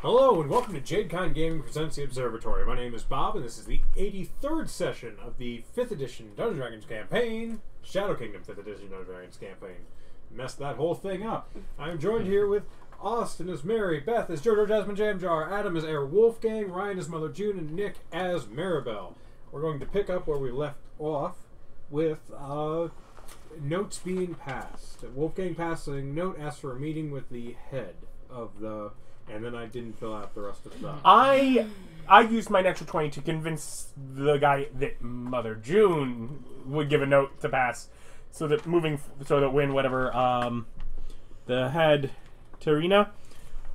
Hello and welcome to JadeCon Gaming Presents the Observatory. My name is Bob and this is the 83rd session of the 5th edition Dungeons & Dragons campaign, Shadow Kingdom 5th edition Dungeons & Dragons campaign. Messed that whole thing up. I'm joined here with Austin as Mary, Beth as Jojo, Jasmine, Jamjar, Adam as Herr, Wolfgang, Ryan as Mother June, and Nick as Maribel. We're going to pick up where we left off with notes being passed. Wolfgang passing note asked for a meeting with the head of the... And then I didn't fill out the rest of the... I used my natural 20 to convince the guy that Mother June would give a note to pass, so that when whatever the head Tarina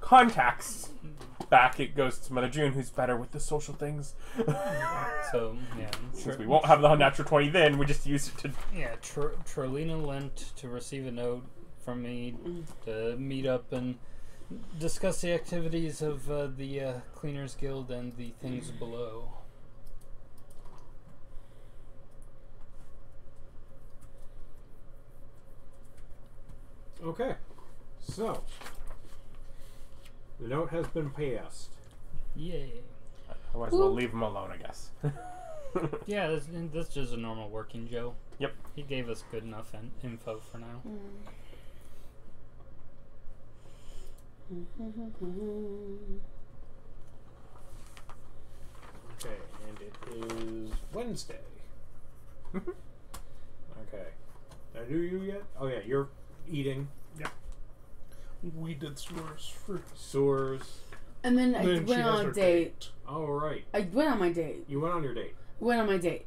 contacts back, it goes to Mother June, who's better with the social things. So yeah, since we won't have the natural 20, then we just use it to... Yeah, Trolina lent to receive a note from me to meet up and discuss the activities of the Cleaners Guild and the things below. Okay, so the note has been passed. Yay. Otherwise, we'll leave him alone, I guess. Yeah, this is just a normal working Joe. Yep. He gave us good enough info for now. Okay, and it is Wednesday. Okay. Did I do you yet? Oh yeah, you're eating. Yep. We did Sewers. And then I went on a date. Oh, right. I went on my date. You went on your date. Went on my date.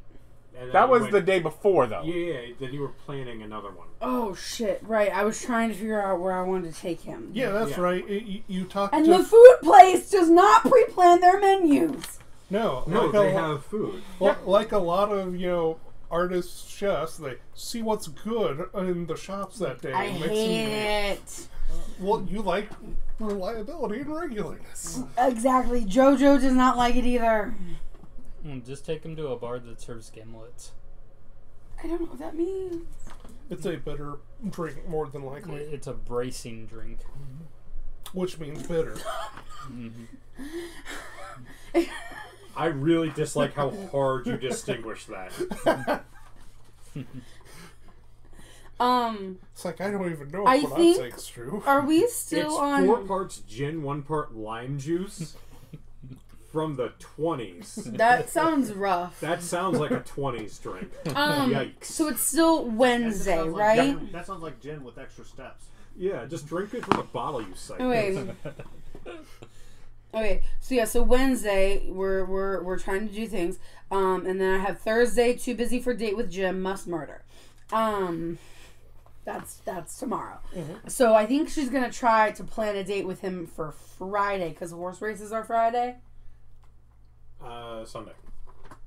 And that was the day before, though. Yeah, then you were planning another one. Oh, shit. Right. I was trying to figure out where I wanted to take him. Yeah, that's right. You talked and to... the food place does not pre-plan their menus. No, they have food. Well, like a lot of, artists, chefs, they see what's good in the shops that day. I hate it. Well, you like reliability and regularness. Exactly. Jojo does not like it either. Just take him to a bar that serves gimlets. I don't know what that means. It's a bitter drink, more than likely. It's a bracing drink. Which means bitter. I really dislike how hard you distinguish that. It's like, I don't even know I if what I'm think- saying is true. Are we still It's on... 4 parts gin, 1 part lime juice from the 20s. That sounds rough. That sounds like a 20s drink. Yikes. So it's still Wednesday, right? That sounds like gin with extra steps. Yeah, just drink it from the bottle, you psycho. Okay, so Wednesday we're trying to do things, and then I have Thursday too busy for date with Jim, must murder, that's tomorrow. So I think she's gonna try to plan a date with him for Friday because horse races are Friday. Sunday.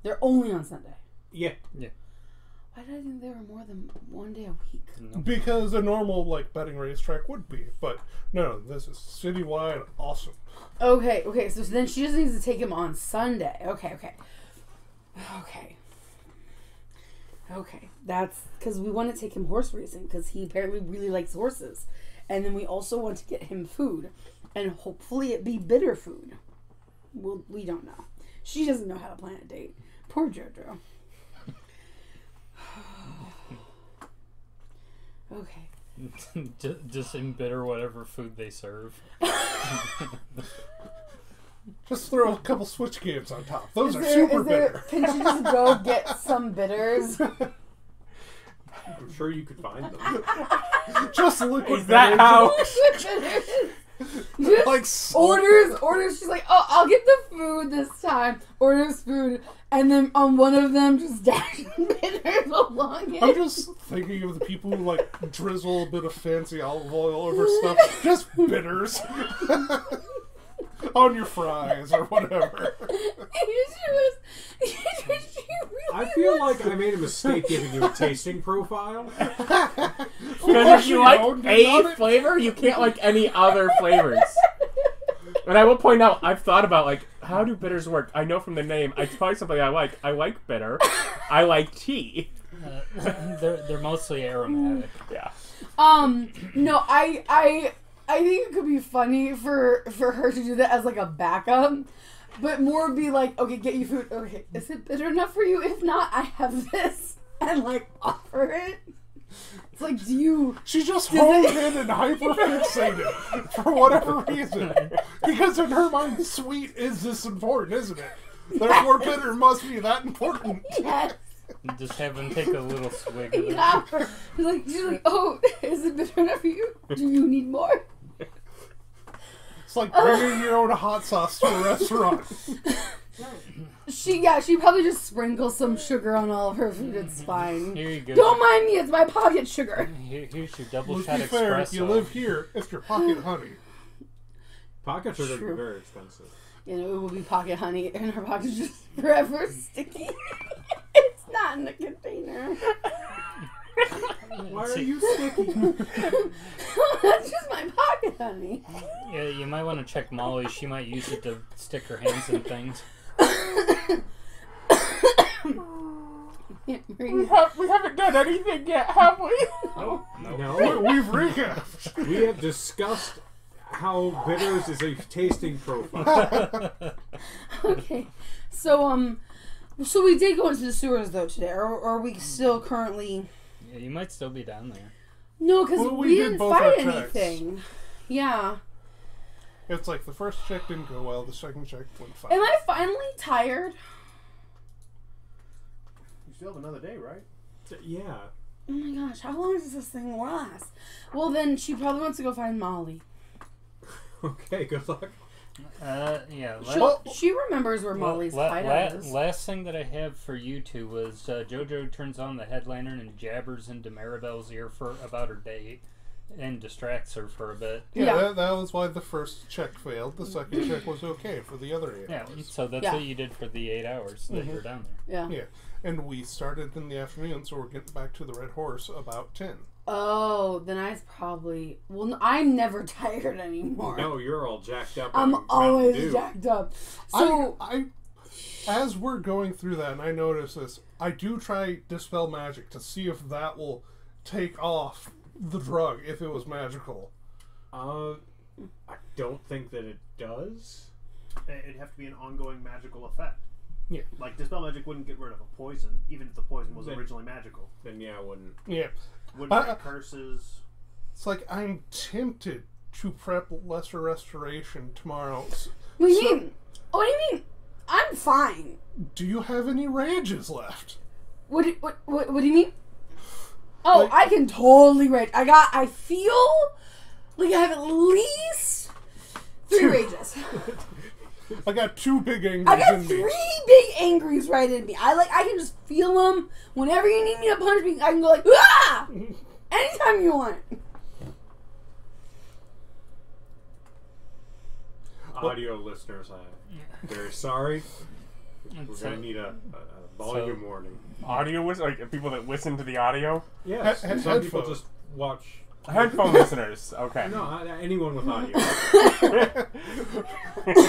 They're only on Sunday. Yeah. Why did I think there were more than one day a week? Because a normal, betting racetrack would be. But, no, this is citywide awesome. Okay, so then she just needs to take him on Sunday. Okay. That's because we want to take him horse racing because he apparently really likes horses. And then we also want to get him food. And hopefully it be bitter food. Well, we don't know. She doesn't know how to plan a date. Poor Jojo. Okay. Just embitter whatever food they serve. Just throw a couple Switch games on top. Those are super bitter. Can she just go get some bitters? I'm sure you could find them. Just liquid Is that how... Just orders. She's like, oh, I'll get the food this time. Orders food, and then on one of them, just dashing bitters along it. I'm just thinking of the people who drizzle a bit of fancy olive oil over stuff. Just bitters on your fries or whatever. I feel like I made a mistake giving you a tasting profile. Because if you like a flavor, you can't like any other flavors. And I will point out, I've thought about, how do bitters work? I know from the name, it's probably something I like. I like bitter. I like tea. They're mostly aromatic. Yeah. No, I I think it could be funny for her to do that as like a backup, but more be like, okay, get you food. Okay, is it bitter enough for you? If not, I have this, and like offer it. It's like, do you? She's just honed in and hyper-fixated for whatever reason. Because in her mind, sweet is this important, isn't it? Therefore, bitter must be that important. Yes. Just have him take a little swig of it. Yeah. She's like, oh, is it bitter enough for you? Do you need more? It's like bringing your own hot sauce to a restaurant. She probably just sprinkles some sugar on all of her food. It's fine. Here you go. Don't mind me, it's my pocket sugar. Here's your double Let's shot be fair, espresso. if you live here, it's your pocket honey. Pocket sugar True. would be very expensive. You know, it will be pocket honey, and her pocket's just forever sticky. It's not in the container. Why are you sticky? That's just my pocket honey. Yeah, you might want to check Molly. She might use it to stick her hands in things. We haven't done anything yet, have we? No. We've recapped. We have discussed how bitters is a tasting profile. Okay, so we did go into the sewers though today, or are we still currently? Yeah, you might still be down there. No, because Well, we we did didn't both fight our checks. anything. Yeah. It's like the first check didn't go well, the second check went fine. Am I finally tired? You still have another day, right? Yeah. Oh my gosh, how long does this thing last? Well, then she probably wants to go find Molly. Okay, good luck. Yeah. She remembers where Molly's hideout is. Last thing that I have for you two was JoJo turns on the head lantern and jabbers into Maribel's ear for about her date and distracts her for a bit. Yeah. That was why the first check failed. The second check was okay for the other 8 Yeah, hours. so that's what you did for the 8 hours that you were down there. Yeah. Yeah. And we started in the afternoon, so we're getting back to the Red Horse about 10. Oh, then I probably... Well, no, I'm never tired anymore. No, you're all jacked up. I'm on always Mountain Dew. jacked up. So... I as we're going through that, and I notice this, I do try Dispel Magic to see if that will take off the drug, if it was magical. I don't think that it does. It'd have to be an ongoing magical effect. Yeah. Like, Dispel Magic wouldn't get rid of a poison, even if the poison was originally magical. Then yeah, I wouldn't. Yeah. Wouldn't break curses. It's like I'm tempted to prep Lesser Restoration tomorrow. What do you mean? What do you mean? I'm fine. Do you have any rages left? What do you mean? Oh, Like- I can totally rage. I feel like I have at least 3 rages. I got 2 big angries I got in 3 me. big angries right in me. I can just feel them. Whenever you need me to punch me, I can go like, ah! Anytime you want. Audio listeners, I'm very sorry. We're going to need a volume warning. Audio was like people that listen to the audio. Yes, He- some people headphones. just watch. Headphone listeners. Okay. No, anyone with audio.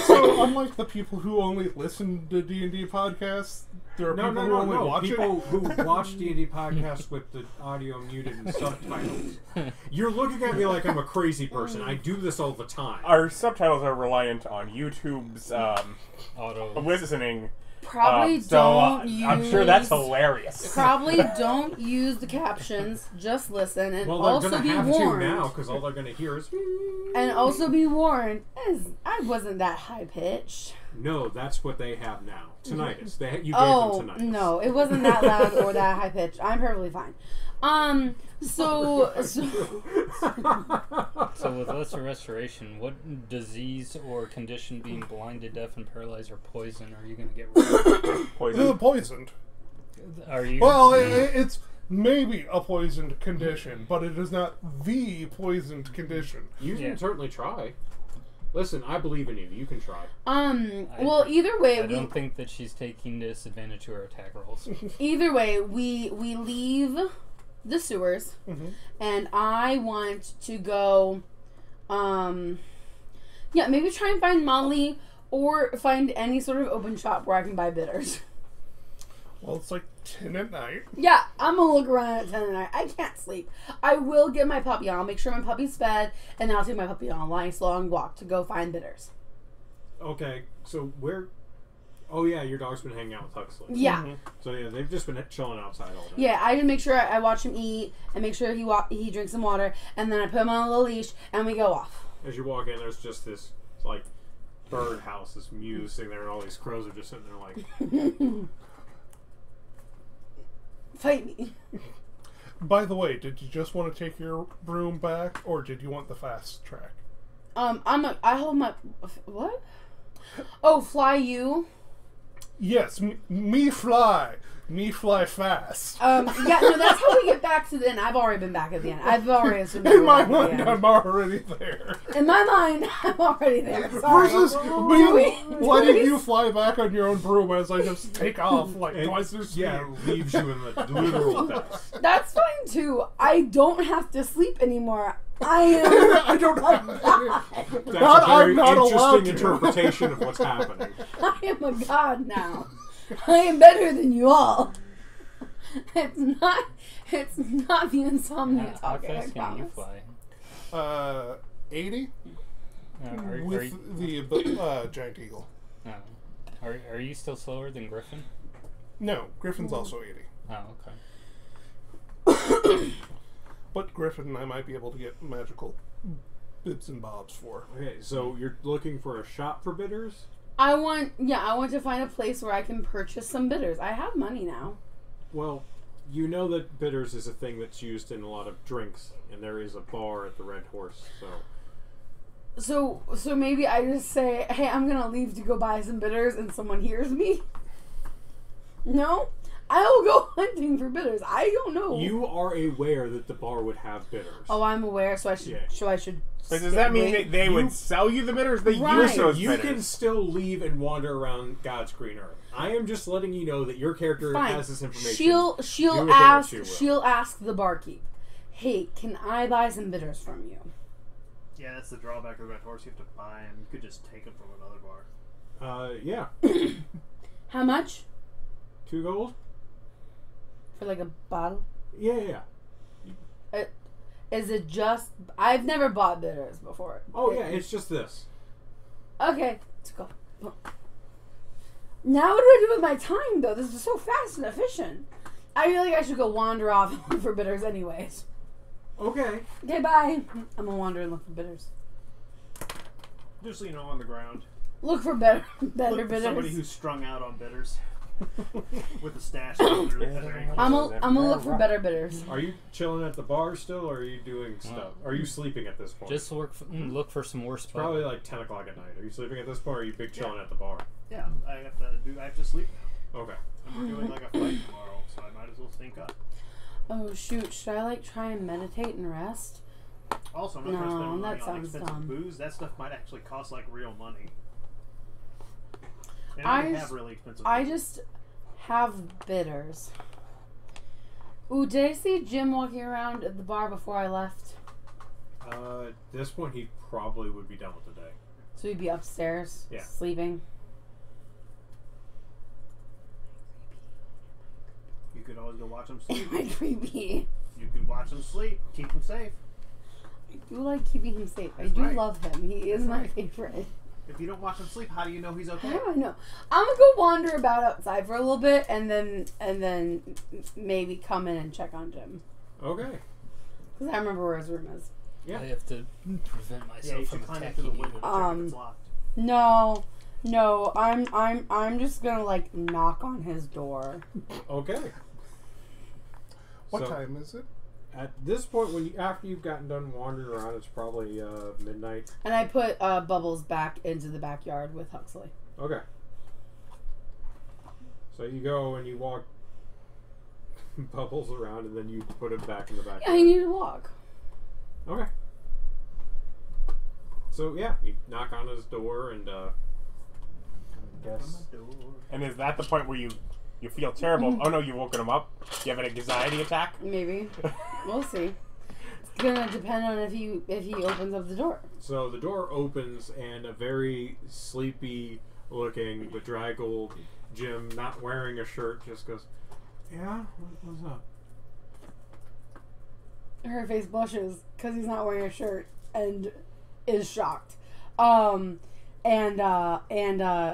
So, unlike the people who only listen to D&D podcasts, there are people who only watch People it. who watch D&D podcasts with the audio muted and subtitles. You're looking at me like I'm a crazy person. I do this all the time. Our subtitles are reliant on YouTube's Auto. listening. Probably So don't use... I'm sure that's hilarious. Probably don't use the captions. Just listen and Well, they're also going be to have warned. to now because all they're going to hear is. And also be warned, I wasn't that high pitched. No, that's what they have now. Tinnitus. You gave Oh them tinnitus. no, it wasn't that loud or that high pitched. I'm perfectly fine. So So with Lesser Restoration, what disease or condition being blinded, deaf, and paralyzed or poison are you going to get rid of? Poison. Poisoned. Are you? Well, it's maybe a poisoned condition, but it is not the poisoned condition. You can certainly try. Listen, I believe in you. You can try. well, either way, I don't think that she's taking disadvantage to her attack rolls. Either way, we leave the sewers, and I want to go. Maybe try and find Molly, or find any sort of open shop where I can buy bitters. Well, it's like 10 at night. Yeah, I'm gonna look around at 10 at night. I can't sleep. I will get my puppy on. I'll make sure my puppy's fed, and then I'll take my puppy on a nice long walk to go find bitters. Okay, so where... Oh, yeah, your dog's been hanging out with Huxley. Yeah. So, yeah, they've just been chilling outside all day. Yeah, I just make sure I watch him eat, and make sure he drinks some water, and then I put him on a little leash, and we go off. As you walk in, there's just this, like, bird house, this mews sitting there, and all these crows are just sitting there like... Fight me. By the way, did you just want to take your broom back, or did you want the fast track? I hold my... What? Oh, fly you? Yes, me fly. Me fly fast. Yeah, no, that's how we get back to the end. I've already been back at the end. I've already assumed In my back at the mind, end. I'm already there. In my mind, I'm already there. Sorry. Versus me letting you fly back on your own broom as I just take off like twice as speed. Yeah, it leaves you in the literal dust. That's fine too. I don't have to sleep anymore. I am. I don't have That's Not- a very I'm not allowed interesting to. interpretation of what's happening. I am a god now. I am better than you all. It's not the insomnia How talking. I fast can you promise. fly? 80 Are with the giant eagle. no. Are you still slower than Griffin? No, Griffin's also 80. Oh, okay. But Griffin, I might be able to get magical bits and bobs for. Okay, so you're looking for a shop for bitters? I want to find a place where I can purchase some bitters. I have money now. Well, you know that bitters is a thing that's used in a lot of drinks, and there is a bar at the Red Horse, so... So maybe I just say, hey, I'm gonna leave to go buy some bitters, and someone hears me. No, I will go hunting for bitters. I don't know. You are aware that the bar would have bitters. Oh, I'm aware. So I should. Yeah. So I should. But does that mean that they You- would sell you the bitters? They Right. use those You bitters. can still leave and wander around God's green earth. I am just letting you know that your character Fine. has this information. Do She'll with it what ask. you will. She'll ask the barkeep, "Hey, can I buy some bitters from you?" Yeah, that's the drawback of Red Horse. You have to buy them. You could just take them from another bar. Yeah. How much 2 gold? for like a bottle? Yeah. Is it just? I've never bought bitters before. Oh, yeah, it's just this. Okay, let's go. Now what do I do with my time though? This is so fast and efficient. I feel like I should go wander off and look for bitters anyways. Okay. Okay, bye. I'm gonna wander and look for bitters. Just so you know, on the ground. Look for better Look for bitters. somebody who's strung out on bitters. With a stash. Under their I'm gonna look for better bitters. Are you chilling at the bar still, or are you doing stuff? Are you sleeping at this point? Just look for some worse. Probably like 10 o'clock at night. Are you sleeping at this point, or are you big chilling at the bar? Yeah, I have to sleep. Okay. And we're doing like a fight tomorrow, so I might as well sync up. Oh shoot, should I like try and meditate and rest? Also, I'm not No, going to spend money that on sounds expensive dumb. booze. That stuff might actually cost like real money. And I I just- have really expensive I booze. just have bitters. Ooh, did I see Jim walking around at the bar before I left? At this point, he probably would be done with the day. So he'd be upstairs, Yeah. sleeping. You could always go watch them sleep. Am I creepy? You could watch them sleep. Keep them safe. I do like keeping him safe. I That's do right. love him. He is That's my right. favorite. If you don't watch them sleep, how do you know he's How okay? do I know? I'm gonna go wander about outside for a little bit, and then maybe come in and check on Jim, Okay. because I remember where his room is. Yeah. I have to prevent Yeah, myself you from should climb into the attacking window you. to check if it's locked. No, I'm just gonna like knock on his door. Okay. What So, time is it? At this point, after you've gotten done wandering around, it's probably midnight. And I put Bubbles back into the backyard with Huxley. Okay. So you go and you walk Bubbles around, and then you put him back in the back. Yeah, I need to walk. Okay. So yeah, you knock on his door, and I guess. And is that the point where you feel terrible? Oh no, you've woken him up. You have an anxiety attack. Maybe. We'll see. It's gonna depend on if he opens up the door. So the door opens, and a very sleepy-looking, bedraggled Jim, not wearing a shirt, just goes, "Yeah, what's up?" Her face blushes because he's not wearing a shirt and is shocked. And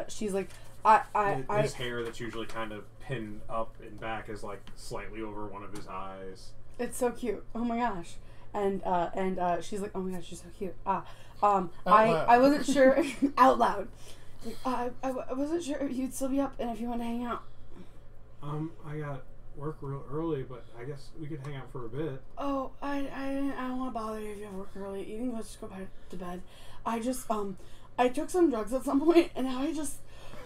she's like, His hair that's usually kind of pinned up and back is like slightly over one of his eyes. It's so cute. Oh my gosh. And she's like, oh my gosh, you're so cute. I wasn't sure out loud. Like, I wasn't sure if you'd still be up and if you want to hang out. I got work real early, but I guess we could hang out for a bit. Oh, I don't want to bother you if you have work early. You can just go back to bed. I just I took some drugs at some point and now I just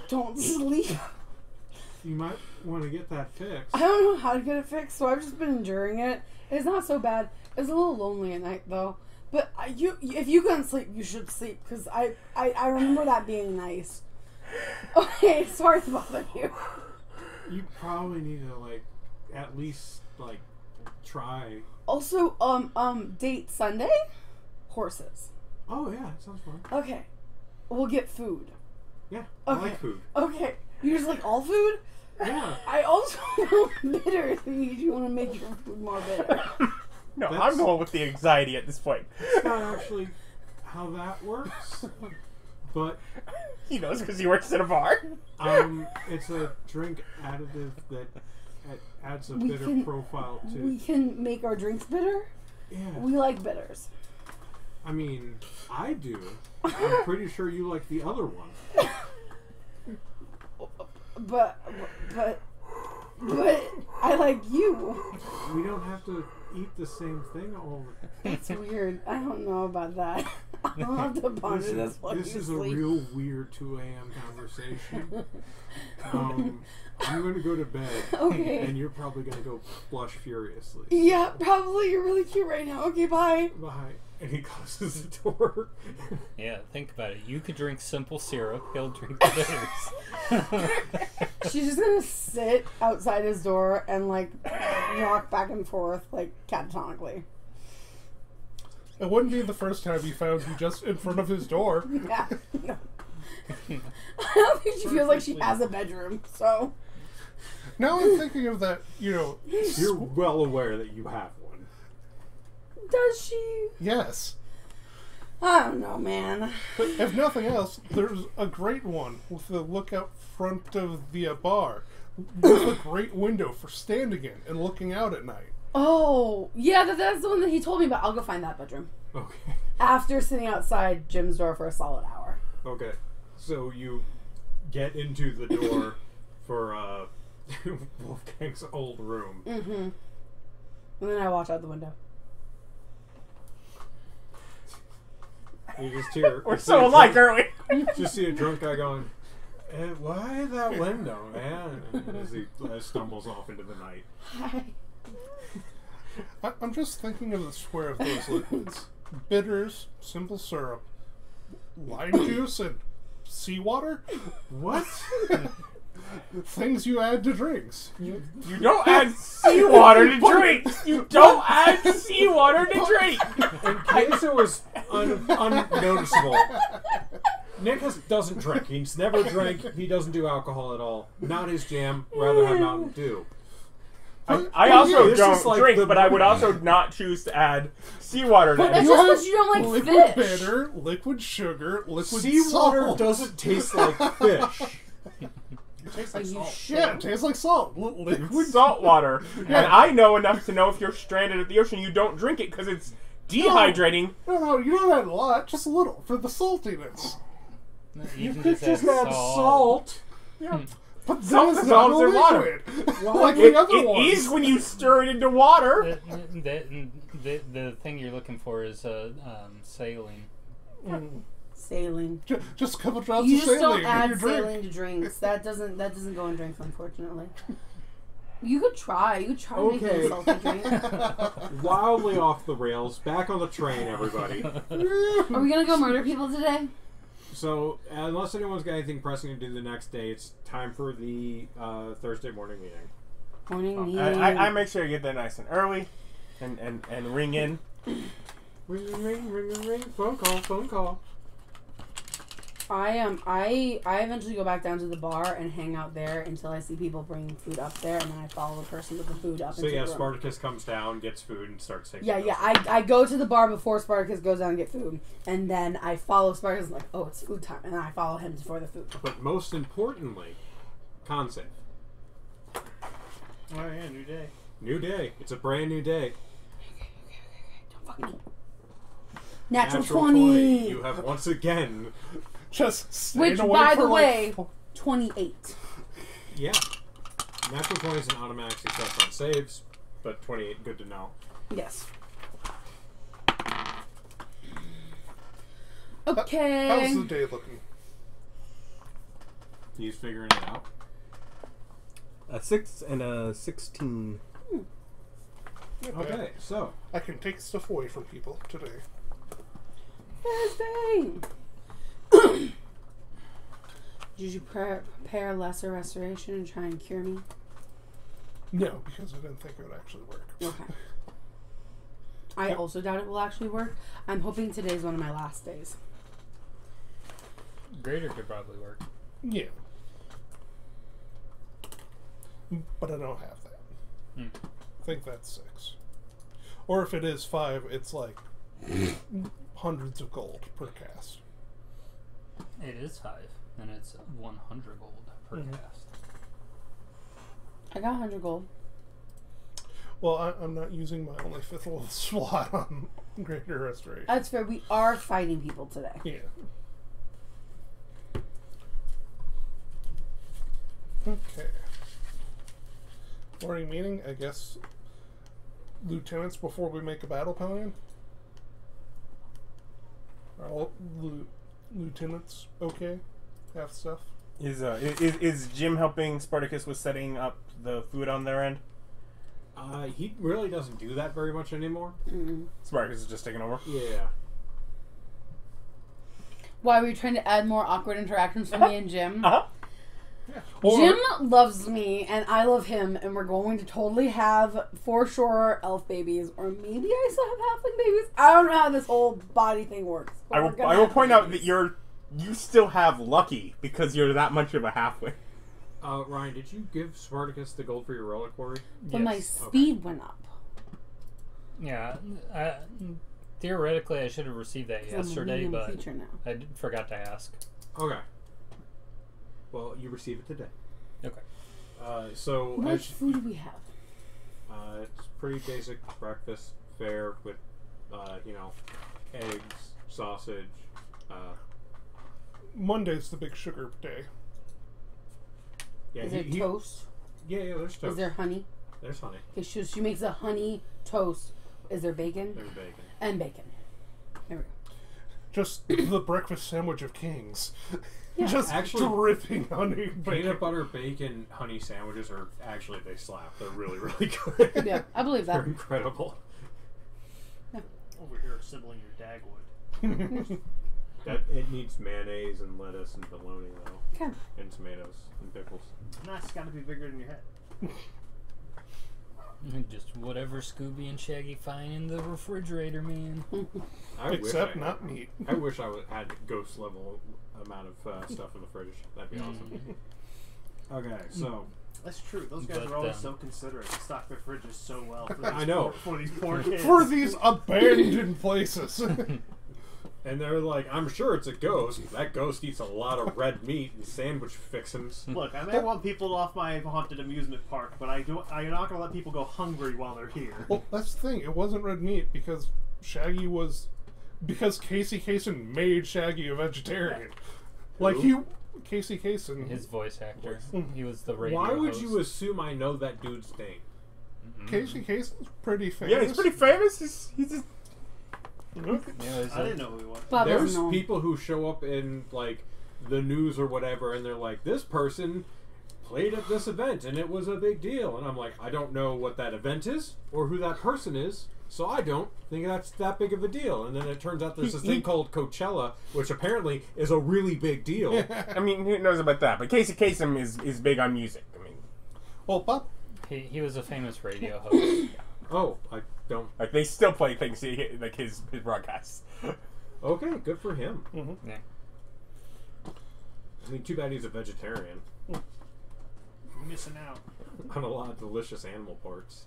don't sleep. You might want to get that fixed. I don't know how to get it fixed, so I've just been enduring it. It's not so bad. It's a little lonely at night though. But if you couldn't sleep, you should sleep because I remember that being nice. Okay, sorry to bother you. You probably need to like at least like try. Also, date Sunday? Horses. Oh yeah, that sounds fun. Okay. We'll get food. Yeah, Okay. I like food. Okay. You just like all food? Yeah. I also want bitter. Do you want to make your food more bitter? No, That's- I'm going with the anxiety at this point. It's not actually how that works, but He knows because he works at a bar. it's a drink additive that adds a We bitter can- profile to. We can make our drinks bitter. Yeah. We like bitters. I mean, I do. I'm pretty sure you like the other one. But I like you. We don't have to eat the same thing all the time. That's weird. I don't know about that. I'll have to ponder this while This you is sleep. a real weird 2 a.m. conversation. I'm going to go to bed. Okay. And you're probably going to go blush furiously. Yeah, probably. You're really cute right now. Okay, bye. Bye. And he closes the door. Yeah, think about it. You could drink simple syrup. He'll drink the bitters. She's just gonna sit outside his door and like rock back and forth like catatonically. It wouldn't be the first time he found you just in front of his door. Yeah. No. I don't think she feels like she has a bedroom, so. Now I'm thinking of that, You're well aware that you have one. Does she? yes. I don't know, man. But if nothing else, there's a great one with the lookout front of the bar, with a great window for standing in and looking out at night. Oh, yeah, that's the one that he told me about. I'll go find that bedroom. Okay. After sitting outside Jim's door for a solid hour. Okay. So you get into the door for Wolfgang's old room. Mm-hmm. And then I watch out the window. You just hear. We're so alike, aren't we? Just see a drunk guy going, why that window, man? As he stumbles off into the night. Hi. I'm just thinking of the square of those liquids. Bitters, simple syrup, lime juice, and seawater? What? Things you add to drinks. You don't add seawater to drink. You don't add seawater to drink. In case it was unnoticeable, Nick doesn't drink. He's never drank. He doesn't do alcohol at all. Not his jam. Rather have Mountain Dew. I also This don't is like drink, the- but I would also not choose to add seawater to But that's it. just because you don't like liquid fish. bitter, liquid sugar, liquid Seawater salt. doesn't taste like fish. It tastes Are like you salt. sure? Yeah, it tastes like salt. Liquid Salt water. And I know enough to know if you're stranded at the ocean, you don't drink it because it's dehydrating. No, you don't add a lot, just a little for the saltiness. You can It's just just add add salt. salt. Yeah. But Salt then it's dissolves not a in water. liquid. Like the other It ones. is when you stir it into water. The thing you're looking for is saline. Saline. Just a couple drops You of just saline don't in add your drink. saline to drinks. That doesn't go in drinks, unfortunately. You could try. You could try making Okay. a salty drink. Wildly off the rails. Back on the train, everybody. Are we gonna go murder people today? So, unless anyone's got anything pressing to do the next day, it's time for the Thursday morning meeting. Morning meeting. I make sure you get there nice and early and ring in. Ring, ring, ring, ring, ring. Phone call, phone call. I eventually go back down to the bar and hang out there until I see people bringing food up there, and then I follow the person with the food up. So into yeah, the room. Spartacus comes down, gets food, and starts taking. Yeah, notes. yeah. I go to the bar before Spartacus goes down and get food, and then I follow Spartacus. Like, oh, it's food time, and I follow him for the food. But most importantly, con save. Oh yeah, new day. New day. It's a brand new day. Don't fuck me. Natural 20. You have once again. Just staying Which, away by for the like, way, 28. Yeah. Natural 20 is an automatic success on saves, but 28, good to know. Yes. How's Okay. the day looking? He's figuring it out. A 6 and a 16. Okay, so. I can take stuff away from people today. Thursday. Did you prepare lesser restoration and try and cure me? No, because I didn't think it would actually work. Okay. I also doubt it will actually work. I'm hoping today's one of my last days. Greater could probably work. Yeah. But I don't have that. I think that's 6. Or if it is 5, it's like hundreds of gold per cast. It is 5, and it's 100 gold per cast. I got 100 gold. Well, I'm not using my only 5th level slot on Greater Restoration. That's fair. We are fighting people today. Yeah. Okay. Morning meeting, I guess. Lieutenants before we make a battle plan? Are all lieutenants okay? Have stuff? Is Jim helping Spartacus with setting up the food on their end? He really doesn't do that very much anymore. Spartacus is just taking over. Yeah. Why were you trying to add more awkward interactions for me and Jim? Or, Jim loves me, and I love him, and we're going to totally have, for sure, elf babies, or maybe I still have halfling babies. I don't know how this whole body thing works. but I we're will. gonna I will have point out babies. that you still have lucky because you're that much of a halfway. Ryan, did you give Spartacus the gold for your reliquary? But my speed went up. Yeah, theoretically I should have received that 'Cause I'm a yesterday, medium but creature now. I forgot to ask. Okay. Well, you receive it today. Okay. So How much food do we have? it's pretty basic breakfast fare with, eggs, sausage. Monday's the big sugar day. Yeah, Is there toast? Yeah, there's toast. Is there honey? There's honey. Okay, she makes a honey toast. Is there bacon? There's bacon. And bacon. There we go. Just the breakfast sandwich of kings. Yeah. Just Actually, dripping honey bacon. Peanut butter bacon honey sandwiches are actually, they slap. They're really, really good. Yeah, I believe They're that. incredible. Over here, sibling your dagwood. It needs mayonnaise and lettuce and bologna though, Okay. and tomatoes and pickles. That's got to be bigger than your head. Just whatever Scooby and Shaggy find in the refrigerator, man. Except not meat. I wish I had ghost level amount of stuff in the fridge. That'd be awesome. Okay, so That's true. Those guys But, are always so considerate. They stock their fridges so well. For these I know. for these poor kids. For these abandoned places. and they're like, I'm sure it's a ghost. That ghost eats a lot of red meat and sandwich fixins. Look, I may want people off my haunted amusement park, but I'm not going to let people go hungry while they're here. Well, that's the thing. It wasn't red meat because Casey Kasem made Shaggy a vegetarian. Like Casey Kasem. His voice actor. He was the radio Why would host. you assume I know that dude's name? Casey Kasem's pretty famous. Yeah, he's pretty famous. He's just. Yeah, I didn't know who he was. Bob There's doesn't know. people who show up in like the news or whatever, and they're like, "This person played at this event, and it was a big deal." And I'm like, I don't know what that event is or who that person is, so I don't think that's that big of a deal. And then it turns out there's this thing called Coachella, which apparently is a really big deal. I mean, who knows about that? But Casey Kasem is big on music. I mean, Well, Bob. He was a famous radio host. Oh, I don't. like they still play things like his broadcasts. Okay, good for him. Yeah. I mean, too bad he's a vegetarian. You're missing out. On a lot of delicious animal parts.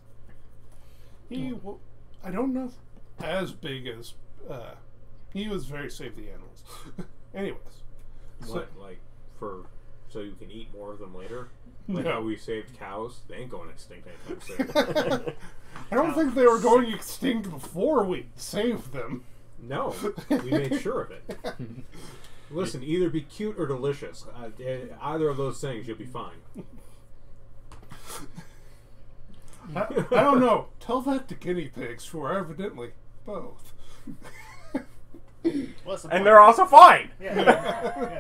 I don't know, as big as he was very safe to the animals. Anyways, What, like, so you can eat more of them later? Like No. how we saved cows? They ain't going extinct anytime soon. I don't think they were going extinct before we saved them. No, we made sure of it. Listen, either be cute or delicious. Either of those things, you'll be fine. I don't know. Tell that to guinea pigs, who are evidently both. Well, that's the And point. they're also fine. Yeah,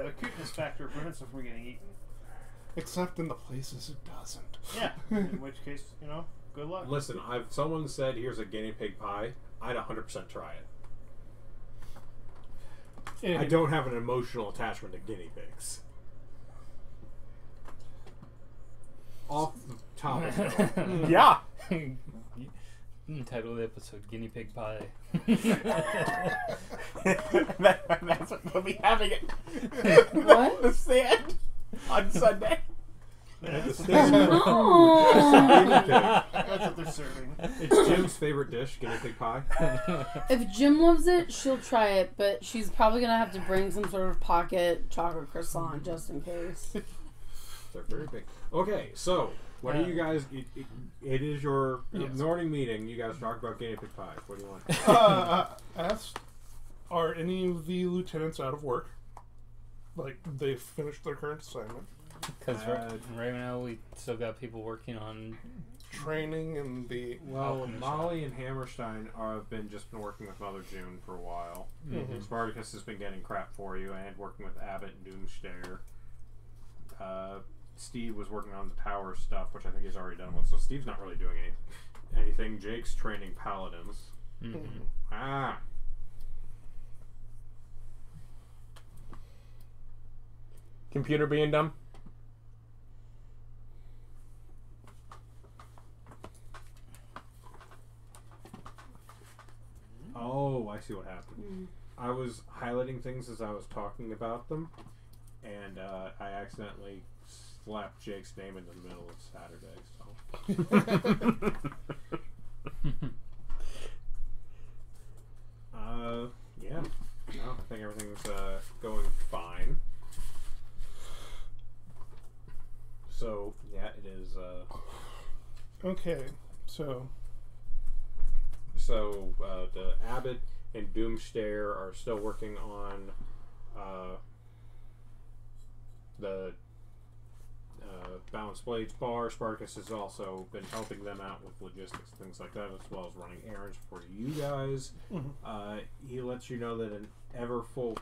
the cuteness factor prevents them from getting eaten. Except in the places it doesn't. Yeah, in which case, good luck. Listen, someone said, here's a guinea pig pie. I'd 100% try it. I don't have an emotional attachment to guinea pigs. Off the topic, though. Yeah. Title of the episode: Guinea Pig Pie. That's what we'll be having it. What? The sand on Sunday. It's Oh. That's what they're serving. Jim's favorite dish, guinea pig pie. If Jim loves it, she'll try it, but she's probably gonna have to bring some sort of pocket chocolate croissant just in case. They're very big. Okay, so what are you guys? It is your morning meeting. You guys talk about guinea pig pie. What do you want? Asked, are any of the lieutenants out of work? Like, they've finished their current assignment? Because right now we still got people working on. Training and the... Well, Molly and Hammerstein have been working with Mother June for a while. Mhm. Spartacus has been getting crap for you and working with Abbott and Doomstayer. Steve was working on the tower stuff, which I think he's already done with. So Steve's not really doing anything. Jake's training paladins. Mm-hmm. Ah. Computer being dumb. Oh, I see what happened. I was highlighting things as I was talking about them, and I accidentally slapped Jake's name in the middle of Saturday. So, yeah. No, I think everything's going fine. So, yeah, it is. Okay, so... So, the Abbott and Doomstayer are still working on the Balanced Blades bar. Spartacus has also been helping them out with logistics, things like that, as well as running errands for you guys. Mhm. He lets you know that an ever full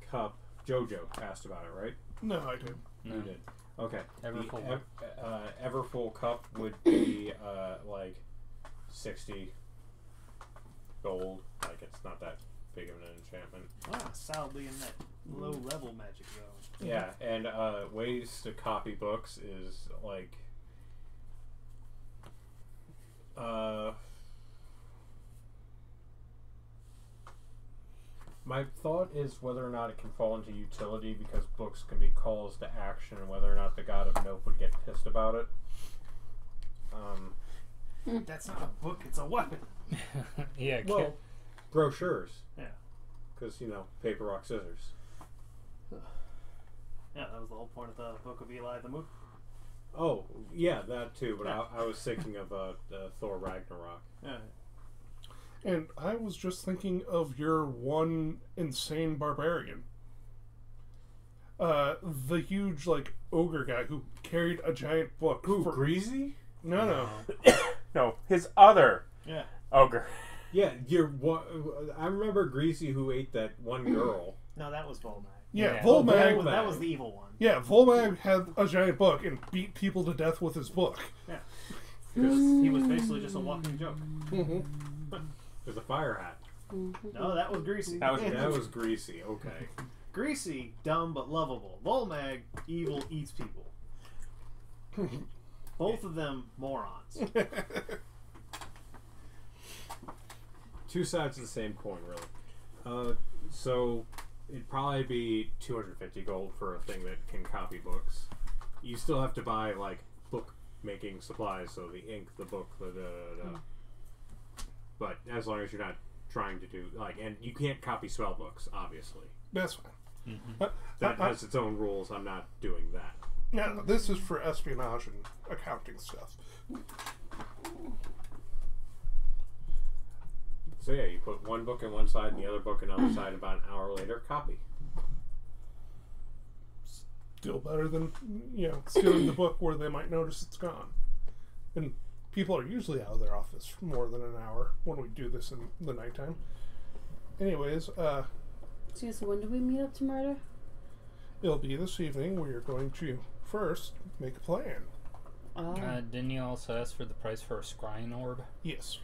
cup. Jojo asked about it, right? No, I did. No. You did. Okay. Everfull. Ever full cup would be like 60 gold. Like, it's not that big of an enchantment. Wow, solidly in that low level magic zone. Yeah, and ways to copy books is like my thought is whether or not it can fall into utility, because books can be calls to action, and whether or not the god of Nope would get pissed about it. That's not a book, it's a weapon. Yeah. Well, brochures. Yeah. Because, paper, rock, scissors. Yeah, that was the whole point of the Book of Eli the movie. Oh, yeah, that too, but Yeah. I was thinking of Thor Ragnarok. Yeah. And I was just thinking of your one insane barbarian. The huge, ogre guy who carried a giant book. Who, Greasy? No. No, his other Yeah. ogre. Yeah, I remember Greasy who ate that one girl. No, that was Volmag. Yeah, Yeah. Volmag. That was the evil one. Yeah, Volmag had a giant book and beat people to death with his book. Yeah. Because he was basically just a walking joke. There's a fire hat. No, that was Greasy. That was Greasy, okay. Greasy, dumb but lovable. Volmag, evil, eats people. Both of them morons. Two sides of the same coin, really. So, it'd probably be 250 gold for a thing that can copy books. You still have to buy like book making supplies, so the ink, the book, But as long as you're not trying to do like, and you can't copy spell books, obviously. That's fine. Mm-hmm. That has its own rules. I'm not doing that. Yeah, this is for espionage and accounting stuff. So yeah, you put one book on one side and the other book on the other side. About an hour later, copy. Still better than, stealing the book where they might notice it's gone. And people are usually out of their office for more than an hour when we do this in the nighttime. Anyways, So when do we meet up to murder? it'll be this evening. We are going to first make a plan. Didn't you also ask for the price for a scrying orb? Yes.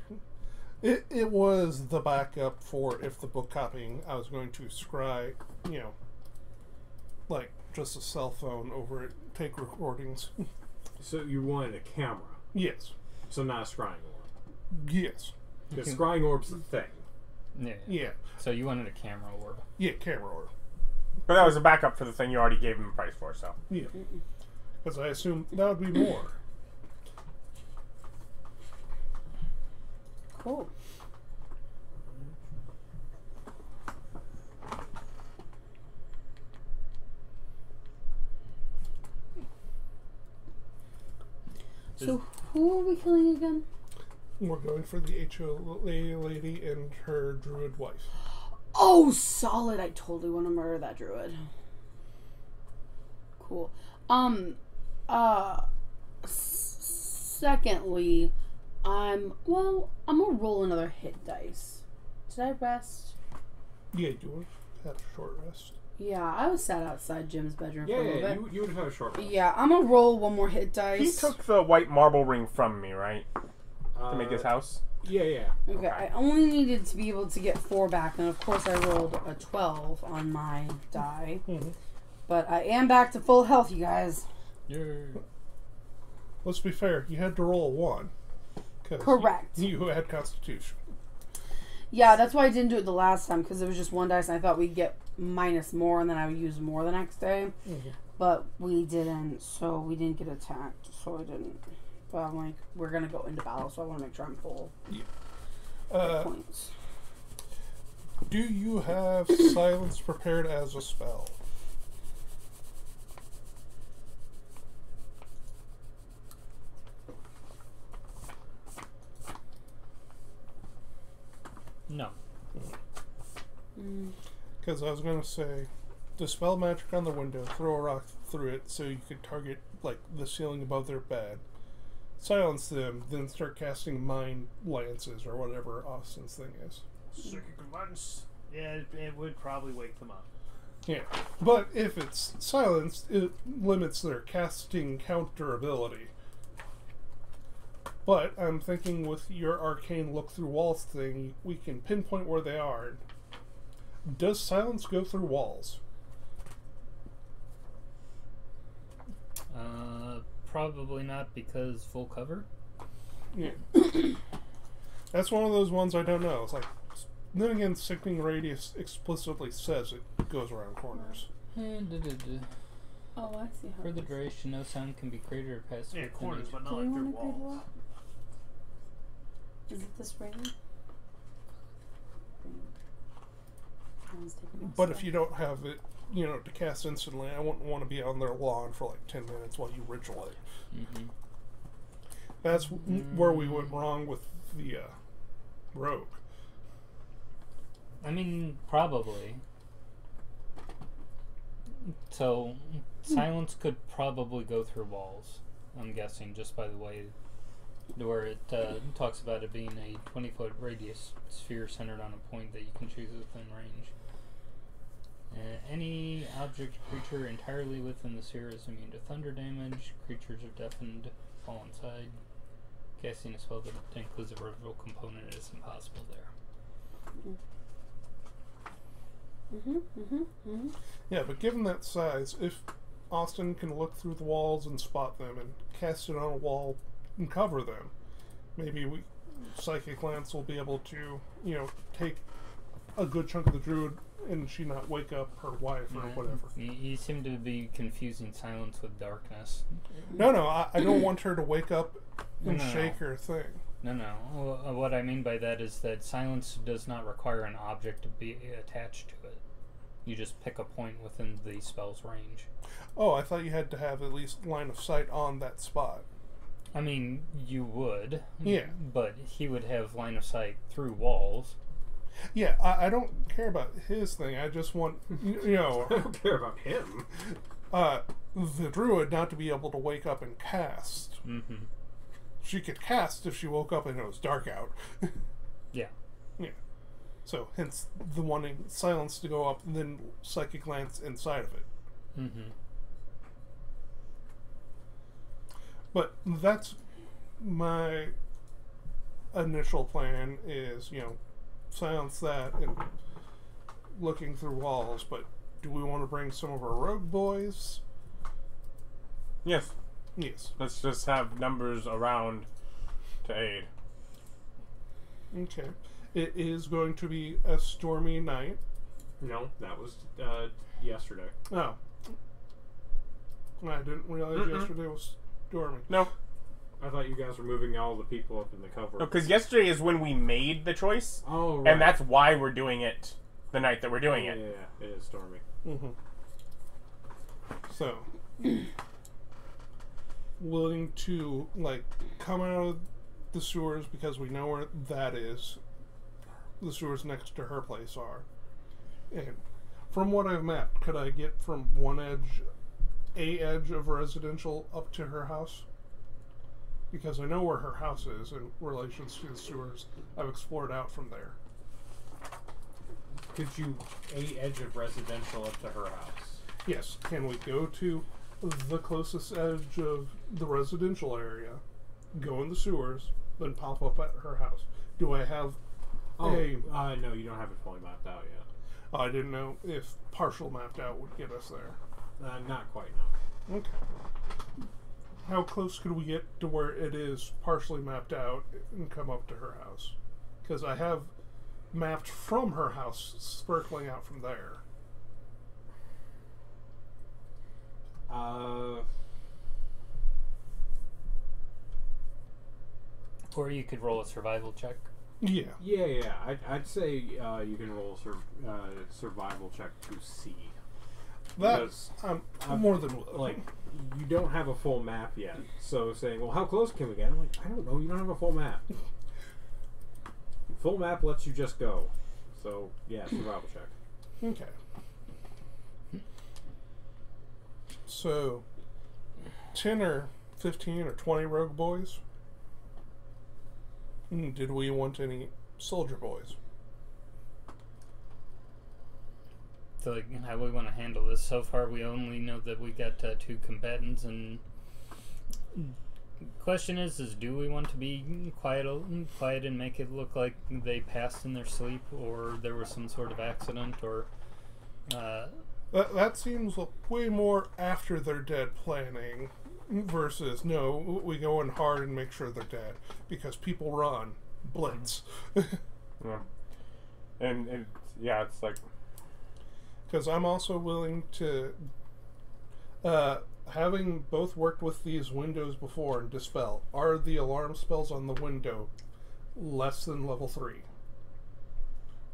It was the backup for if the book copying, I was going to scry, like just a cell phone over it, take recordings. So you wanted a camera. Yes. So not a scrying orb. Yes. Because scrying orb's the thing. Yeah. Yeah. So you wanted a camera orb. Yeah, camera order. But that was a backup for the thing you already gave him a price for, so. Yeah. Because I assume that would be more. Cool. So who are we killing again? We're going for the HOA lady and her druid wife. Oh, solid! I totally want to murder that druid. Cool. Secondly, I'm gonna roll another hit dice. Did I rest? Yeah, you want to have a short rest. Yeah, I was sat outside Jim's bedroom for a little bit. You would have a short rest. Yeah, I'm gonna roll one more hit He dice. took the white marble ring from me, right? To make his house? Yeah. Okay, I only needed to be able to get 4 back, and of course I rolled a 12 on my die. Mm-hmm. But I am back to full health, you guys. Let's be fair, you had to roll a 1. Correct. You had Constitution. Yeah, that's why I didn't do it the last time, because it was just 1 dice, and I thought we'd get minus more, and then I would use more the next day. Mm-hmm. But we didn't, so we didn't get attacked, so I didn't. But I'm like, we're going to go into battle, so I want to make sure I'm full. Yeah. Points. Do you have silence prepared as a spell? No. Because I was going to say, dispel magic on the window, throw a rock through it so you could target like the ceiling above their bed, silence them, then start casting mind lances or whatever Austin's thing is. Psychic Lance. Yeah, it would probably wake them up. Yeah, but if it's silenced, it limits their casting counter ability. But I'm thinking with your arcane look through walls thing, we can pinpoint where they are. Does silence go through walls? Probably not, because full cover. Yeah. That's one of those ones I don't know. It's like, then again, sickening radius explicitly says it goes around corners. Oh, I see how For the it is. duration, no sound can be created or passed Yeah, within corners, each- but Do not we like through want to grid walls. walk? Is it this rain? But if you don't have it, to cast instantly, I wouldn't want to be on their lawn for like 10 minutes while you ritual it. Mhm. That's where we went wrong with the rogue. I mean, probably. So, silence could probably go through walls, I'm guessing, just by the way, where it talks about it being a 20-foot radius sphere centered on a point that you can choose within range. Any object or creature entirely within the sphere is immune to thunder damage. Creatures are deafened, fall inside. Casting a spell that includes a ritual component is impossible there. Yeah, but given that size, if Austin can look through the walls and spot them and cast it on a wall and cover them, maybe Psychic Lance will be able to, take a good chunk of the druid and she not wake up her wife or whatever. You seem to be confusing silence with darkness. No, I don't want her to wake up and No. shake her thing. No. What I mean by that is that silence does not require an object to be attached to it. You just pick a point within the spell's range. Oh, I thought you had to have at least line of sight on that spot. I mean, you would. Yeah. But he would have line of sight through walls. Yeah, I don't care about his thing. I just want, I don't care about him. the druid not to be able to wake up and cast. Mm-hmm. She could cast if she woke up and it was dark out. Yeah. Yeah. So, hence the wanting silence to go up and then psychic glance inside of it. Mm-hmm. But that's my initial plan is, silence that and looking through walls. But do we want to bring some of our rogue boys? Yes. Yes. Let's just have numbers around to aid. Okay. It is going to be a stormy night. No, that was yesterday. Oh. I didn't realize yesterday was stormy. No. I thought you guys were moving all the people up in the cover. No, because yesterday is when we made the choice, Oh, right. and that's why we're doing it the night that we're doing Yeah, it. it is stormy. Mm-hmm. So, willing to, come out of the sewers because we know where that is. The sewers next to her place are. And from what I've mapped, could I get from a edge of residential up to her house? Because I know where her house is in relation to the sewers. I've explored out from there. Could you a edge of residential up to her house? Yes. Can we go to the closest edge of the residential area, go in the sewers, then pop up at her house? Do I have no, you don't have it fully mapped out yet. I didn't know if partial mapped out would get us there. Not quite, no. Okay. How close could we get to where it is partially mapped out and come up to her house? Because I have mapped from her house, sparkling out from there. Or you could roll a survival check. Yeah. Yeah. I'd say you can roll a survival check to see. That's I'm more than willing. You don't have a full map yet, so saying, well, how close can we get? I'm like, I don't know, you don't have a full map. Full map lets you just go. So, yeah, survival check. Okay. So, 10 or 15 or 20 rogue boys? Did we want soldier boys? So, how we want to handle this? So far, we only know that we got 2 combatants, and question is do we want to be quiet and make it look like they passed in their sleep, or there was some sort of accident, or That seems way more after they're dead planning versus no, we go in hard and make sure they're dead because people run blitz. Yeah. And it's like, because I'm also willing to having both worked with these windows before and dispel, are the alarm spells on the window less than level 3?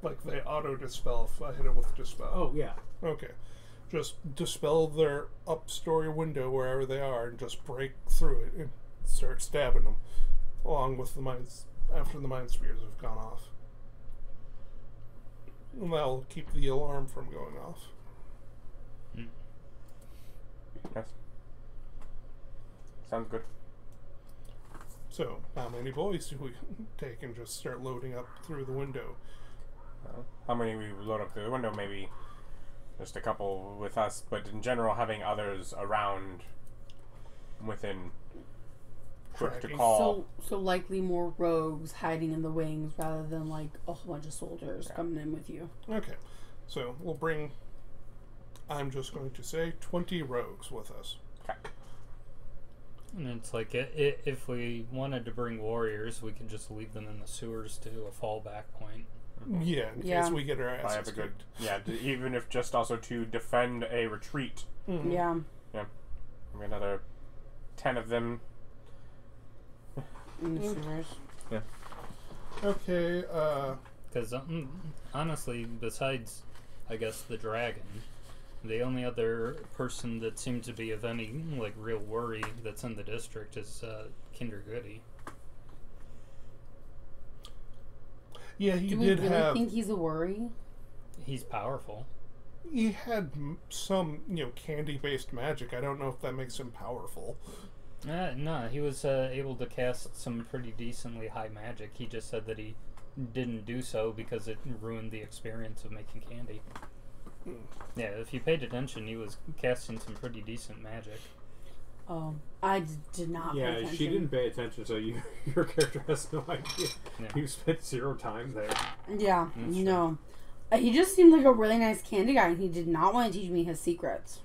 Like they auto dispel if I hit it with dispel. Oh, yeah. Okay. Just dispel their up-story window wherever they are and just break through it and start stabbing them along with the mines after the mind spears have gone off. And that'll keep the alarm from going off. yes. Sounds good. So, how many boys do we take and just start loading up through the window? How many we load up through the window? Maybe just a couple with us, but in general, having others around within quick to Tracking. call. So likely more rogues hiding in the wings rather than like a whole bunch of soldiers Yeah. coming in with you. Okay. So, we'll bring, I'm just going to say, 20 rogues with us. Okay. and it's like if we wanted to bring warriors, we could just leave them in the sewers to a fallback point. Yeah, in Yeah. case we get our I have asses a good, kicked. even if just also to defend a retreat. Mhm. Yeah. Maybe another 10 of them. In the sewers. Okay, Because honestly, besides, I guess, the dragon, the only other person that seems to be of any like real worry that's in the district is Kinder Goody. yeah, he Do we did really have. think he's a worry? He's powerful. He had some, candy-based magic. I don't know if that makes him powerful. No, he was able to cast some pretty decently high magic. He just said that he didn't do so because it ruined the experience of making candy. Yeah, if you paid attention, he was casting some pretty decent magic. Oh, I did not. Pay Yeah, attention. she didn't pay attention, so your character has no idea. Yeah. You spent 0 time there. Yeah, That's no. He just seemed like a really nice candy guy, and he did not want to teach me his secrets.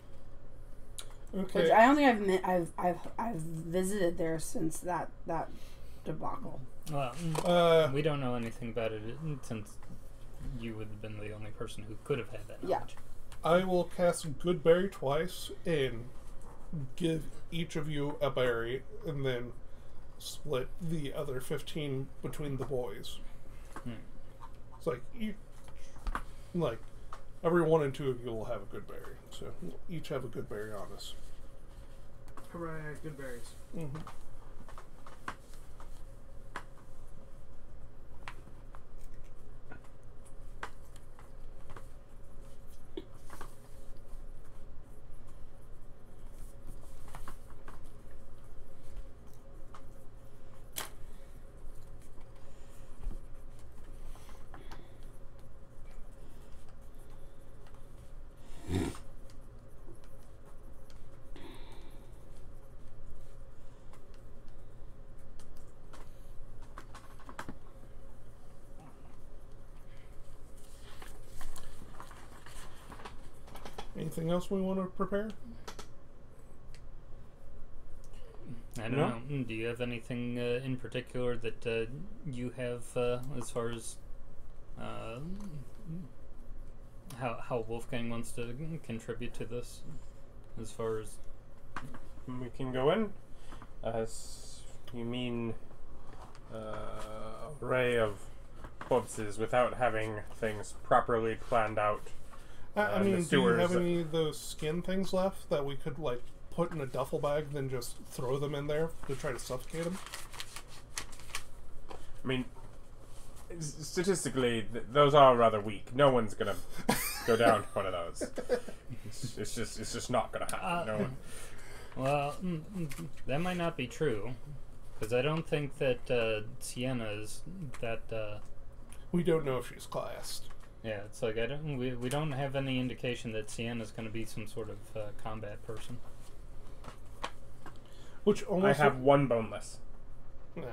Okay. Which I don't think I've visited there since that debacle. Well, we don't know anything about it since you would have been the only person who could have had that Yeah. knowledge. I will cast Good Berry twice and give each of you a berry, and then split the other 15 between the boys. It's like every 1 and 2 of you will have a good berry. So each have a good berry on us. Hooray, good berries. Mm-hmm. Anything else we want to prepare? I don't know. Do you have anything in particular that you have as far as how Wolfgang wants to contribute to this? As far as We can go in. You mean array of corpses without having things properly planned out? I the mean, do you sewers. have any of those skin things left that we could, put in a duffel bag, then just throw them in there to try to suffocate them? I mean, statistically, those are rather weak. No one's gonna go down to one of those. It's just not gonna happen. No one. well, that might not be true, because I don't think that Sienna is that. We don't know if she's classed. Yeah, it's like we don't have any indication that Sienna's going to be some sort of combat person. Which I almost... have one boneless. Nah,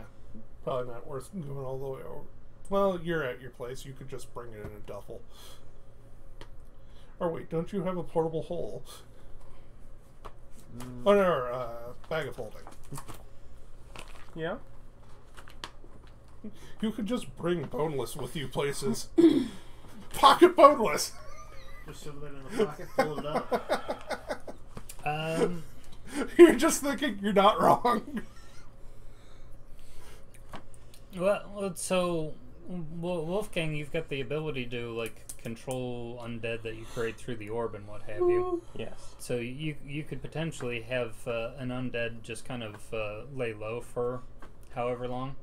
probably not worth going all the way over. Well, you're at your place. You could just bring it in a duffel. Or wait, don't you have a portable hole? Oh, no, bag of holding. Yeah. You could just bring boneless with you places. Pocket boneless! Just shove it in the pocket, pull it up. You're just thinking you're not wrong. Well, so Wolfgang, you've got the ability to control undead that you create through the orb and what have you. Yes. So you could potentially have an undead just kind of lay low for however long.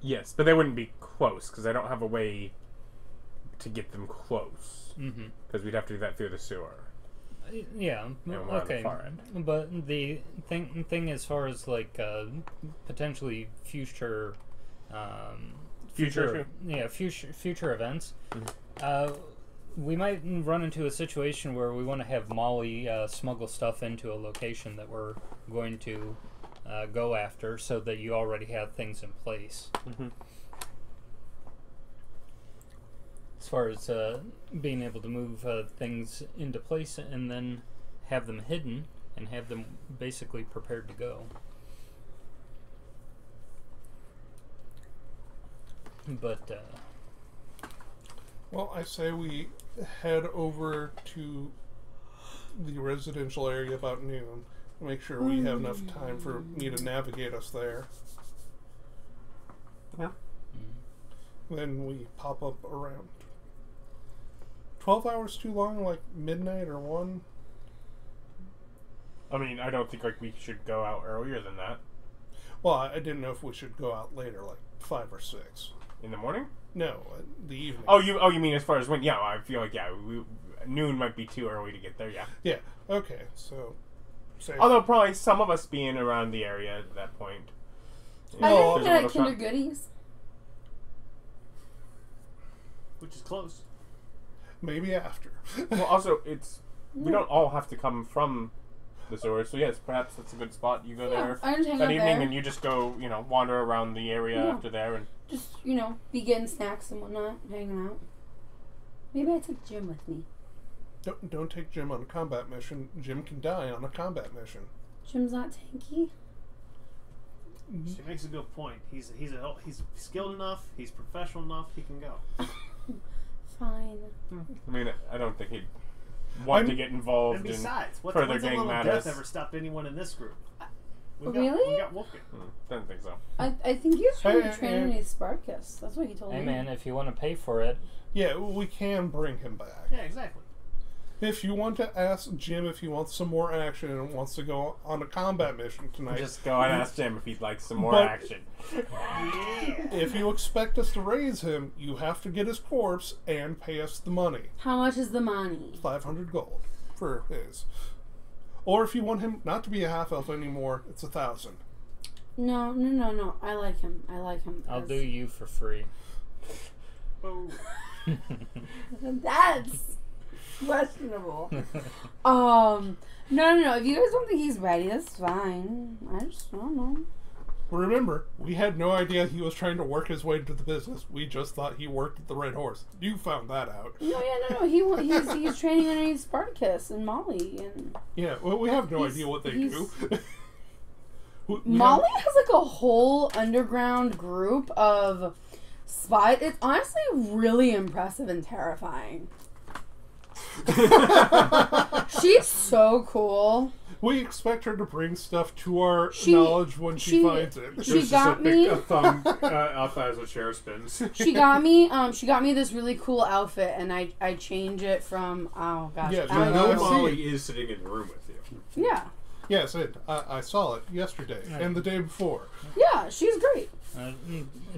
Yes, but they wouldn't be close because I don't have a way to get them close. Mm-hmm. Because we'd have to do that through the sewer. Yeah. And we're on the Okay. far end. But the thing as far as potentially future future events, we might run into a situation where we want to have Molly smuggle stuff into a location that we're going to go after, so that you already have things in place. Mm-hmm. As far as being able to move things into place and then have them hidden and have them basically prepared to go. But Well, I say we head over to the residential area about noon. Make sure we have enough time for me to navigate us there. Yeah. Then we pop up around 12 hours too long, like midnight or 1? I mean, I don't think like we should go out earlier than that. Well, I didn't know if we should go out later, like 5 or 6. In the morning? No, the evening. Oh, you mean as far as when? Yeah, I feel like noon might be too early to get there. Yeah. Yeah. Okay. So. Say Although probably some of us being around the area at that point. I Well, think there's a at little Kinder shop. Goodies. Which is close. maybe after. Well, also we don't all have to come from the sewers, so yes, perhaps that's a good spot. You go there I just hang that out evening, there. and you just go, wander around the area Yeah. after there, and Just, be getting snacks and whatnot, hanging out. Maybe I took Jim with me. Don't take Jim on a combat mission. Jim can die on a combat mission. Jim's not tanky. She makes a good point. He's skilled enough. He's professional enough. He can go. Fine. I mean, I don't think he'd want to get involved And in besides, what's further a gang little matters. Death ever stopped anyone in this group? We Really? got Wolfgang. Don't think so. I think he was trying to Hey, train in his Sparkus. That's what he told Hey me. man, if you want to pay for it, Yeah, we can bring him back. Yeah, exactly. If you want to ask Jim if he wants some more action and wants to go on a combat mission tonight, Just go and ask Jim if he'd like some more But- action. Yeah. if you expect us to raise him, you have to get his corpse and pay us the money. How much is the money? 500 gold for his. Or if you want him not to be a half elf anymore, it's 1,000. No. I like him. I'll as- do you for free. Oh. That's questionable. No. If you guys don't think he's ready, that's fine. I don't know. Remember, we had no idea he was trying to work his way into the business. We just thought he worked at the Red Horse. You found that out. No. He's training underneath Spartacus and Molly and Yeah, well, we have no He's- idea what they he's- do. We Molly has like a whole underground group of spies. It's honestly really impressive and terrifying. She's so cool. We expect her to bring stuff to our She- knowledge when she finds it. She got me. A thumb up as a chair spins. She got me. She got me this really cool outfit, and I change it from. Oh gosh. Yeah, I You don't know know. Molly is sitting in the room with you. Yeah. Yes, I saw it yesterday and the day before. Yeah. She's great.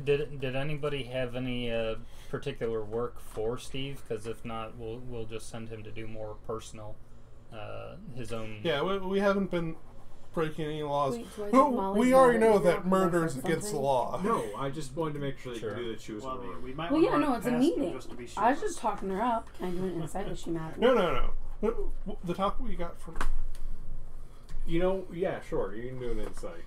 Did anybody have any particular work for Steve? Because if not, we'll just send him to do more personal, his own. Yeah, we haven't been breaking any laws. Wait, do I think Well, Molly's we not already ready know now that 'cause I murder said is against the something? law. No, I just wanted to make sure that Sure. you knew that she was Well, I in the mean, room. we might Well, want yeah, to no, run it's a past them meeting. just to be sure. I was just talking her up. Can I do an insight? Is she mad at me? No. The talk we got from... Yeah, sure. You can do an insight.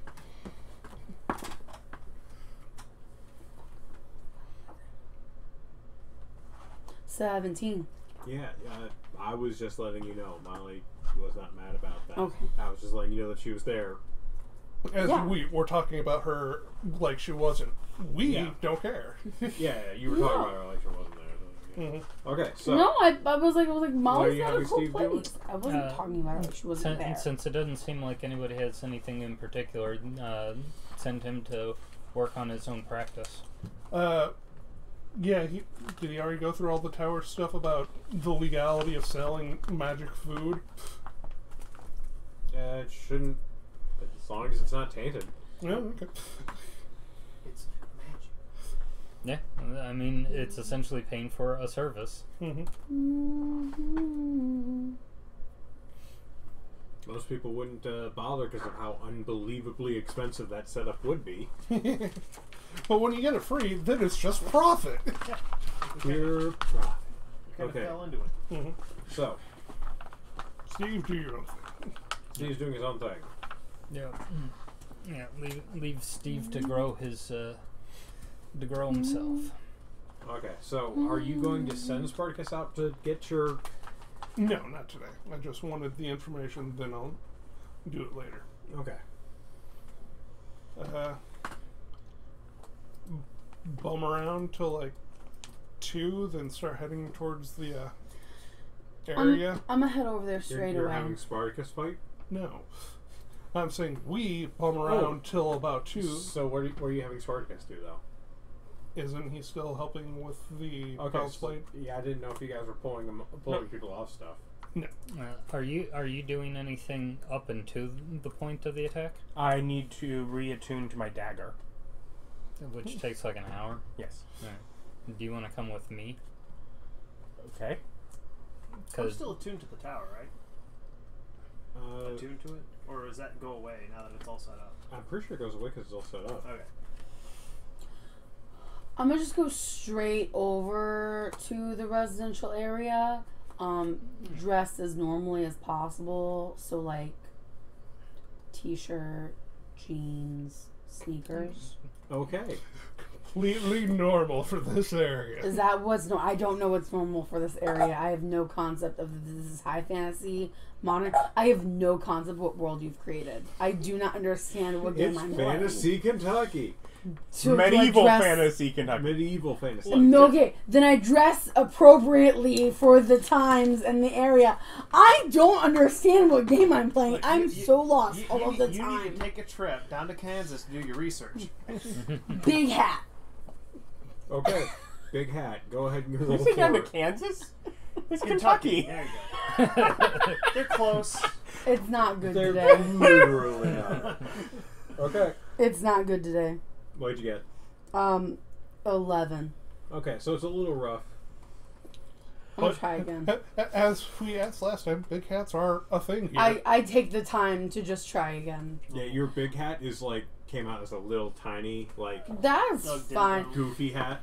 $17. Yeah, I was just letting you know. Molly was not mad about that. Okay. I was just letting you know that she was there. As Yeah. we were talking about her like she wasn't. We Yeah. don't care. Yeah, you were talking No. about her like she wasn't there. Okay, so No, I was like, Molly's you got a having cool Steve do place. I wasn't talking about her like she wasn't there. Since it doesn't seem like anybody has anything in particular, send him to work on his own practice. Yeah, did he already go through all the tower stuff about the legality of selling magic food? it shouldn't, as long as it's not tainted. Yeah, okay. It's magic. Yeah, I mean, it's essentially paying for a service. Mm-hmm. Most people wouldn't bother because of how unbelievably expensive that setup would be. But when you get it free, then it's just profit. Pure profit. Kind of Okay. fell into it. So, Steve, do your own thing. Steve's doing his own thing. Yeah, yeah. Leave Steve to grow his to grow himself. Okay, so are you going to send Spartacus out to get your... No, not today. I just wanted the information, then I'll do it later. Okay. Bum around till like 2, then start heading towards the area. I'm gonna head over there straight You're away. having Spartacus fight? No. I'm saying we bum around till about 2. So what are you having Spartacus do, though? Isn't he still helping with the Okay, Pulse Blade? yeah, I didn't know if you guys were pulling people off stuff. Are you doing anything up into the point of the attack, I need to reattune to my dagger. which takes like an hour? Yes. Right. Do you want to come with me? Okay. I'm Because still attuned to the tower, right? Attuned to it? Or does that go away now that it's all set up? I'm pretty sure it goes away because it's all set up. Okay. I'm gonna just go straight over to the residential area, dressed as normally as possible. So like, t-shirt, jeans, sneakers. Okay. Completely normal for this area. Is that what's no? I don't know what's normal for this area. I have no concept of this is high fantasy, modern. I have no concept what world you've created. I do not understand what game It's I'm Fantasy Kentucky. playing. Medieval dress- fantasy Kentucky. Medieval fantasy. Okay, then I dress appropriately for the times and the area. I don't understand what game I'm playing. Look, I'm so lost all of the You time. need to take a trip down to Kansas to do your research. Big hat. Okay. Big hat. Go ahead and You roll say down to for it. Kansas? It's Kentucky. There you go. They're close. It's not good They're today. literally not. Okay. It's not good today. What'd you get? 11. Okay, so it's a little rough. I'll try again. As we asked last time, big hats are a thing here. I take the time to just try again. Yeah, your big hat is like came out as a little tiny, like That's Oh, didn't fine. know. goofy hat.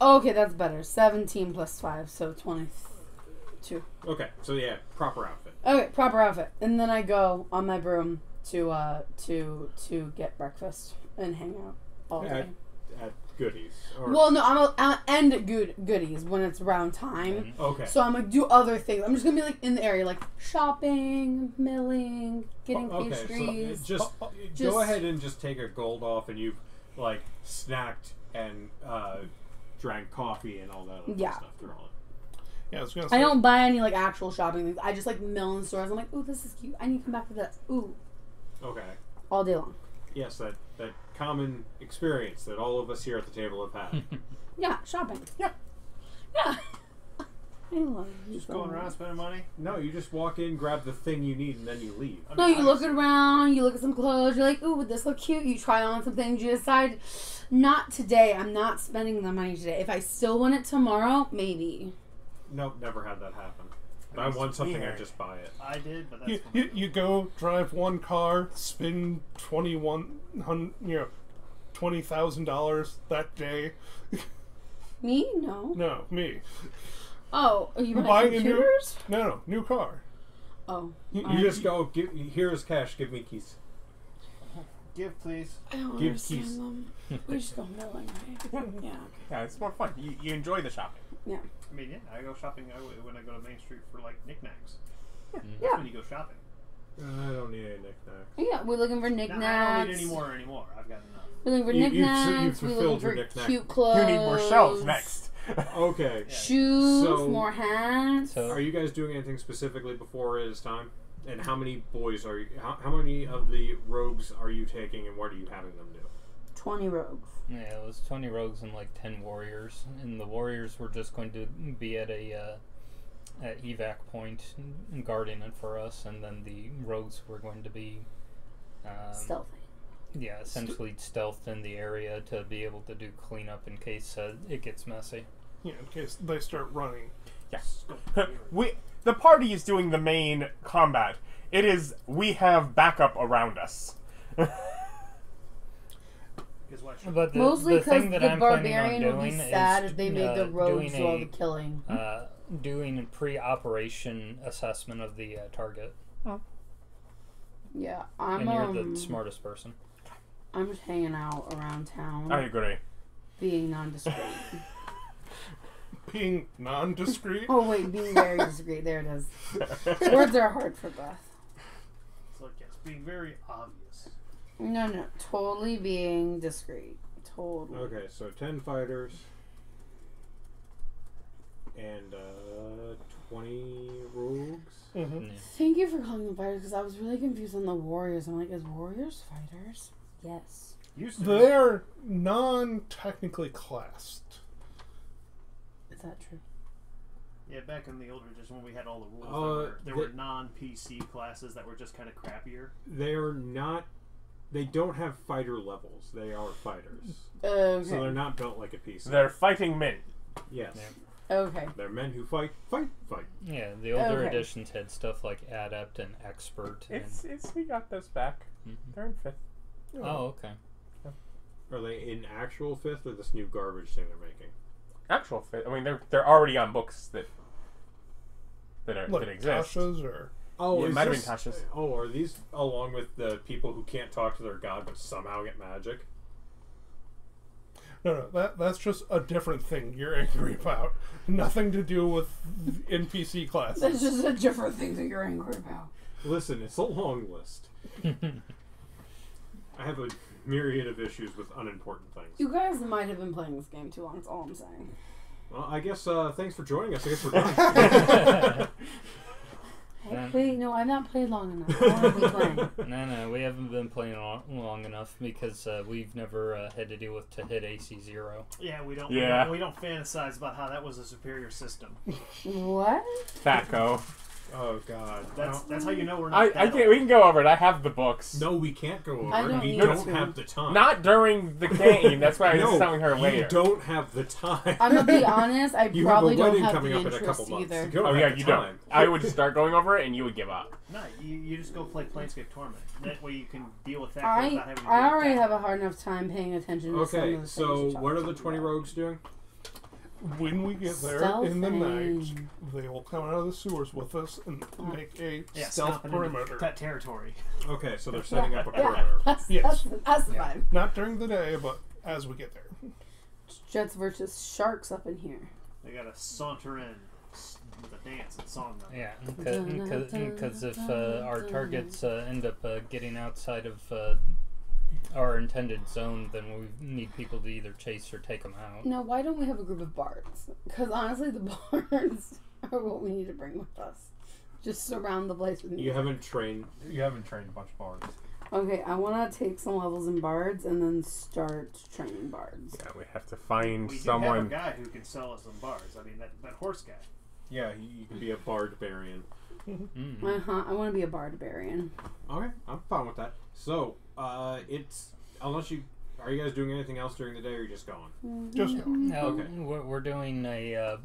Okay, that's better. 17 plus 5, so 22. Okay, so yeah, proper outfit. Okay, proper outfit. And then I go on my broom to get breakfast and hang out all day. At goodies. Or, Well, no, I'm end goodies when it's around time. okay. So I'm gonna do other things. I'm just gonna be like in the area, like shopping, milling, getting Okay, pastries. so go Just- ahead and just take a gold off, and you've like snacked and drank coffee and all that other Yeah. stuff through all Yeah, I was gonna say. I don't buy any like actual shopping things. I just like mill in stores. I'm like, ooh, this is cute. I need to come back to this. Ooh, it. Okay. all day long. Yes, that common experience that all of us here at the table have had. Yeah, shopping. Yeah. Yeah. I love you. Just so going much. around spending money. No, you just walk in, grab the thing you need, and then you leave. I No, mean, you look obviously- around, you look at some clothes, you're like, ooh, would this look cute? You try on some things, you decide, not today, I'm not spending the money today. If I still want it tomorrow, maybe. Nope, never had that happen. If I want something, I just buy it. I did, but that's You, fine. you go drive one car, spend $20,000 that day. Me? No. No, me. Oh, are you Buying buying a new- computers? No, new car. Oh. You just go, here's cash, give me keys. Give, please. I don't give understand keys. them. We just go milling, right? Yeah. Yeah, it's more fun. You enjoy the shopping. Yeah. I mean, yeah, I go shopping when I go to Main Street for like knickknacks. That's Yeah. when you go shopping. I don't need any knickknacks. Yeah, we're looking for Now, knickknacks. I don't need any more anymore. I've got enough. We're looking for You've knickknacks. We're fulfilled looking for your knickknack. cute clothes. You need more shelves next. Okay. Yeah. Shoes, So- more hats. So- Are you guys doing anything specifically before it is time? And how many boys are you? How many of the rogues are you taking, and what are you having them do? 20 rogues. Yeah, it was 20 rogues and like 10 warriors, and the warriors were just going to be at a at evac point and guarding it for us, and then the rogues were going to be Stealthy. yeah, essentially stealthed in the area to be able to do cleanup in case it gets messy. Yeah, in case they start running. Yes. The party is doing the main combat. It is we have backup around us. Because what? But Mostly the because thing that the I'm planning on barbarian would be doing sad is, if they made the rogues doing do all a- the killing. doing a pre-operation assessment of the target. Yeah, And you're the smartest person. I'm just hanging out around town, I agree. being nondiscreet. Being non-discreet. Oh wait, being very discreet. There it is. Words are hard for Beth. It's like, yes, being very obvious. No, totally being discreet. Totally. Okay, so 10 fighters. and 20 rogues. Mm-hmm. Yeah. Thank you for calling them fighters because I was really confused on the warriors. I'm like, is warriors fighters? Yes. Used to be. They're non-technically classed. Is that true? Yeah, back in the older edition when we had all the rules, there they- were non-PC classes that were just kind of crappier. They're not. They don't have fighter levels. They are fighters. Okay. So they're not built like a PC. They're fighting men. Yes. Yeah. Okay. They're men who fight. Yeah, the older Okay. editions had stuff like adept and expert. It's we got those back. And, They're in 5th. oh, okay. Are they in actual 5th or this new garbage thing they're making? Actual 5th. I mean, they're already on books that Like that exist. Tasha's or... Oh, Yeah, it is might have this- been Tasha's. Oh, are these along with the people who can't talk to their god but somehow get magic? No, that's just a different thing you're angry about. Nothing to do with NPC That's classes. just a different thing that you're angry about. Listen, it's a long list. I have a myriad of issues with unimportant things. You guys might have been playing this game too long. That's all I'm saying. Well, I guess thanks for joining us. I guess we're done. Yeah. Wait, no, I've not played long enough. I want to be playing. No, we haven't been playing long enough because we've never had to deal with to hit AC 0. Yeah, we don't. Yeah. We don't fantasize about how that was a superior system. What? Thaco. Oh God. That's how you know we're not. I can't. We can go over it. I have the books. No, we can't go over I it. don't We need don't to. have the time. Not during the game. That's why I was telling her you later. don't have the time. I'm gonna be honest. I You probably have a don't wedding have coming the up in a interest couple months. either. You don't Oh have yeah, the you time. don't. I would start going over it, and you would give up. No, you just go play Planescape Tournament. That way you can deal with that I without having to deal I with already that. have a hard enough time paying attention to some Okay, of the so things you're what are the talking 20 about. rogues doing? When we get there in the night, Stealthing. they will come out of the sewers with us and make a Yeah, stealth stomping into perimeter. that territory. Okay, so they're setting up a Yeah, perimeter. that's, Yes. that's Yeah. fine. Not during the day, but as we get there. Jets versus sharks up in here. They gotta saunter in with a dance and song number. Yeah, because if our targets end up getting outside of our intended zone, then we need people to either chase or take them out. Now, why don't we have a group of bards? Because honestly, the bards are what we need to bring with us. Just surround the place with You music. haven't trained a bunch of bards. Okay, I want to take some levels in bards and then start training bards. Yeah, we have to find We do have a someone. guy who can sell us some bars. I mean, that horse guy. Yeah, you can be a barbarian. Mm-hmm. I want to be a barbarian. Okay, I'm fine with that. So, it's unless you are you guys doing anything else during the day, or are you just going? Just go. No, Okay. we're doing a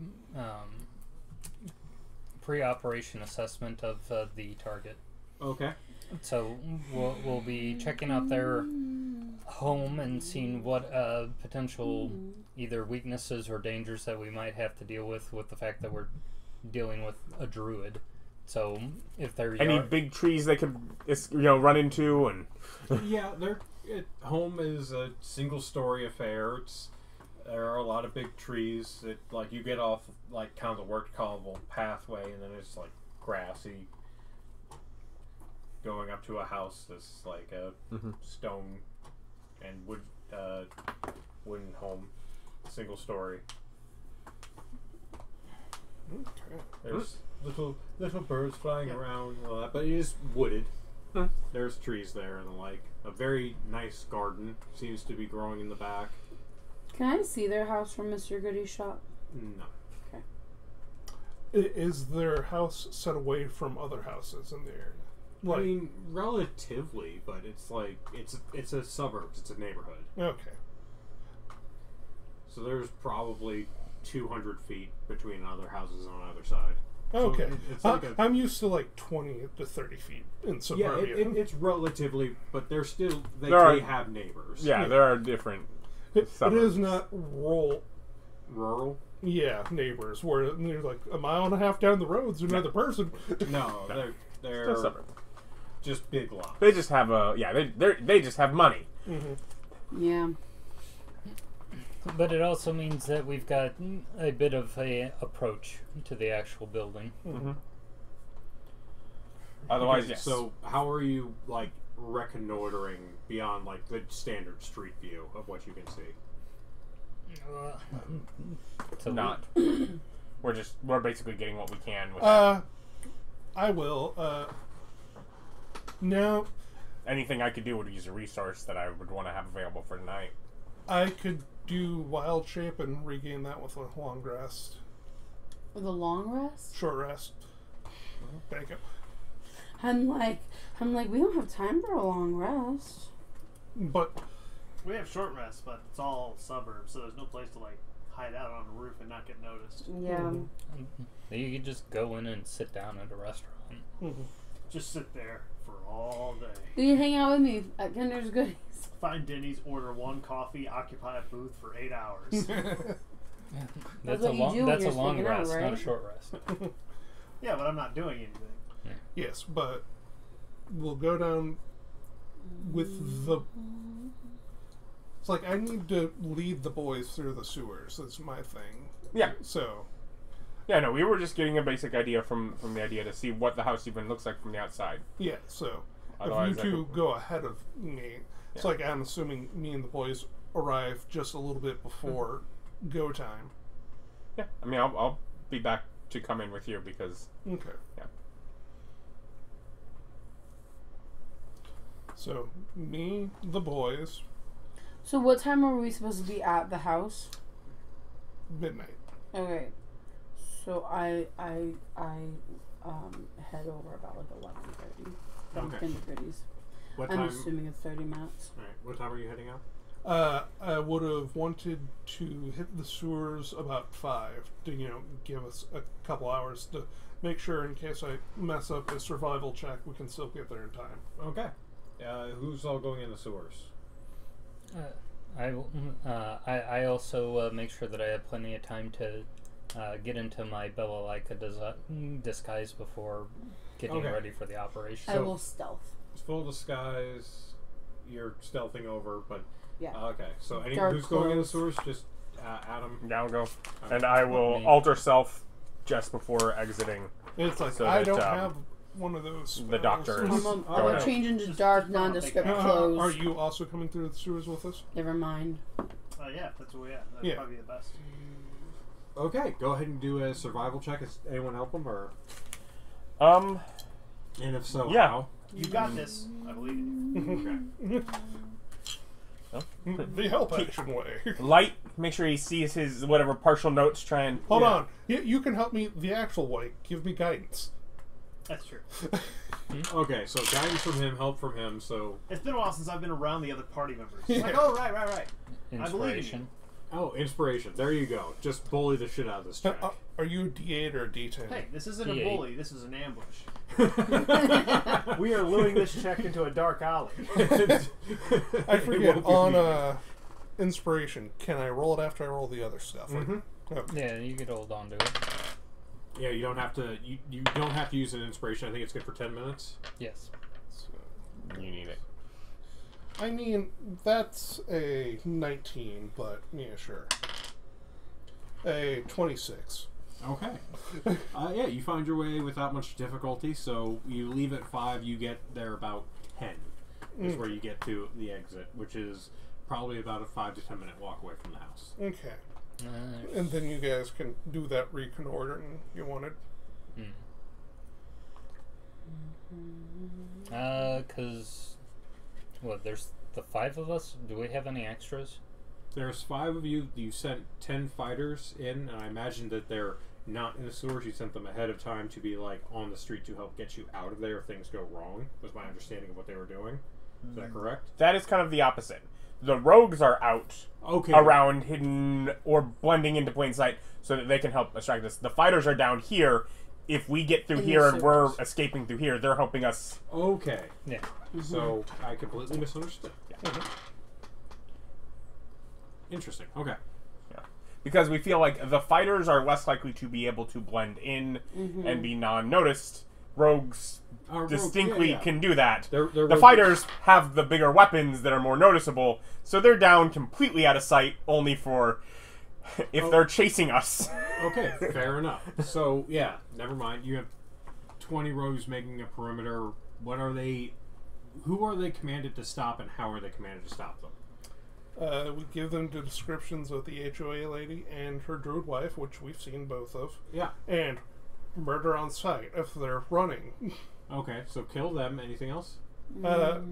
pre-operation assessment of the target. Okay. So we'll be checking out their home and seeing what potential either weaknesses or dangers that we might have to deal with the fact that we're dealing with a druid. So if there Any are, big trees they could, run into, and Yeah, home is a single-story affair. There are a lot of big trees that, like, you get off like kind of the worked cobble pathway, and then it's like grassy, going up to a house that's like a stone and wooden home, single story. Okay. There's little birds flying around and all that, but it is wooded. There's trees there and the like. A very nice garden seems to be growing in the back. Can I see their house from Mr. Goody's shop? No. Is their house set away from other houses in the area? I mean, relatively, but it's like it's a suburbs. It's a neighborhood. Okay. So there's probably 200 feet between other houses on either side. Okay. So it's like I'm used to like 20 to 30 feet in suburbia. it's relatively, but they're still they have neighbors. yeah, there are different. It suburbs. is not rural. Yeah, neighbors. Where they're like a mile and a half down the road's another person. No, No. they're Still suburb. just big lots. They just have they just have money. Yeah. but it also means that we've got a bit of a approach to the actual building. Otherwise, Okay, yes. So how are you like reconnoitering beyond like the standard street view of what you can see? So not. We're basically getting what we can with that. I will. Now, Anything I could do would use a resource that I would want to have available for tonight. I could do wild shape and regain that with a long rest. With a long rest? Short rest. Back up. I'm like, we don't have time for a long rest. But We have short rests, but it's all suburbs, so there's no place to like hide out on a roof and not get noticed. Yeah. You could just go in and sit down at a restaurant. Just sit there for all day. You can hang out with me at Kinder's Goodies. Find Denny's, order one coffee, occupy a booth for 8 hours. That's what a you long. do when That's a you're long sticking out, rest, not a right? short rest. Yeah, but I'm not doing anything. yes, but we'll go down with the. It's like I need to lead the boys through the sewers. That's my thing. Yeah. So. Yeah, no, we were just getting a basic idea from the idea to see what the house even looks like from the outside. Yeah. So Otherwise, if you two go ahead of me, it's like I'm assuming me and the boys arrive just a little bit before go time. Yeah, I mean, I'll be back to come in with you because. Okay. Yeah. So me, the boys, So what time are we supposed to be at the house? midnight. Okay. So I head over about like 11:30 from Okay. Kinder Goodies. What I'm time? assuming it's 30 minutes. All right. What time are you heading out? I would have wanted to hit the sewers about 5 to, give us a couple hours to make sure in case I mess up a survival check, we can still get there in time. Okay. Who's all going in the sewers? I also make sure that I have plenty of time to get into my Bella Laika disguise before getting Okay. ready for the operation. I will stealth. Full disguise. You're stealthing over, but Yeah. okay. So Dark who's going in the clothes. sewers? Just Adam. Now go. Okay. And I will Me. alter self just before exiting. It's like, So I that, don't have one of those the spells. doctor is- I'm Oh, gonna no. change into Just- dark, just nondescript take- clothes. Are you also coming through the sewers with us? Never mind. Yeah, that's what we have. That'd Yeah. probably be the best. Okay. Go ahead and do a survival check. Is anyone help them or? Um, And if so, Yeah. how? You got this. I believe in you. Okay. The help action way. Light, make sure he sees his whatever partial notes, try and. Hold Yeah. on. You can help me the actual way. Give me guidance. That's true. Okay. So guidance from him, help from him. So It's been a while since I've been around the other party members. It's like, oh, right. I believe in you. Inspiration. inspiration. There you go. Just bully the shit out of this check. Are you a D8 or a D10? Hey, this isn't a D8. bully. This is an ambush. We are luring this check into a dark alley. I forget. On inspiration, can I roll it after I roll the other stuff? Mhm. Okay. Yeah, you could hold on to it. Yeah, you don't have to. You don't have to use an inspiration. I think it's good for 10 minutes. Yes. You need it. I mean, that's a 19, but yeah, sure. A 26. Okay. Yeah, you find your way without much difficulty. So you leave at 5. You get there about 10. Is where you get to the exit, which is probably about a 5 to 10 minute walk away from the house. Okay. And then you guys can do that reconnoitering you wanted. Cause what? There's the 5 of us. Do we have any extras? There's 5 of you. You sent 10 fighters in, and I imagine that they're not in the sewers. You sent them ahead of time to be like on the street to help get you out of there if things go wrong. Was my understanding of what they were doing. Is that correct? That is kind of the opposite. The rogues are out Okay. around, hidden, or blending into plain sight so that they can help distract us. The fighters are down here. If we get through In the here and we're sewers. escaping through here, they're helping us. Okay. Yeah. So I completely misunderstood. Yeah. Interesting. Okay. Because we feel like the fighters are less likely to be able to blend in and be non-noticed. Rogues distinctly can do that. They're The rogues. fighters have the bigger weapons that are more noticeable, so they're down completely out of sight only for if they're chasing us. Okay, fair enough. So, yeah, never mind. You have 20 rogues making a perimeter. What are they... Who are they commanded to stop, and how are they commanded to stop them? We give them the descriptions of the HOA lady and her druid wife, which we've seen both of. Yeah. And murder on sight if they're running. Okay, so kill them. Anything else? Well,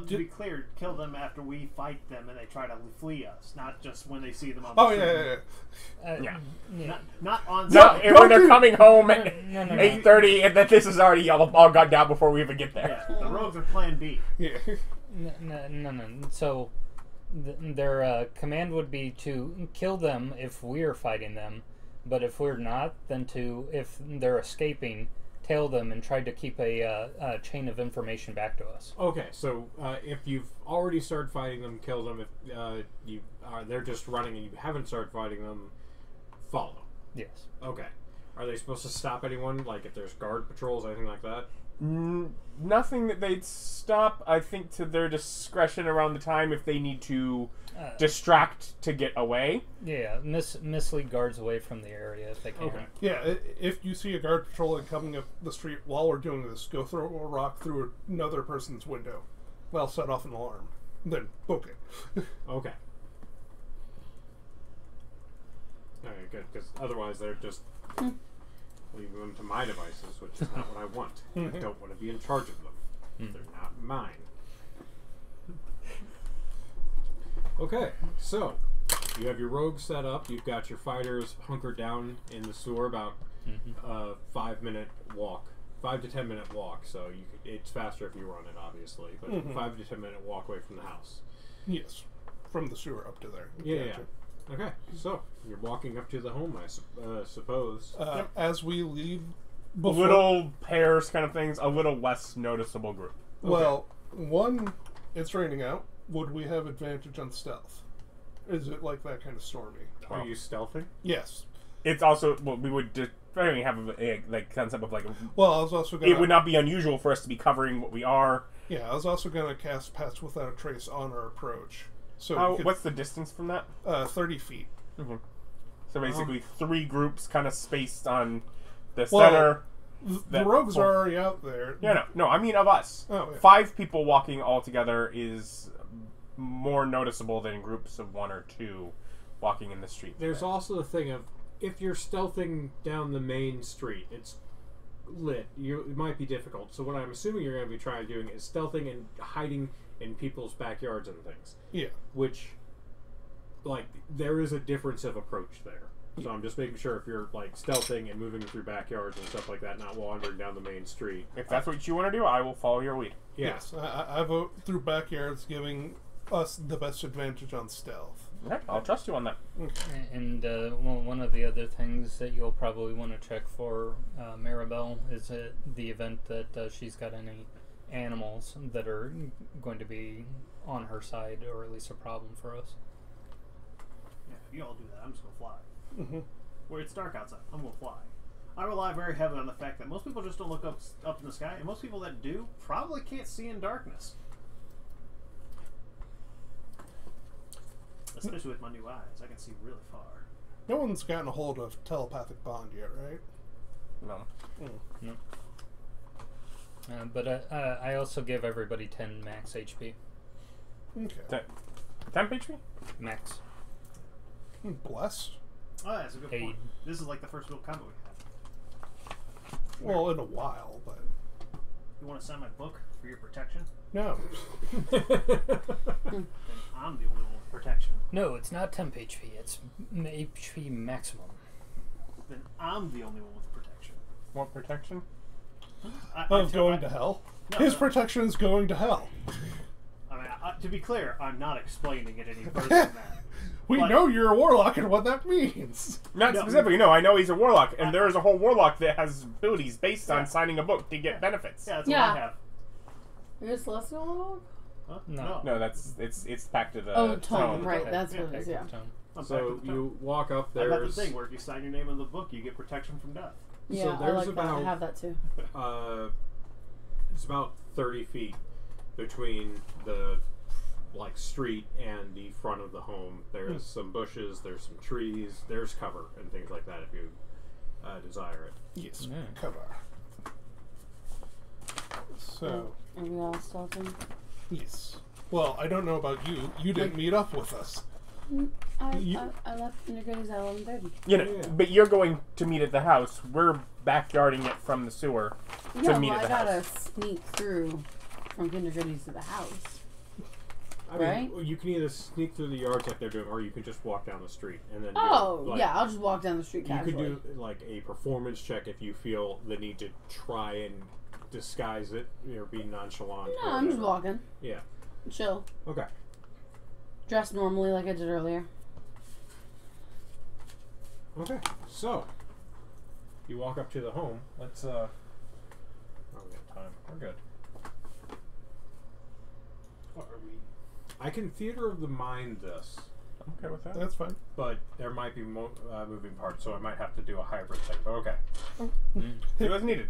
to be clear, kill them after we fight them and they try to flee us, not just when they see them on the Oh, street. Yeah. Not on No, sight. when they're coming home at No. 8:30, and that this is already all gone down before we even get there. Yeah, the rogues are plan B. Yeah. No. So their command would be to kill them if we're fighting them, but if we're not, then if they're escaping, tail them and try to keep a chain of information back to us. Okay, so if you've already started fighting them, kill them. If they're just running and you haven't started fighting them, follow. Yes. Okay. Are they supposed to stop anyone? Like if there's guard patrols, anything like that? Nothing that they'd stop, I think, to their discretion around the time if they need to distract to get away. Yeah, mislead guards away from the area if they can. Okay. Yeah, if you see a guard patrolling coming up the street while we're doing this, go throw a rock through another person's window. That'll set off an alarm. Then book it. Okay. Alright, good, because otherwise they're just leaving them to my devices, which is not what I want. I don't want to be in charge of them. They're not mine. Okay, so you have your rogues set up. You've got your fighters hunkered down in the sewer, about 5-minute walk, 5 to 10 minute walk. So it's faster if you run it, obviously, but 5 to 10 minute walk away from the house. Yes. From the sewer up to there. Yeah, Gotcha. yeah. Okay, so you're walking up to the home, I suppose. As we leave, Little pairs kind of things, a little less noticeable group. Well, one, it's raining out. Would we have advantage on stealth? Is it like that kind of stormy? Are you stealthing? Yes. It's also, well, we would very have a concept of like, Well, I was also going it would not be unusual for us to be covering what we are. Yeah, I was also going to cast Pass Without a Trace on our approach. So we could, What's the distance from that? 30 feet. So basically 3 groups kind of spaced on the Well, center. The rogues are already out there. Yeah, no, I mean of us. Oh, yeah. 5 people walking all together is more noticeable than groups of 1 or 2 walking in the street. There's also the thing of, if you're stealthing down the main street, it's lit. It might be difficult. So what I'm assuming you're going to be trying doing is stealthing and hiding in people's backyards and things. Yeah. Which, like, there is a difference of approach there. So I'm just making sure if you're, like, stealthing and moving through backyards and stuff like that, not wandering down the main street. If that's what you want to do, I will follow your lead. Yeah. Yes. I vote through backyards, giving us the best advantage on stealth. Okay, I'll trust you on that. And one of the other things that you'll probably want to check for Maribel is the event that she's got any animals that are going to be on her side, or at least a problem for us. Yeah, if you all do that, I'm just going to fly. Where it's dark outside, I'm going to fly. I rely very heavily on the fact that most people just don't look up in the sky, and most people that do probably can't see in darkness. Especially with my new eyes, I can see really far. No one's gotten a hold of telepathic bond yet, right? No. No. But I also give everybody 10 max HP. Okay. Temp HP? Max. Bless. Oh, that's a good point. This is like the first real combo we have. Well, in a while, but You want to sign my book for your protection? no. Then I'm the only one with protection. No, it's not temp HP. It's HP maximum. Then I'm the only one with protection. What protection? Going to hell. His protection is going to hell. I mean, to be clear, I'm not explaining it any further than that. We But- know you're a warlock and what that means. Not No. specifically, no. I know he's a warlock, and there is a whole warlock that has abilities based on signing a book to get benefits. Yeah, that's Yeah. what I have. You're a celestial log? Huh? No. No, it's back to the Oh, tome, right. okay. That's Yeah, what it is, yeah. I'm So back to the you top. walk up, I got the there's thing where if you sign your name in the book, you get protection from death. Yeah, I there's like that. I about- have that too. it's about 30 feet between the street and the front of the home. There's some bushes, there's some trees, there's cover and things like that if you desire it. Yes, Yeah. cover. So, And we all stealthing? yes. Well, I don't know about you. You didn't meet up with us. I left kindergarten at 11:30. You know, Yeah. but you're going to meet at the house. We're backyarding it from the sewer to meet at the I gotta house. sneak through from kindergarten to the house. I mean, Right? you can either sneak through the yards like they're doing, or you can just walk down the street and then. I'll just walk down the street You casually. could do like a performance check if you feel the need to try and disguise it or be nonchalant. No, or I'm just whatever. walking. Yeah. Chill. Okay. Dress normally like I did earlier. Okay. So you walk up to the home. Let's. Oh, we got time. We're good. What are we? I can theater of the mind this, I'm okay with that. That's fine. but there might be moving parts, so I might have to do a hybrid thing. But okay. It was needed.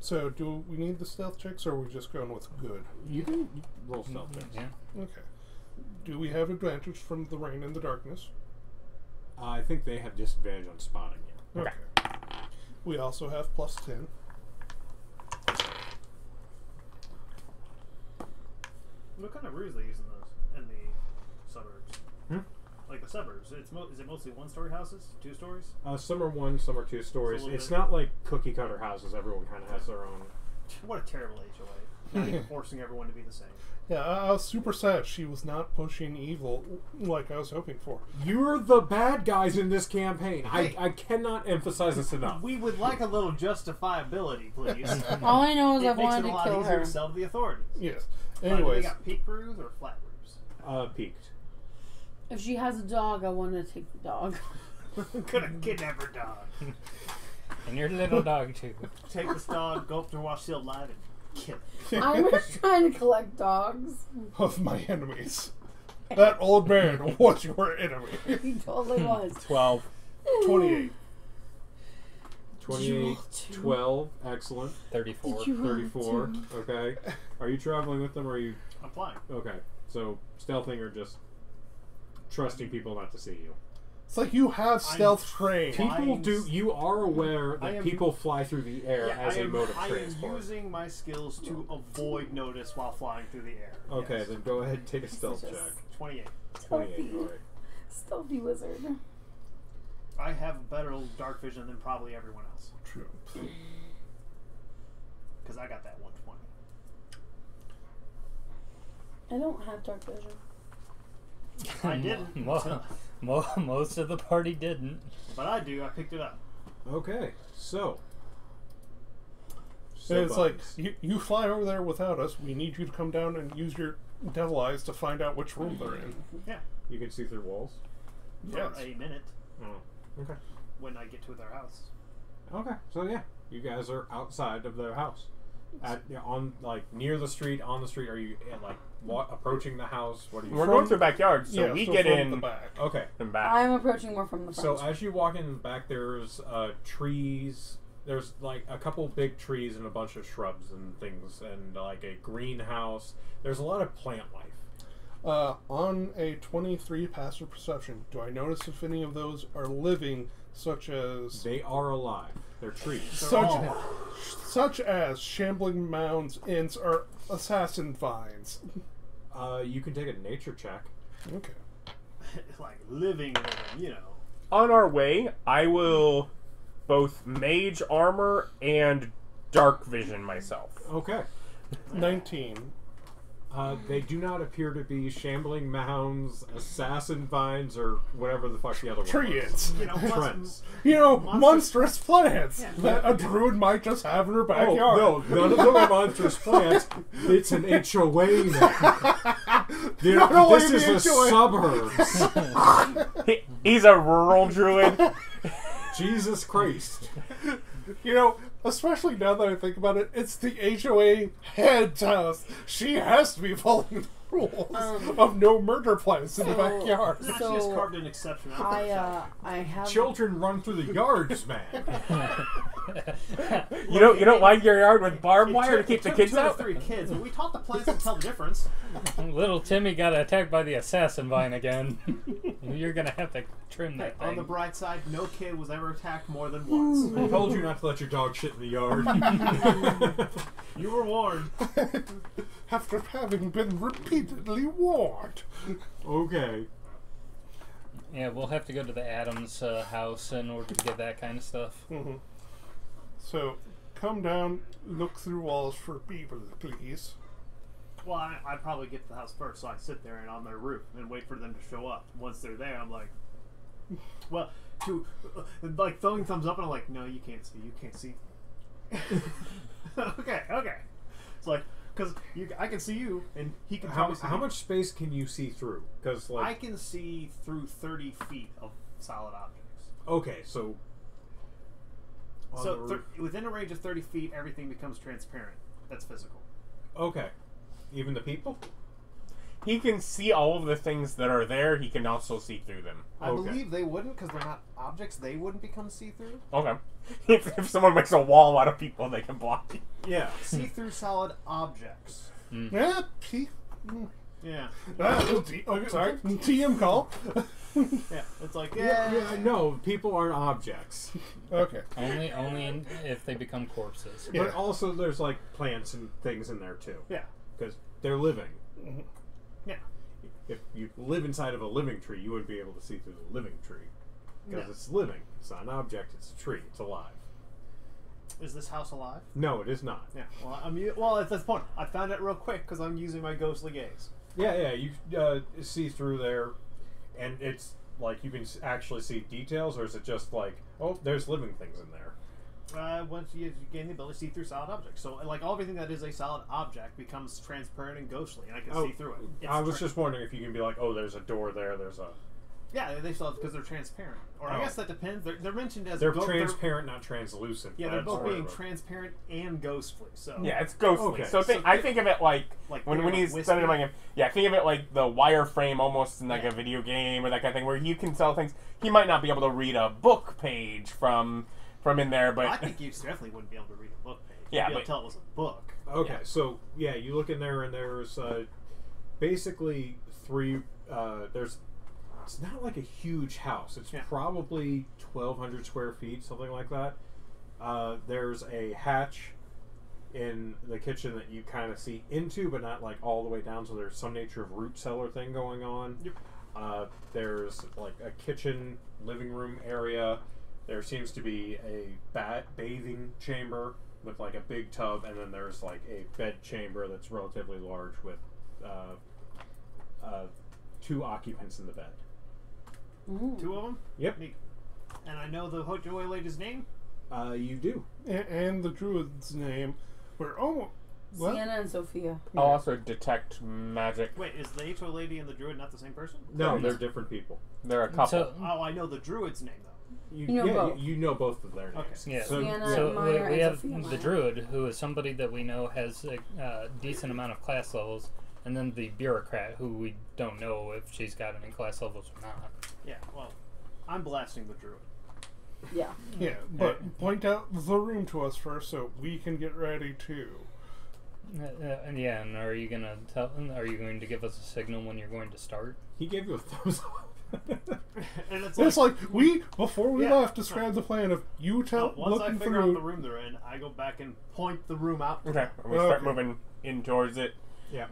So, do we need the stealth checks, or are we just going with good? You can roll stealth checks. Yeah. Okay. Do we have advantage from the rain and the darkness? I think they have disadvantage on spotting you. Okay. We also have plus 10. What kind of roofs they use in the suburbs? Hmm? Like the suburbs, is it mostly one-story houses, 2 stories? Some are 1, some are 2 stories. little It's bit- not like cookie cutter houses. Everyone kind of has their own. What a terrible HOA! Not even forcing everyone to be the same. Yeah, I was super sad she was not pushing evil like I was hoping for. You're the bad guys in this campaign. Hey. I cannot emphasize this enough. We would like a little justifiability, please. All I know is I It makes wanted it a to lot kill easier her. to sell to the authorities. Yes. But do Anyways, they got peak roofs or flat roofs? Peaked. If she has a dog, I want to take the dog. Gonna kidnap her dog. And your little dog too. Take this dog, go up to her while she's still alive, and kill it. I'm just trying to collect dogs. of my enemies. That old man was your enemy. He totally was. 12. 28. 28, 12, excellent. 34. 34, okay. Are you traveling with them or are you. I'm flying. Okay, so stealthing or just trusting people not to see you? It's like you have stealth train. Fine. People do. You are aware I that am- people fly through the air as a mode of I am transport. using my skills to avoid notice while flying through the air. Okay, Yes. then go ahead and take a stealth Such a check. 28. 28, Stealthy. alright. Stealthy wizard. I have better dark vision than probably everyone else. True. Because I got that 120. I don't have dark vision. I didn't. Most of the party didn't. But I do. I picked it up. Okay, so. And it's like, buttons. you fly over there without us. We need you to come down and use your devil eyes to find out which room they're in. Yeah. You can see through walls? Yes. For a minute Oh, okay. when I get to their house. Okay, so yeah, you guys are outside of their house, on like near the street, on the street. Are you like approaching the house? What are you? We're going through the backyard, so Yeah, we so get from in the back. Okay, and back. I'm approaching more from the front. so as you walk in the back, there's trees. There's like a couple big trees and a bunch of shrubs and things, and like a greenhouse. There's a lot of plant life. On a 23 passive perception, do I notice if any of those are living, such as They are alive. They're trees. such as shambling mounds, ints, or assassin vines? You can take a nature check. Okay. Like living, you know. On our way, I will both mage armor and dark vision myself. Okay. 19. They do not appear to be shambling mounds, assassin vines, or whatever the fuck the other one Tree was. ants. You know, Trents. You know, Monsters- monstrous plants Yeah. that a druid might just have in her Oh, backyard. no, none of them are monstrous plants. It's an HOA now. Not only This is the a HOA. suburbs. He's a rural druid. Jesus Christ. You know, especially now that I think about it, it's the HOA head's house. She has to be following the rules of no murder plants in the backyard. She has carved an exception out for herself. I have Children run through the yards, man. You don't line your yard with barbed wire to keep the kids Two or out? three kids, but we taught the plants to tell the difference. Little Timmy got attacked by the assassin vine again. You're gonna have to trim that On the thing. bright side, no kid was ever attacked more than once. I told you not to let your dog shit in the yard. You were warned. After having been repeatedly warned. Okay. Yeah, we'll have to go to the Adams house in order to get that kind of stuff. So, come down, look through walls for people, please. Well, I'd probably get to the house first, so I sit there and on their roof and wait for them to show up. Once they're there, I'm like, well, like throwing thumbs up, and I'm like, no, you can't see. Okay. It's like, because I can see you, and he can How see how me. much space can you see through? Because I can see through 30 feet of solid objects. okay, so on the So roof- within a range of 30 feet, everything becomes transparent. That's physical. okay, even the people. He can see all of the things that are there. He can also see through them. I Okay. believe they wouldn't, because they're not objects. They wouldn't become see-through. Okay. If someone makes a wall out of people, they can block it. Yeah. See-through solid objects. Yeah, Yeah. sorry. TM call. Yeah. It's like, Yeah, no, people aren't objects. Okay. Only if they become corpses. Yeah. But also, there's like plants and things in there too, Yeah. because they're living. Yeah. If you live inside of a living tree, you wouldn't be able to see through the living tree because No. it's living. It's not an object. It's a tree. It's alive. Is this house alive? No, it is not. Yeah. Well, at this point, I found it real quick because I'm using my ghostly gaze. Yeah, you see through there, and it's like you can actually see details, or is it just like, oh, there's living things in there? Once you gain the ability to see through solid objects, so like everything that is a solid object becomes transparent and ghostly, and I can see through it. It's I was just wondering if you can be like, oh, there's a door there. There's a. yeah, they still because they're transparent, or I Oh. guess that depends. They're mentioned as They're transparent, not translucent. Yeah, they're That's both sort being of a- transparent and ghostly. So Yeah, it's ghostly. Okay. So, So I think of it like like when like he's wispy. sending like think of it like the wireframe almost in like Yeah. a video game or that kind of thing where you can tell things. He might not be able to read a book page from in there, but I think you definitely wouldn't be able to read a book page. Yeah, You'd be able but- to tell it was a book. Okay, Yeah. so yeah, you look in there, and there's basically three. There's. It's not like a huge house. It's Yeah. probably 1,200 square feet, something like that. There's a hatch in the kitchen that you kind of see into, but not like all the way down. So there's some nature of root cellar thing going on. Yep. There's like a kitchen, living room area. There seems to be a bathing chamber with like a big tub, and then there's like a bed chamber that's relatively large with 2 occupants in the bed. Two of them. Yep. Neat. And I know the Hojoy lady's name. You do. And the druid's name. We're almost. What? Sienna and Sophia. I'll also detect magic. Wait, is the Hojoy lady and the druid not the same person? No, they're different people. They're a couple. So, Oh, I know the druid's name though. You know both. You know both of their names. Okay. yeah. So, Sienna So Meyer we and have Sophia the Meyer. druid, who is somebody that we know has a decent amount of class levels, and then the bureaucrat, who we don't know if she's got any class levels or not. Yeah. Well, I'm blasting the druid. Yeah. Yeah, but point out the room to us first so we can get ready too. Yeah, and are you gonna tell? Are you going to give us a signal when you're going to start? he gave you a thumbs up. And it's It's like before we Yeah. left, described the plan of you tell once I looking figure out through. the room they're in, I go back and point the room out. Okay, and we start Okay. moving in towards it. Yeah.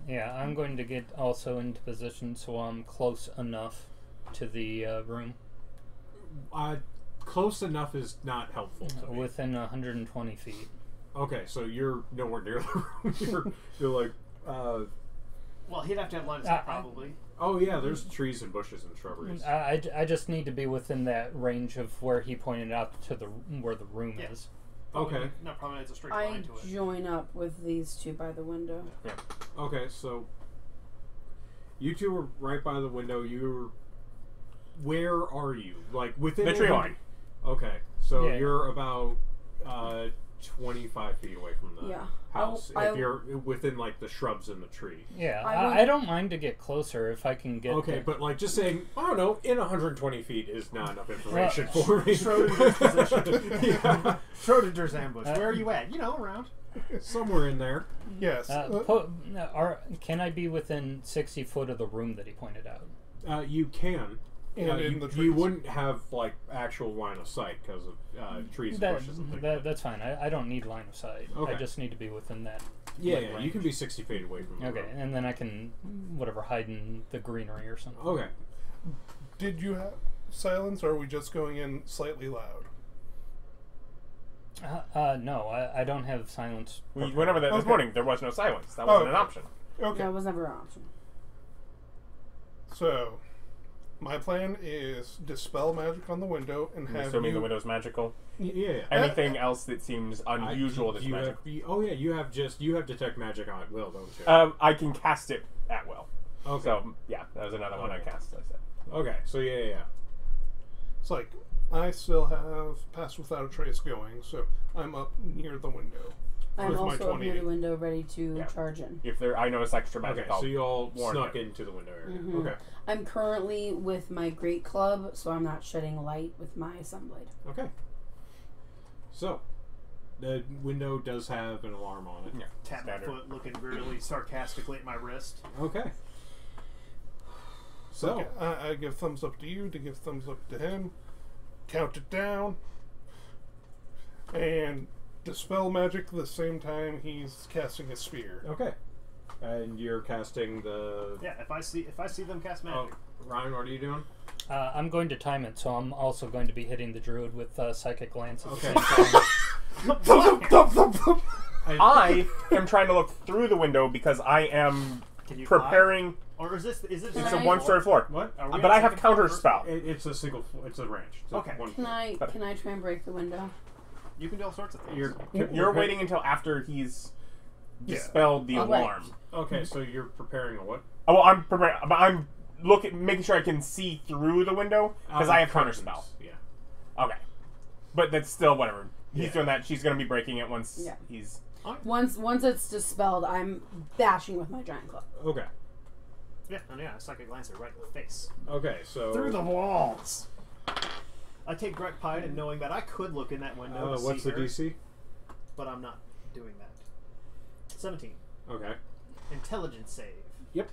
Yeah, I'm going to get also into position so I'm close enough to the room, Close enough is not helpful to me. within 120 feet. Okay, so you're nowhere near the room. you're like, Well, he'd have to have line of Uh, sight probably. oh yeah, there's trees and bushes and shrubberies. I just need to be within that range of where he pointed out to where the room Yeah. is. Okay. No, probably it's a straight I line to it. join up with these two by the window. Okay, so you two are right by the window. Where are you? Like within The tree line. Okay, so Yeah. you're about 25 feet away from the Yeah. house. I- if you're within like the shrubs and the tree. Yeah, I I don't mind to get closer if I can get. Okay, the- but like just saying, I don't know, in 120 feet is not enough information for me. Schrodinger's position. Yeah. Schrodinger's ambush. Where are you at? You know, around. Somewhere in there. Yes. Can I be within 60 foot of the room that he pointed out? You can. And in the you trees. wouldn't have like actual line of sight because of trees and bushes and things. That's fine. I don't need line of sight. Okay. I just need to be within that. Yeah, like, yeah, you range. can be 60 feet away from the Okay, room. and then I can hide in the greenery or something. Okay. Did you have silence, or are we just going in slightly loud? No, I don't have silence. Whenever this Okay. morning, there was no silence. That wasn't an okay. option. Okay. That was never an option. So, my plan is dispel magic on the window and I'm have assuming you. the window's magical. Yeah. Anything else that seems unusual that's you magical? oh yeah, you have detect magic on it, will, don't you? I can cast it at will. Okay. So, yeah, that was another one I Okay. cast, I said. Okay, so yeah. It's like I still have Pass Without a Trace going, so I'm up near the window. I'm With my also up near 20. the window, ready to Yeah. charge in. If I notice extra magic, Okay, I'll so you all warn snuck you. into the window area. Mhm. Okay. I'm currently with my great club, so I'm not shedding light with my sunblade. Okay. So, the window does have an alarm on it. Yeah, Tap my standard. foot, looking really sarcastically at my wrist. Okay. So, Okay, I give thumbs up to you to give thumbs up to him. Count it down. And dispel magic the same time he's casting a spear. okay. And you're casting the... Yeah, if I see them cast Oh, magic. Ryan, what are you doing? I'm going to time it, so I'm also going to be hitting the druid with psychic glance at Okay. the same time. I am trying to look through the window because I am Can you preparing. fly? Or is this It's just a one-story floor. What? Are we But on I have second floor or counter first spell. floor? It's a single... It's a range. It's Okay. one Can I But- can I try and break the window? You can do all sorts of things. You're waiting until after he's Yeah. dispelled the Oh, right. alarm. Okay, so you're preparing a what? Oh, well, I'm preparing, but I'm making sure I can see through the window because I have counter curtains, spell. Yeah. Okay, but that's still whatever. He's Yeah. doing that. She's gonna be breaking it once Yeah. he's. Once it's dispelled, I'm bashing with my giant club. Okay. Yeah, and yeah, psychic lancer right in the face. Okay, so... Through the walls. I take great pride in knowing that I could look in that window to what's see the her, DC? but I'm not doing that. 17. Okay. Intelligence save. Yep.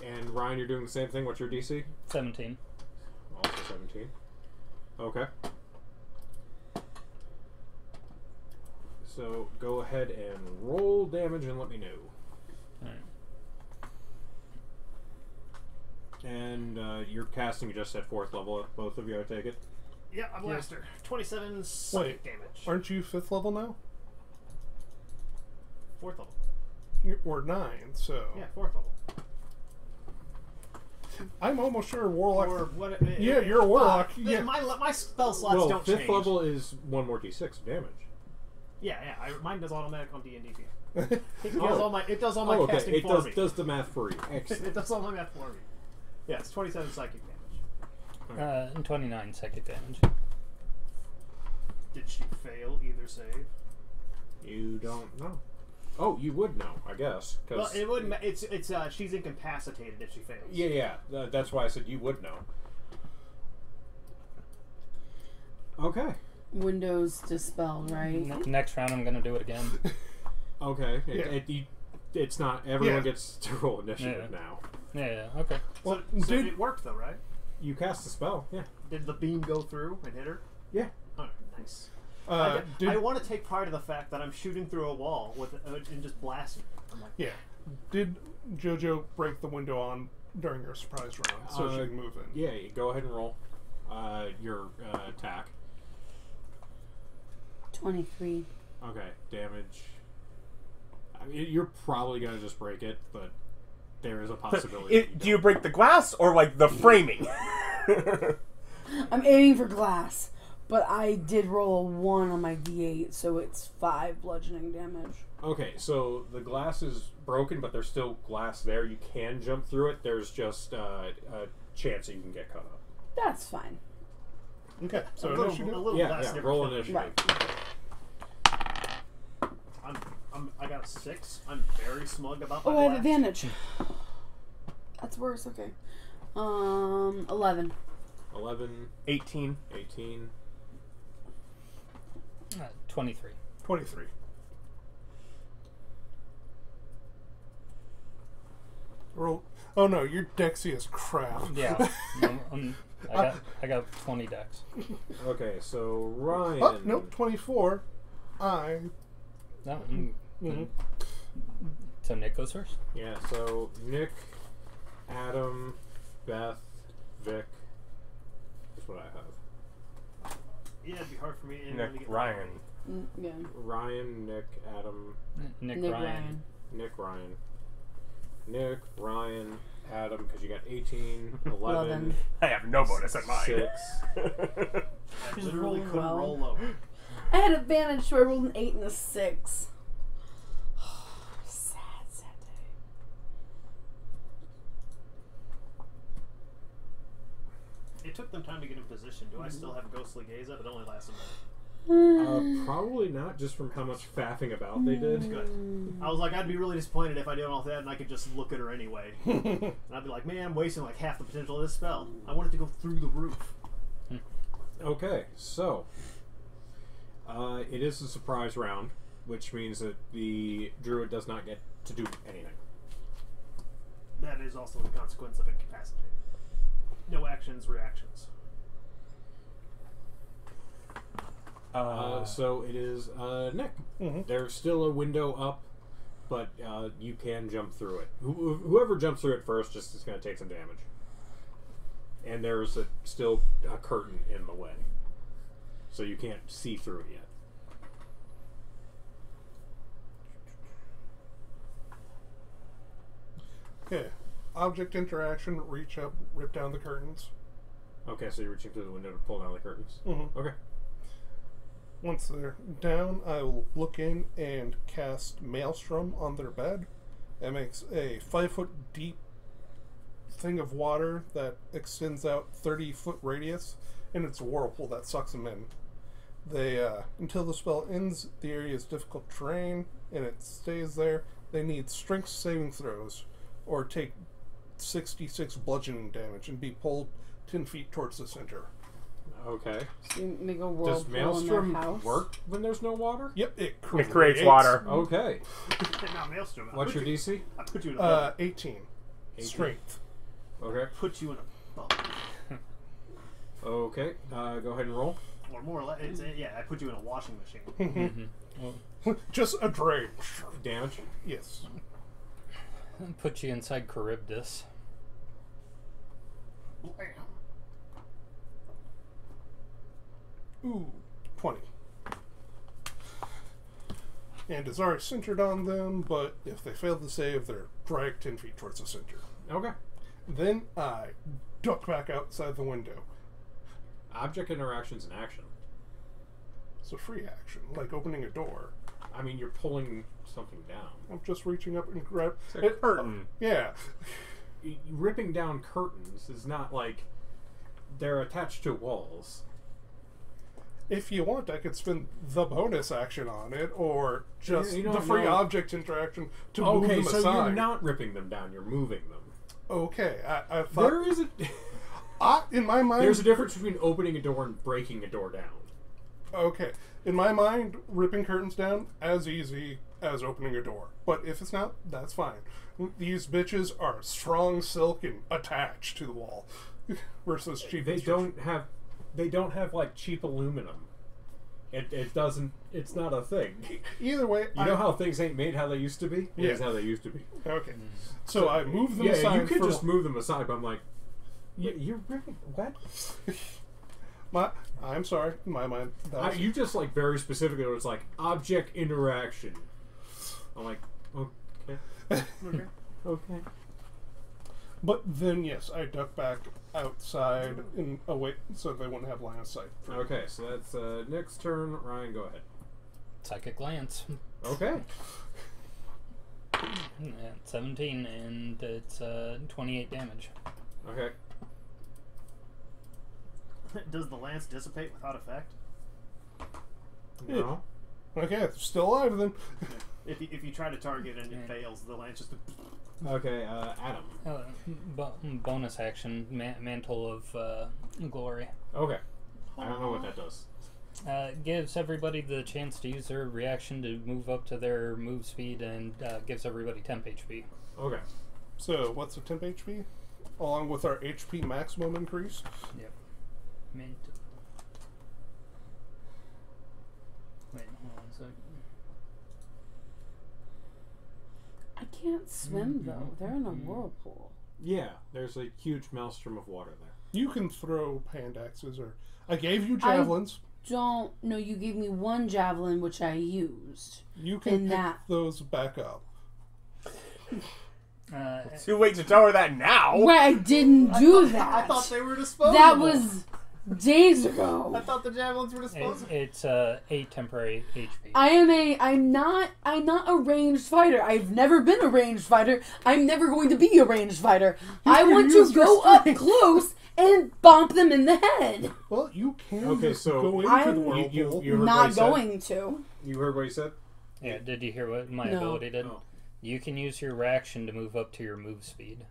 And Ryan, you're doing the same thing. What's your DC? 17. Also 17. Okay. So go ahead and roll damage and let me know. Alright. And you're casting just at 4th level, both of you, I take it? Yeah, I'm blaster. 27 psychic damage. Aren't you 5th level now? 4th level. We're 9, so Yeah, 4th level. I'm almost sure Warlock. Or what? Yeah, you're a warlock. Yeah. My spell slots Well, don't 5th change. level is 1 more d6 damage. Yeah. Mine does automatic on D&D. Yeah. It does all my Oh, okay. casting It for does, me. does the math for you. Excellent. It does all my math for me. Yeah, it's 27 psychic damage. And 29 psychic damage. Did she fail either save? You don't know. Oh, you would know, I guess. Well, it wouldn't. It's she's incapacitated if she fails. Yeah. That's why I said you would know. Okay. Windows dispelled, right? Next round, I'm going to do it again. Okay. Yeah. It's not... Everyone Yeah. gets to roll initiative Yeah. now. Yeah, okay. Well, So did it worked though, right? You cast the spell, yeah. Did the beam go through and hit her? Yeah. Oh, nice. did I want to take pride in the fact that I'm shooting through a wall with and just blasting. I'm like, yeah? Did JoJo break the window on during her surprise round so she can move in? Yeah, you go ahead and roll your attack. 23. Okay, damage. I mean, you're probably going to just break it, but there is a possibility. Do you break the glass or like the framing? I'm aiming for glass, but I did roll a 1 on my d8, so it's 5 bludgeoning damage. Okay, so the glass is broken, but there's still glass there. You can jump through it. There's just a chance that you can get cut up. That's fine. Okay, so a little initiative. less Yeah, never roll killed. initiative. Right. I got a 6. I'm very smug about my Oh, I have blast. advantage. That's worse. Okay. 11. 11, 18. 18. 23. 23. Roll. Oh no, you're Dexy as crap. Yeah. I got 20 decks. Okay, so Ryan. Oh, nope, 24. I. No, Mhm. So Nick goes first. Yeah, so Nick, Adam, Beth, Vic. That's what I have. Yeah, it'd be hard for me to Nick, Ryan. Yeah. Ryan, Nick, Adam, Nick, Nick Ryan. Nick, Ryan. Nick, Ryan, Adam, because you got 18, 11, 11. I have no bonus at mine. 6. I Just literally rolling couldn't well. roll lower. I had advantage, so I rolled an 8 and a 6. Sad, sad day. It took them time to get in position. Do I still have ghostly gaze up? It only lasts a minute. Probably not, just from how much faffing about they did. Good. I was like, I'd be really disappointed if I did all that and I could just look at her anyway. And I'd be like, man, I'm wasting like half the potential of this spell. I want it to go through the roof. Okay, so it is a surprise round, which means that the druid does not get to do anything. That is also the consequence of incapacitated. No actions, reactions. So it is Nick. Mhm. There's still a window up, but you can jump through it. Whoever jumps through it first just is going to take some damage. And there's still a curtain in the way, so you can't see through it yet. Okay. Object interaction, reach up, rip down the curtains. Okay, so you're reaching through the window to pull down the curtains. Mm-hmm. Okay. Once they're down, I will look in and cast Maelstrom on their bed. It makes a 5-foot deep thing of water that extends out 30-foot radius, and it's a whirlpool that sucks them in. They until the spell ends, the area is difficult terrain, and it stays there. They need strength saving throws, or take 66 bludgeoning damage and be pulled 10 feet towards the center. Okay. So you make a Does whirlpool in their Maelstrom house. work when there's no water? Yep, it creates water. Okay. Now, Maelstrom. What's your DC? I put you in a bubble. 18. 18. Strength. Okay. Put you in a bubble. Okay. Go ahead and roll. Or more or less, I put you in a washing machine. Just a drain. Damage. Yes. Put you inside Charybdis. Ooh, 20. And it's already centered on them, but if they fail to save, they're dragged 10 feet towards the center. Okay. Then I duck back outside the window. Object interaction's an action. It's a free action, like opening a door. I mean, you're pulling something down. I'm just reaching up and grab It's a curtain. Yeah. Ripping down curtains is not like they're attached to walls. If you want, I could spend the bonus action on it, or just You don't the free know. object interaction to move Okay, them so aside. you're not ripping them down, you're moving them. Okay, I thought... There is a in my mind... there's a difference between opening a door and breaking a door down. Okay. In my mind, ripping curtains down as easy as opening a door. But if it's not, that's fine. These bitches are strong silk and attached to the wall versus cheap. They construction. don't have like cheap aluminum. It doesn't. It's not a thing. Either way, You know how things ain't made how they used to be? Yeah. Here's how they used to be. Okay. So I move them Yeah, aside. you could for- just move them aside, but I'm like, you're ripping what? I'm sorry. In my mind, that's You just like very specifically. It was like object interaction. I'm like, okay, Okay. okay. But then, yes, I duck back outside and away so they wouldn't have line of sight. Okay, so that's Nick's turn. Ryan, go ahead. Psychic Lance. Okay. At 17, and it's 28 damage. Okay. Does the lance dissipate without effect? No. Okay, still alive then. If you try to target and it fails, the lance just. Okay, Adam. Bonus action, Mantle of Glory. Okay. I don't know what that does. Gives everybody the chance to use their reaction to move up to their move speed and gives everybody temp HP. Okay. So, what's the temp HP? Along with our HP maximum increase? Yep. Wait, hold on a second. I can't swim though. They're in a whirlpool. Yeah, there's a huge maelstrom of water there. You can throw hand axes, or I gave you javelins. Don't. No, you gave me one javelin, which I used. You can pick those back up. Too late to tell her that now. Right, I didn't do that. I thought they were disposable. That was days ago. I thought the javelins were disposable. It's 8 temporary HP. I'm not a ranged fighter. I've never been a ranged fighter. I'm never going to be a ranged fighter. I want to go up close and bump them in the head. Well, you can Okay, just so go into I'm the whirlpool. you heard what he Not said? going to. You heard what he said? Yeah, did you hear what my No. ability did? Oh. You can use your reaction to move up to your move speed.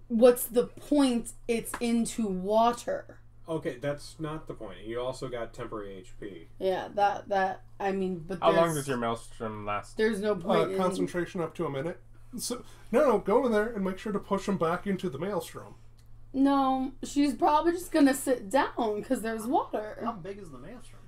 What's the point? It's into water. Okay, that's not the point. You also got temporary HP. Yeah, that. I mean, but How long there's- does your maelstrom last? There's no point. in, Concentration up to a minute. So, no, go in there and make sure to push them back into the maelstrom. No, she's probably just gonna sit down because there's How water. big is the maelstrom?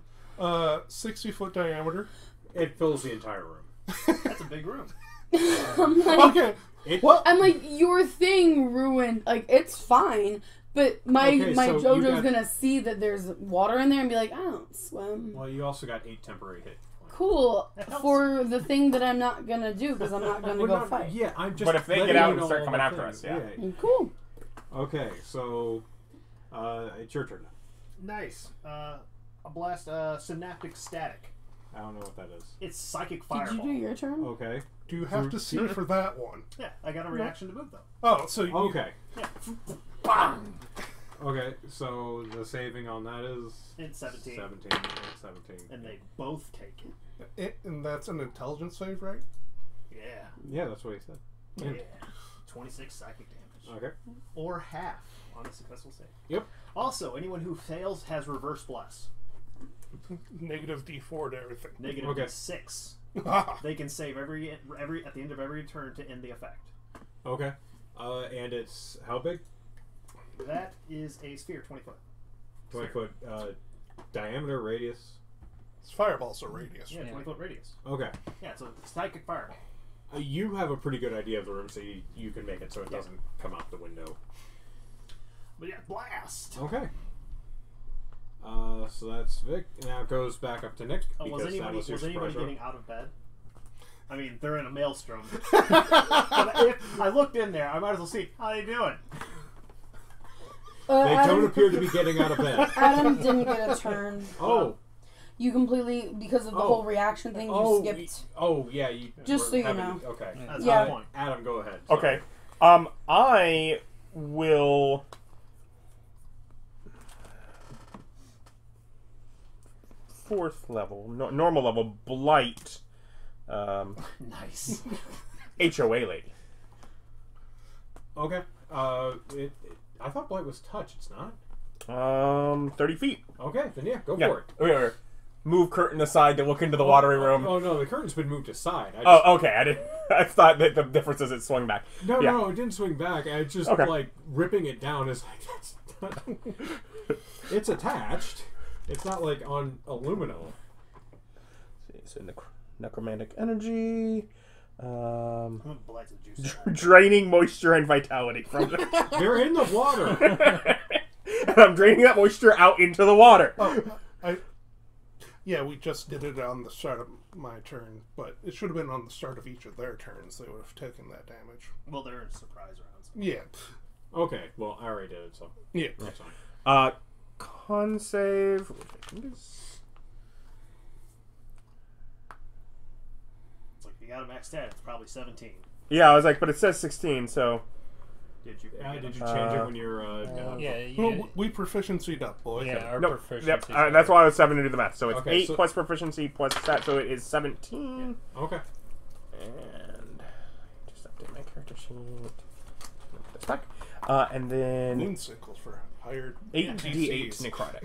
60-foot diameter. It fills the entire room. That's a big room. I'm like, Okay. What? I'm like, your thing ruined. Like, it's fine, but my Okay, so you JoJo's got- gonna see that there's water in there and be like, I don't swim. Well, you also got 8 temporary hit points. Cool That helps. for the thing that I'm not gonna do because I'm not gonna We're go not- fight. Yeah, I'm just. But if they letting get out you and know start all coming the after things. us, yeah. Cool. Okay, so it's your turn now. Nice. A blast. Synaptic static. I don't know what that is. It's psychic Did fireball. you do your turn? Okay. Do you have to see for that one? Yeah, I got a reaction to move though. Oh, so you, Okay. Yeah. Okay, so the saving on that is It's 17. 17. And 17. And they both take it. and that's an intelligence save, right? Yeah. Yeah, that's what he said. Yeah. 26 psychic damage. Okay. Or half on a successful save. Yep. Also, anyone who fails has reverse bless. Negative D4 to everything. Negative Okay. 6. They can save every at the end of every turn to end the effect. Okay. And it's how big? That is a sphere, 20 foot. 20 foot diameter, radius. It's fireball's a radius. Yeah, Yeah. 20 foot radius. Okay. Yeah, so it's psychic fireball. You have a pretty good idea of the room, so you can make it so it doesn't come out the window. But yeah, blast. Okay. So that's Vic. Now it goes back up to Nick Oh, because was anybody, that was your surprise round. getting out of bed? I mean, they're in a maelstrom. But if I looked in there, I might as well see how they doing. They don't Adam, appear to be getting out of bed. Adam didn't get a turn. Oh. You completely, because of the Oh. whole reaction thing, you Oh. skipped. Yeah. You Just were so you having- know. Okay. That's Yeah. my point. Adam, go ahead. Sorry. Okay. I will. Fourth level, normal level, blight. Nice. HOA lady. Okay. I thought Blight was touch. It's not. 30 feet. Okay, then yeah, go Yeah. for it. Okay. Move curtain aside to look into the watery room. Oh no, the curtain's been moved aside. Oh, okay. I didn't. I thought that the difference is it swung back. No, Yeah. no, it didn't swing back. I just Okay. like ripping it down is like that's not, it's attached. It's not like on aluminum. So necromantic energy. Blight's a juice. Draining moisture and vitality from them. They're in the water. And I'm draining that moisture out into the water. Yeah, we just did it on the start of my turn, but it should have been on the start of each of their turns. They would have taken that damage. Well, they're in surprise rounds. Yeah. Okay, well I already did it, so Yeah. that's fine. Con save. Which I think is... It's like if you got a max stat, it's probably 17. Yeah, I was like, but it says 16, so Did you? Did you change it when you're? Yeah. We proficiency'd up, boy. Yeah, our Nope. proficiency. Yep. That's why I was 7 to do the math. So it's Okay, 8 so- plus proficiency plus stat, so it is 17. Okay. And just update my character sheet. This back. And then Moon sickles for higher 8d8 DCs. necrotic.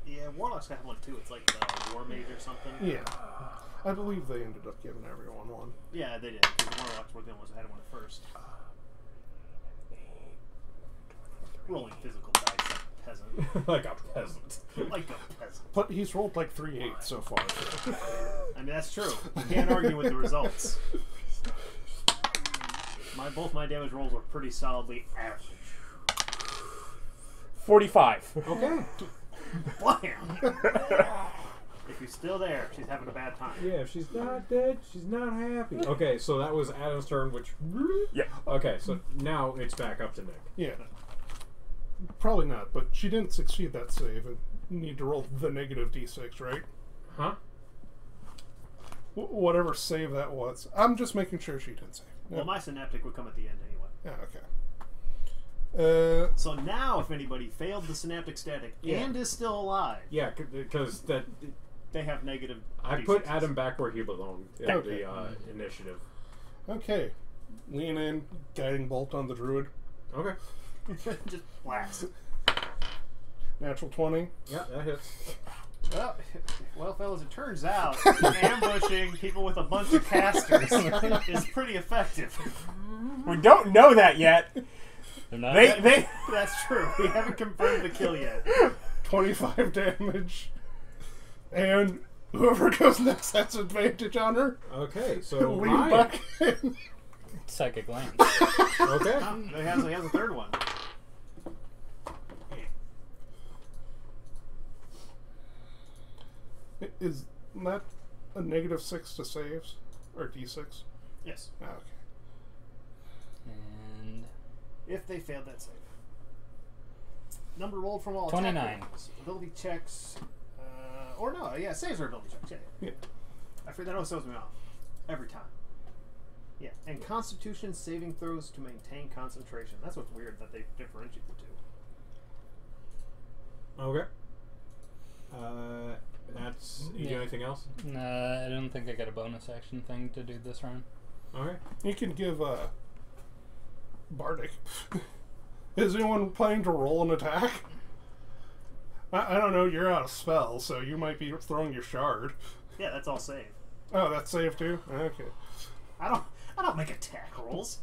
Yeah, Warlock's got one too. It's like the War Mage or something. Yeah. I believe they ended up giving everyone one. Yeah, they did. Because the Warlocks were the ones that had one at first. Rolling physical dice like a peasant. Like a peasant. Like a peasant. But he's rolled like 3 8s so far. So. I mean, that's true. You can't argue with the results. Both my damage rolls were pretty solidly average. 45. Okay. Blam! If you're still there, she's having a bad time. Yeah, if she's not dead, she's not happy. Okay, so that was Adam's turn, which... Yeah. Okay, so now it's back up to Nick. Yeah. Probably not, but she didn't succeed that save and need to roll the negative d6, right? Huh? Whatever save that was. I'm just making sure she didn't save. Well, my synaptic would come at the end anyway. Yeah, okay. So now, if anybody failed the synaptic static and is still alive, Yeah, because that... they have negative. I put Adam back where he belonged in Okay. the initiative. Okay. Lean in, guiding bolt on the druid. Okay. Just blast. Natural 20. Yeah, that hits. Well, fellas, it turns out ambushing people with a bunch of casters is pretty effective. We don't know that yet. They're not. They That's true. We haven't confirmed the kill yet. 25 damage. And whoever goes next has advantage on her. Okay, so Lean Ryan. back in. Psychic lance. Okay. He has a third one. Is that a negative 6 to saves? Or d6? Yes. Ah, okay. And If they failed that save. Number rolled from all 29. attack rolls, ability checks, saves or ability checks. Yeah. I figured that always throws me off every time. Yeah, and Constitution saving throws to maintain concentration. That's what's weird that they differentiate the two. Okay. That's... You do anything else? I don't think I got a bonus action thing to do this round. Okay. You can give Bardic. Is anyone planning to roll an attack? I don't know, you're out of spells, so you might be throwing your shard. Yeah, that's all save. Oh, that's saved too? Okay. I don't make attack rolls.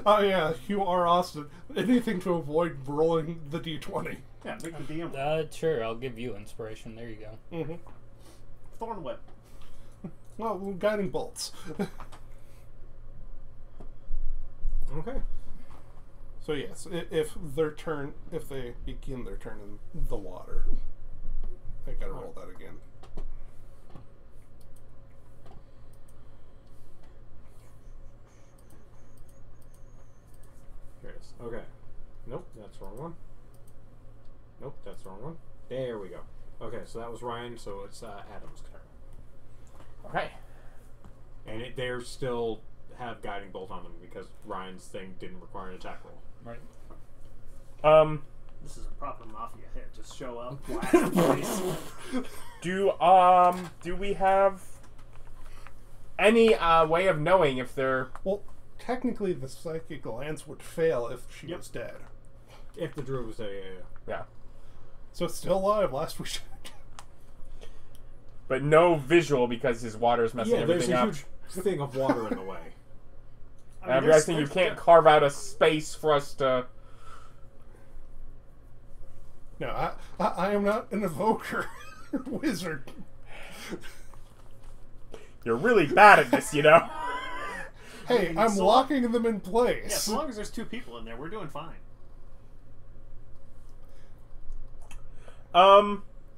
Oh yeah, you are Austin. Anything to avoid rolling the d20. Yeah, make the DM. Sure, I'll give you inspiration. There you go. Mm-hmm. Thorn whip. Well, guiding bolts. Okay. So yes, if they begin their turn in the water, I gotta roll that again. Here it is. Okay. Nope, that's the wrong one. Nope, that's the wrong one. There we go. Okay, so that was Ryan, so it's Adam's turn. Okay. And they still have guiding bolt on them because Ryan's thing didn't require an attack roll. Right. This is a proper mafia hit. Just show up, blast the place. Do we have any way of knowing if they're... Well, technically the psychic lance would fail if she Yep. was dead. If the druid was Yeah. So it's still alive, last we checked. But no visual because his water's messing yeah, there's everything a up. huge thing of water in the way. I'm guessing you can't carve out a space for us to... No, I am not an evoker wizard. You're really bad at this, you know? Hey, mean, I'm so- locking them in Yeah, place. as long as there's two people in there, we're doing fine.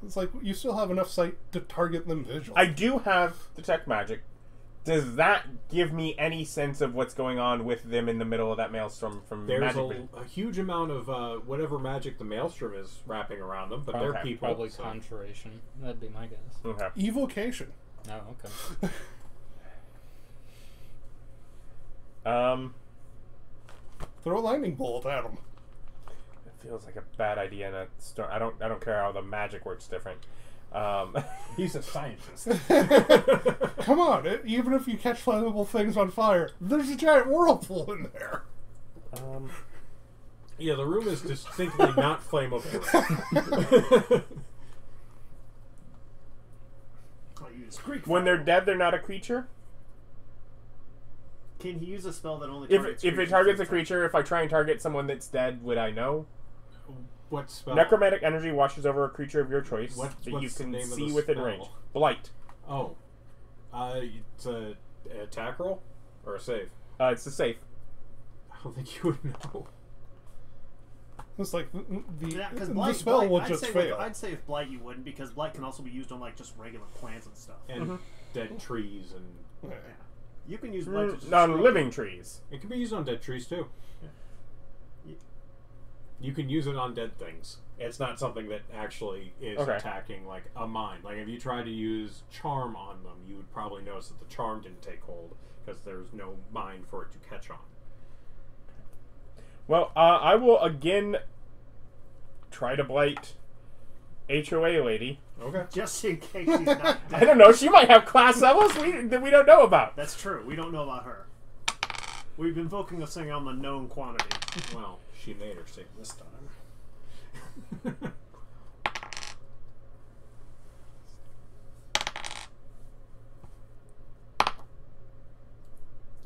It's like you still have enough sight to target them visually. I do have detect magic. Does that give me any sense of what's going on with them in the middle of that maelstrom from There's magic? a huge amount of whatever magic the maelstrom is wrapping around them, but they're Okay, people. Probably so- conjuration. That'd be my guess. Okay. Evocation. Oh, okay. Throw a lightning bolt at him. It feels like a bad idea in a storm. I don't care how the magic works different. He's a scientist. Come on, even if you catch flammable things on fire, there's a giant whirlpool in there. Yeah, the room is distinctly not flammable. I'll use Greek When fire. they're dead, they're not a creature. Can he use a spell that only If targets it creatures targets a with creature, if I try and target someone that's dead, would I know? What spell? Necromantic energy washes over a creature of your choice What- that you what's the can name of see the within spell? range. Blight. Oh. It's a attack roll? Or a save? It's a safe. I don't think you would know. It's like Yeah, because the spell will just fail. I'd say with Blight you wouldn't, because Blight can also be used on like just regular plants and stuff. And dead trees and... Yeah. You can use Blight to just On destroy- living trees. It can be used on dead trees, too. You can use it on dead things. It's not something that actually is attacking, like, a mine. Like, if you try to use Charm on them, you would probably notice that the Charm didn't take hold, because there's no mine for it to catch on. Well, I will again try to blight HOA lady. Okay. Just in case she's not dead. I don't know. She might have class levels that we don't know about. That's true. We don't know about her. We've been focusing this thing on the known quantity. Well, she made her sick this time.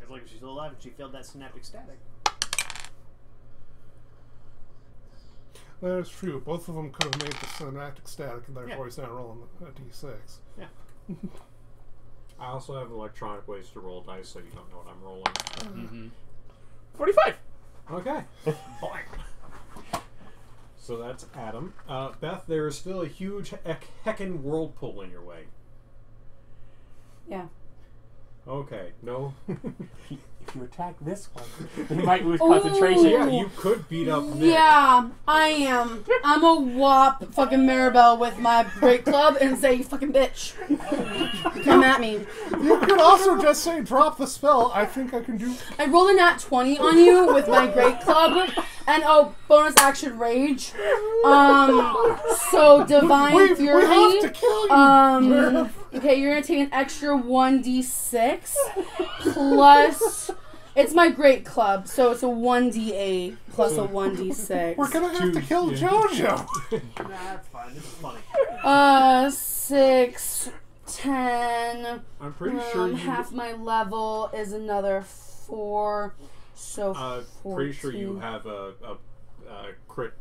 It's like if she's still alive and she failed that synaptic static. That is true. Both of them could have made the synaptic static, and therefore he's not rolling a d6. Yeah. I also have electronic ways to roll dice, so you don't know what I'm rolling. 45. Okay. So that's Adam. Beth, there is still a huge heckin' whirlpool in your way. Yeah. Okay, no. If you attack this one, you might lose concentration. Yeah, you could beat up Nick. Yeah, I am. I'm a whop fucking Maribel with my great club and say, you fucking bitch. Come at me. You could also just say, drop the spell. I think I can do... I rolled a nat 20 on you with my great club. And bonus action rage. So divine fury. We have to kill you. Okay, you're gonna take an extra 1d6 plus. It's my great club, so it's a 1d8 plus a 1d6. We're gonna have to kill JoJo. Nah, that's fine. This is funny. 6, 10. I'm pretty sure you... Half my level is another 4. So 14. Pretty sure you have a crit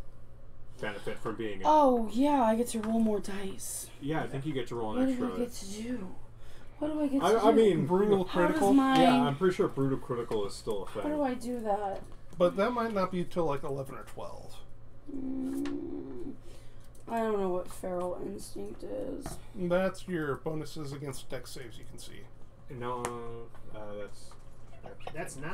benefit from being... Oh, yeah, I get to roll more dice. Yeah, I think you get to roll What an do extra... I get to do? What do I get to do? I mean, Brutal How does critical. my... yeah, I'm pretty sure brutal critical is still a How thing. do I do that? But that might not be till like 11 or 12. I don't know what feral instinct is. That's your bonuses against dex saves you can see. No, That's 9.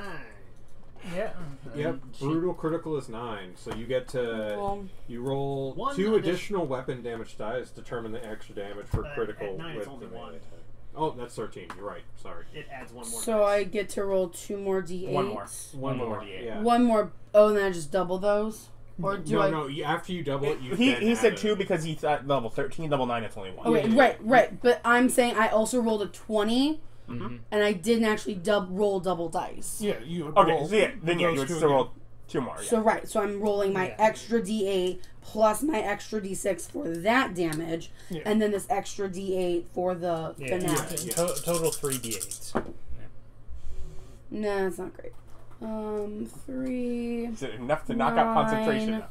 Yeah. Yep, brutal critical is 9, so you get to Well, you roll One 2 addition- additional weapon damage dice, determine the extra damage for critical. At 9 it's with only the 1. melee attack. Oh, that's 13. You're right. Sorry. It adds one more so dice. I get to roll 2 more d8s. One more. One more more. D8. Yeah. One more. Oh, and then I just double those? Or do I... No. After you double it, you. He then said add 2 it. because he's at level 13, level 9 it's only 1. Okay, Yeah. right. But I'm saying I also rolled a 20, Mm-hmm. and I didn't actually roll double dice. Yeah, you would Okay, roll so yeah, then yeah, those you would two still again. roll 2 more. Yeah. So I'm rolling my Yeah. extra d8 plus my extra d6 for that damage, Yeah. and then this extra d8 for the Yeah. nat. Yeah. Total 3 d8s. Nah, that's not great. 3. Is it enough to knock out concentration?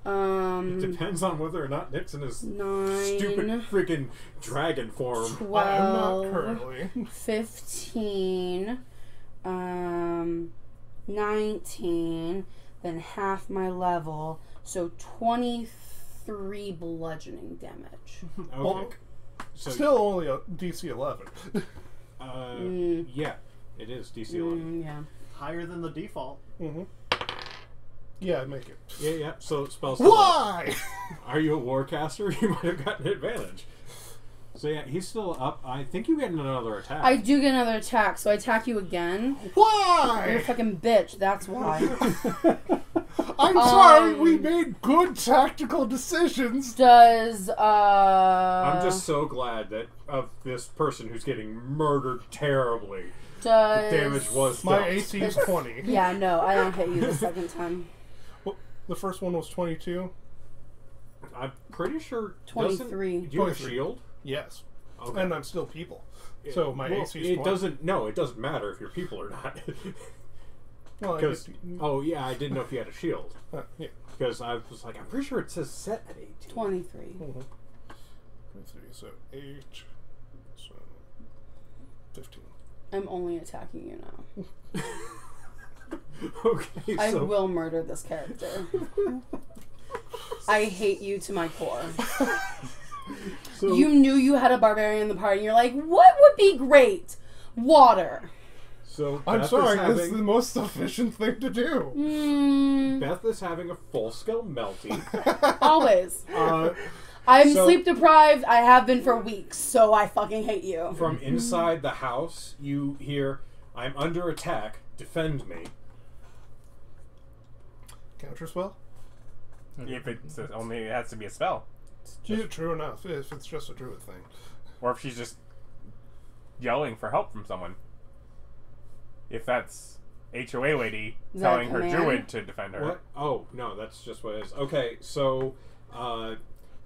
9, It depends on whether or not Nick's in his 9, stupid freaking dragon form. 12, I am not currently. 15, 19, then half my level, so 23 bludgeoning damage. Okay. So, Still only a DC 11. yeah, it is DC 11. Yeah. Higher than the default. Mm-hmm. Yeah, make it. Yeah. So spells. Why? Are you a warcaster? You might have gotten advantage. So yeah, he's still up. I think you get another attack. I do get another attack, so I attack you again. You're a Why? fucking bitch, that's why. I'm sorry, we made good tactical decisions. Does, I'm just so glad that of this person who's getting murdered terribly. does... The damage was My dealt. AC is 20. Yeah, no, I don't hit you the second time. Well, the first one was 22. I'm pretty sure. 23. Do you have a 23. shield? Yes. Okay. And I'm still people. So my Well, AC is it 20. doesn't. No, it doesn't matter if you're people or not. Well, I Because get- yeah, I didn't know if you had a shield. yeah. Because I was like, I'm pretty sure it says set at 18. 23. 23, so 8, so 15. I'm only attacking you now. Okay, I so will murder this character. I hate you to my core. so You knew you had a barbarian in the party, and you're like, what would be great? Water. so I'm Beth sorry, is this is having, the most efficient thing to do. Beth is having a full scale melty. Always. Uh, I'm So- sleep deprived. I have been for weeks, so I fucking hate you. from inside the house, you hear, "I'm under attack. Defend me." Counter spell? If it's only it has to be a spell, Yeah, true enough. If it's just a druid thing. or if she's just yelling for help from someone. If that's HOA lady Is that a telling her command? druid to defend her. What? Oh no, that's just what it is. Okay, so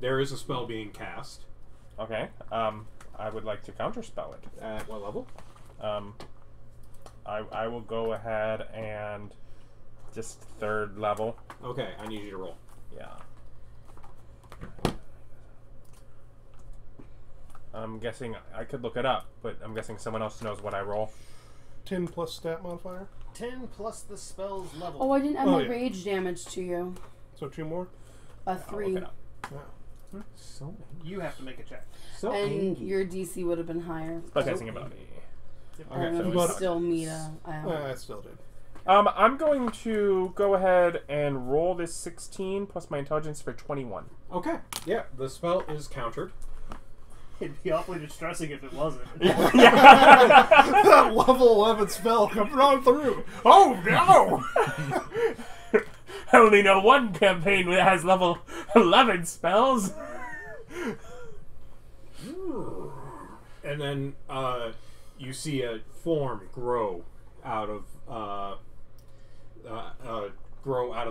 there is a spell being cast. Okay. I would like to counterspell it. At what level? I will go ahead and just 3rd level. Okay, I need you to roll. Yeah. I'm guessing I could look it up, but I'm guessing someone else knows what I roll. 10 plus stat modifier. 10 plus the spell's level. Oh, I didn't add Oh, my yeah. rage damage to you. So 2 more. A I'll look 3. it up. Yeah. So You have to make a check. so And angry. your DC would have been higher. Spell casting ability. Okay, And so we it's- still meet a... I still did. I'm going to go ahead and roll this 16 plus my intelligence for 21. Okay, yeah, the spell is countered. It'd be awfully distressing if it wasn't. That level 11 spell coming on through. Oh no! I only know one campaign that has level 11 spells. And then you see a form grow out of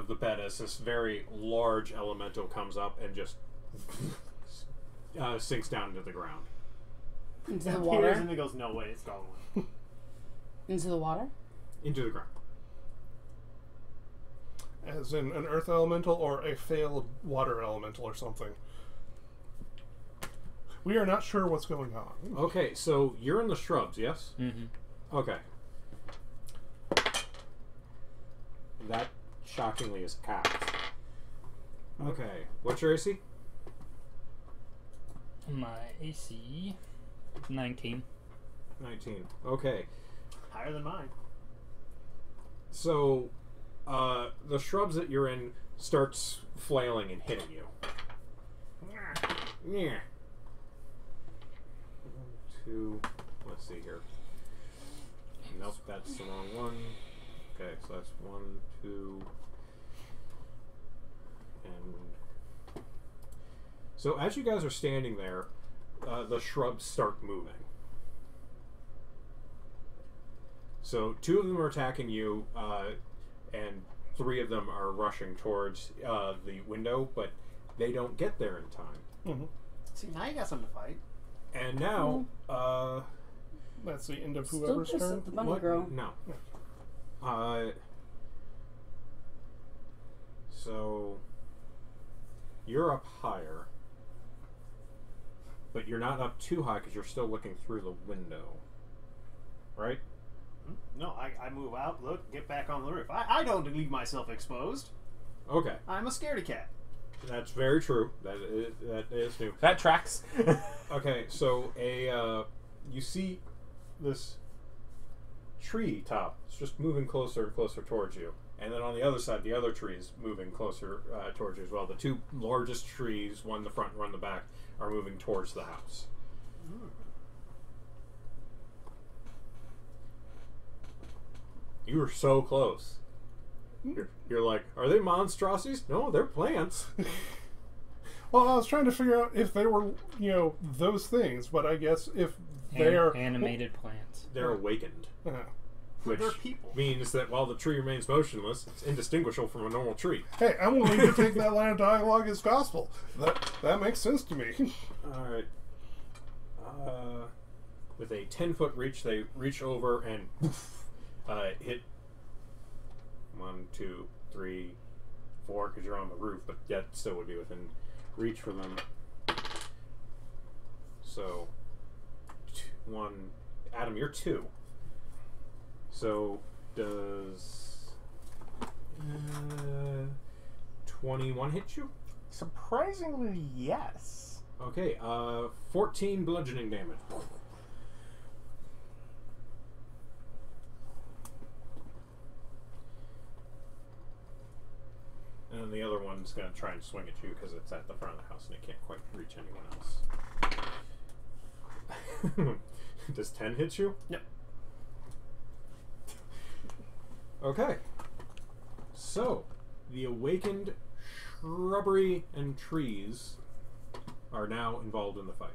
the bed as this very large elemental comes up and just sinks down into the ground. Into the Peers water? and he goes, no way, it's gone. Into the water? Into the ground. As in an earth elemental or a failed water elemental or something. We are not sure what's going on. Okay, so you're in the shrubs, yes? Mm-hmm. Okay. That shockingly is capped. Okay, what's your AC? My AC 19. 19. Okay, Higher than mine. so the shrubs that you're in starts flailing and hitting you. Yeah. 1, 2. Let's see here. Nope, that's the wrong one. Okay, so that's 1, 2, and so as you guys are standing there, the shrubs start moving. So 2 of them are attacking you, and 3 of them are rushing towards the window, but they don't get there in time. Mm-hmm. See, now you got something to fight. And now, That's the end of Still whoever's pissed turn. at the bunny what? girl. No. So you're up higher, but you're not up too high because you're still looking through the window, right? No, I move out, look, get back on the roof. I don't leave myself exposed. Okay, I'm a scaredy cat. that's very true. That is new. That tracks. Okay, so you see this tree top. It's just moving closer and closer towards you. And then on the other side, the other tree is moving closer towards you as well. The 2 largest trees, one in the front, one in the back, are moving towards the house. You were so close. You're like, are they monstrosities? No, they're plants. Well, I was trying to figure out if they were, those things, but I guess if they are animated plants. They're awakened. Which They're people. means that while the tree remains motionless, it's indistinguishable from a normal tree. Hey, I'm willing to take that line of dialogue as gospel. That makes sense to me. Alright. With a 10-foot reach, they reach over and hit 1, 2, 3, 4, because you're on the roof, but that still would be within reach for them. So, 1. Adam, you're 2. So, does 21 hit you? Surprisingly, yes. Okay, 14 bludgeoning damage. And then the other one's going to try and swing at you because it's at the front of the house and it can't quite reach anyone else. Does 10 hit you? Yep. Okay. So, the awakened shrubbery and trees are now involved in the fight.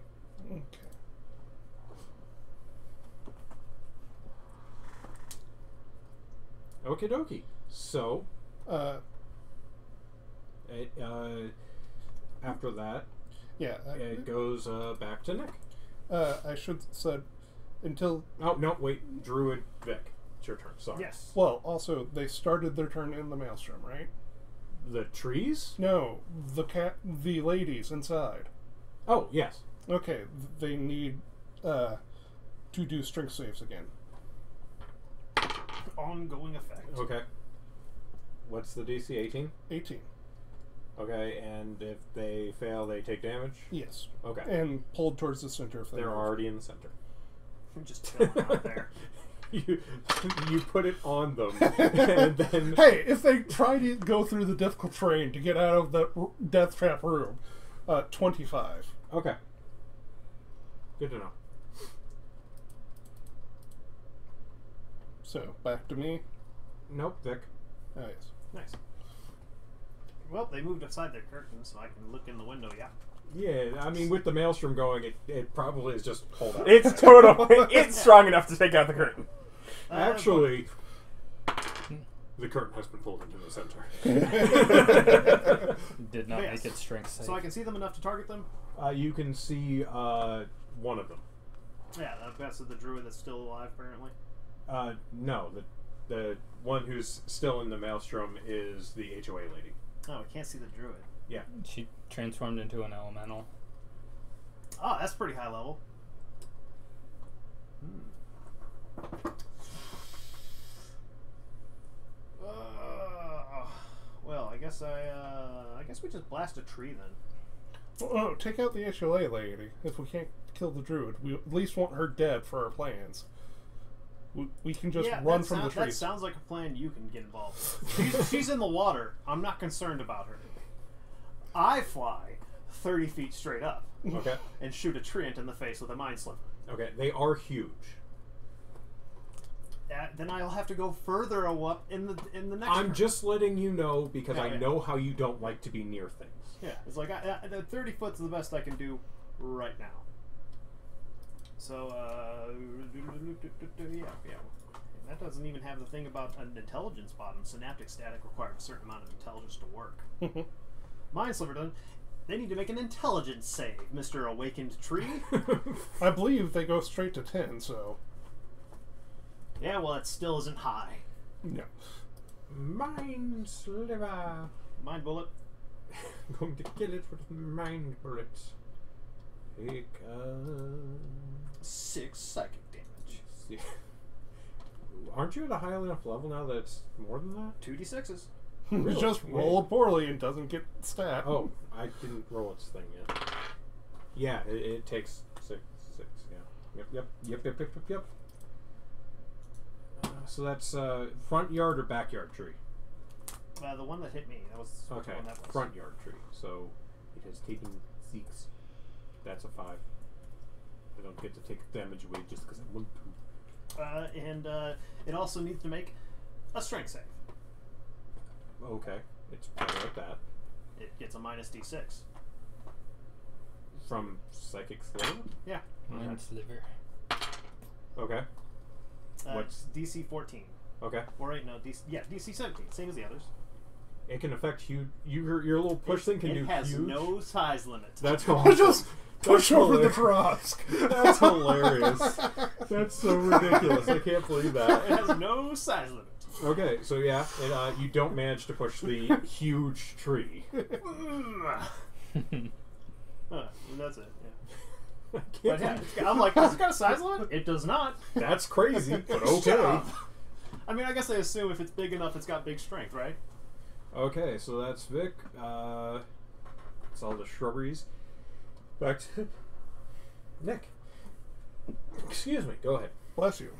Okay. Okie dokie. So, after that, yeah. it goes back to Nick. I should have said until. Oh, no, wait. Druid, Vic. It's your turn. Sorry. Yes. Well, also, they started their turn in the maelstrom, right? The trees? No, the ladies inside. Oh, yes. Okay, they need to do strength saves again. Ongoing effect. Okay. What's the DC? 18? 18. Okay, and if they fail, they take damage? Yes. Okay. And pulled towards the center if They're move. already in the center. Just chilling out there. You put it on them, and then... Hey, if they try to go through the difficult terrain to get out of the death trap room, 25. Okay. Good to know. So, back to me. Nope, Vic. Oh, yes. Nice. Well, they moved aside their curtains so I can look in the window, yeah. Yeah, I mean, with the maelstrom going, it probably is just pulled out. It's total. It's strong enough to take out the curtain. Actually, the curtain has been pulled into the center. Did not Yes. make it strength save. So I can see them enough to target them? You can see one of them. Yeah, that's the druid that's still alive, apparently. No, the one who's still in the maelstrom is the HOA lady. Oh, I can't see the druid. Yeah. She transformed into an elemental. Oh, that's pretty high level. Well, I guess I guess we just blast a tree then. Oh, take out the HLA lady. If we can't kill the druid, we at least want her dead for our plans. We can just run from the That trees. sounds like a plan you can get involved with. She's in the water. I'm not concerned about her. I fly 30 feet straight up Okay. and shoot a treant in the face with a mind sliver. Okay, they are huge. Then I'll have to go further up in the next. I'm just letting you know because I Yeah. know how you don't like to be near things. Yeah, it's like the 30 foot's the best I can do right now. So, yeah. And that doesn't even have the thing about an intelligence bottom. Synaptic static requires a certain amount of intelligence to work. Mind Sliver done. They need to make an intelligence save, Mr. Awakened Tree. I believe they go straight to 10, so... Yeah, well, that still isn't high. No. Mind sliver. Mind Bullet. I'm going to kill it with mind bullets. Take 6 psychic damage. Aren't you at a high enough level now that it's more than that? 2d6s. Really? Just roll poorly and doesn't get stat. Oh, I didn't roll its thing yet. Yeah, it takes 6. Yeah. Yep. So that's front yard or backyard tree? The one that hit me. That was Okay, the one that was. front yard tree. So it has taken 6. That's a 5. I don't get to take damage away just because I want to. And it also needs to make a strength save. Okay, it's better at that. It gets a minus d6. From Psychic Sliver? Yeah. Mine's liver. Okay. What's DC 14? Okay. Or wait, no, DC 17, same as the others. It can affect huge. Your little push thing can do It has huge. no size limit. That's awesome. Just push over the frost. That's hilarious. That's so ridiculous. I can't believe that. It has no size limit. Okay, so yeah, you don't manage to push the huge tree. And that's it. Yeah. I But can't. yeah, I'm like, does it got a size limit? It does not. That's crazy, but Shut okay. up. I mean, I guess I assume if it's big enough, it's got big strength, right? Okay, so that's Vic. It's all the shrubberies. Back to Nick. Excuse me. Go ahead. Bless you.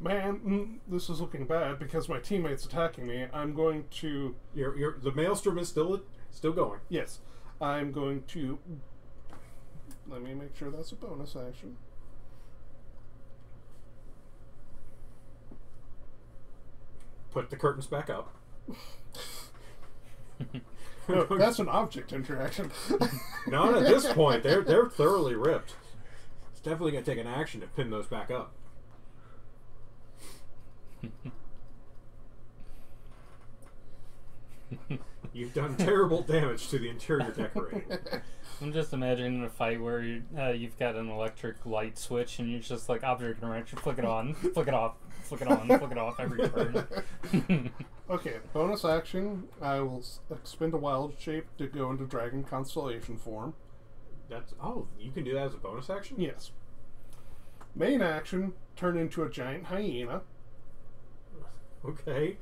Man, this is looking bad because my teammate's attacking me. I'm going to... The maelstrom is still going. Yes. I'm going to... Let me make sure that's a bonus action. Put the curtains back up. No, that's an object interaction. Not at this point. They're thoroughly ripped. It's definitely going to take an action to pin those back up. You've done terrible damage to the interior decorating. I'm just imagining a fight where you've got an electric light switch and you're just like object interaction, flick it on, flick it off, flick it on, flick it off every turn. Okay, bonus action. I will expend a wild shape to go into dragon constellation form. You can do that as a bonus action? Yes. Main action, turn into a giant hyena. Okay.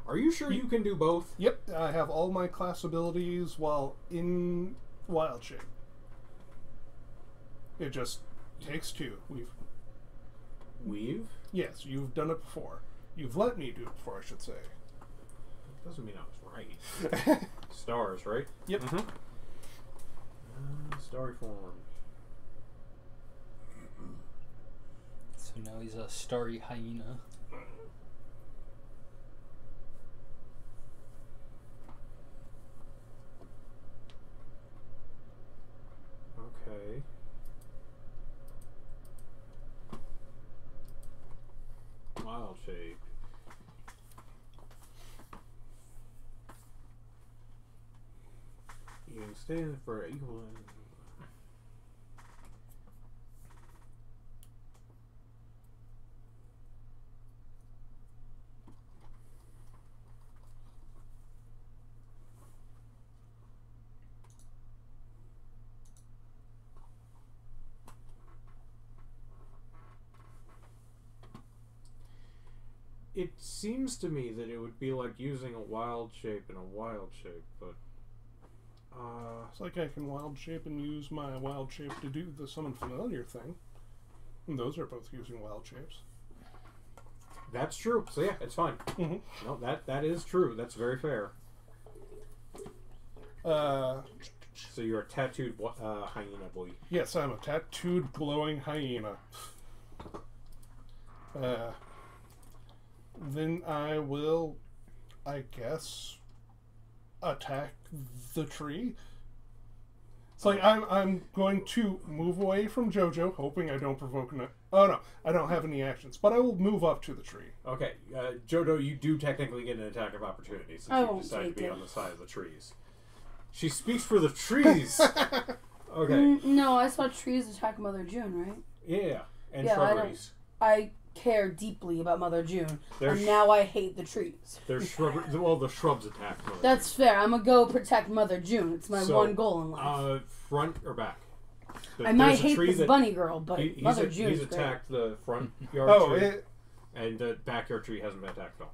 Are you sure you can do both? Yep, I have all my class abilities while in wild shape. It just takes two. Weave? Yes, you've done it before. You've let me do it before, I should say. Doesn't mean I was right. Stars, right? Yep. Mm-hmm. Starry form. So now he's a starry hyena. Okay. Wild shape. You can stay in for equal. It seems to me that it would be like using a wild shape in a wild shape, but It's like I can wild shape and use my wild shape to do the summon familiar thing. And those are both using wild shapes. that's true. So yeah, it's fine. Mm-hmm. No, that is true. That's very fair. So you're a tattooed hyena boy. Yes, I'm a tattooed glowing hyena. Then I will, I guess, attack the tree. It's like I'm going to move away from JoJo, hoping I don't provoke an... Oh no, I don't have any actions, but I will move up to the tree. Okay, Jodo, you do technically get an attack of opportunity since I you won't decide to take be it. on the side of the trees. She speaks for the trees. Okay, No, I saw trees attack Mother June, right? yeah, and Yeah, shrubberies. I care deeply about Mother June, There's and now I hate the trees. There's shrubbery. Well, the shrubs attack. Mother That's fair. I'm gonna go protect Mother June. It's my So, one goal in life. June. Front or back? I might There's a hate tree this that- bunny girl, but Mother June He's is great. attacked the front yard Oh, tree, it, and the backyard tree hasn't been attacked at all.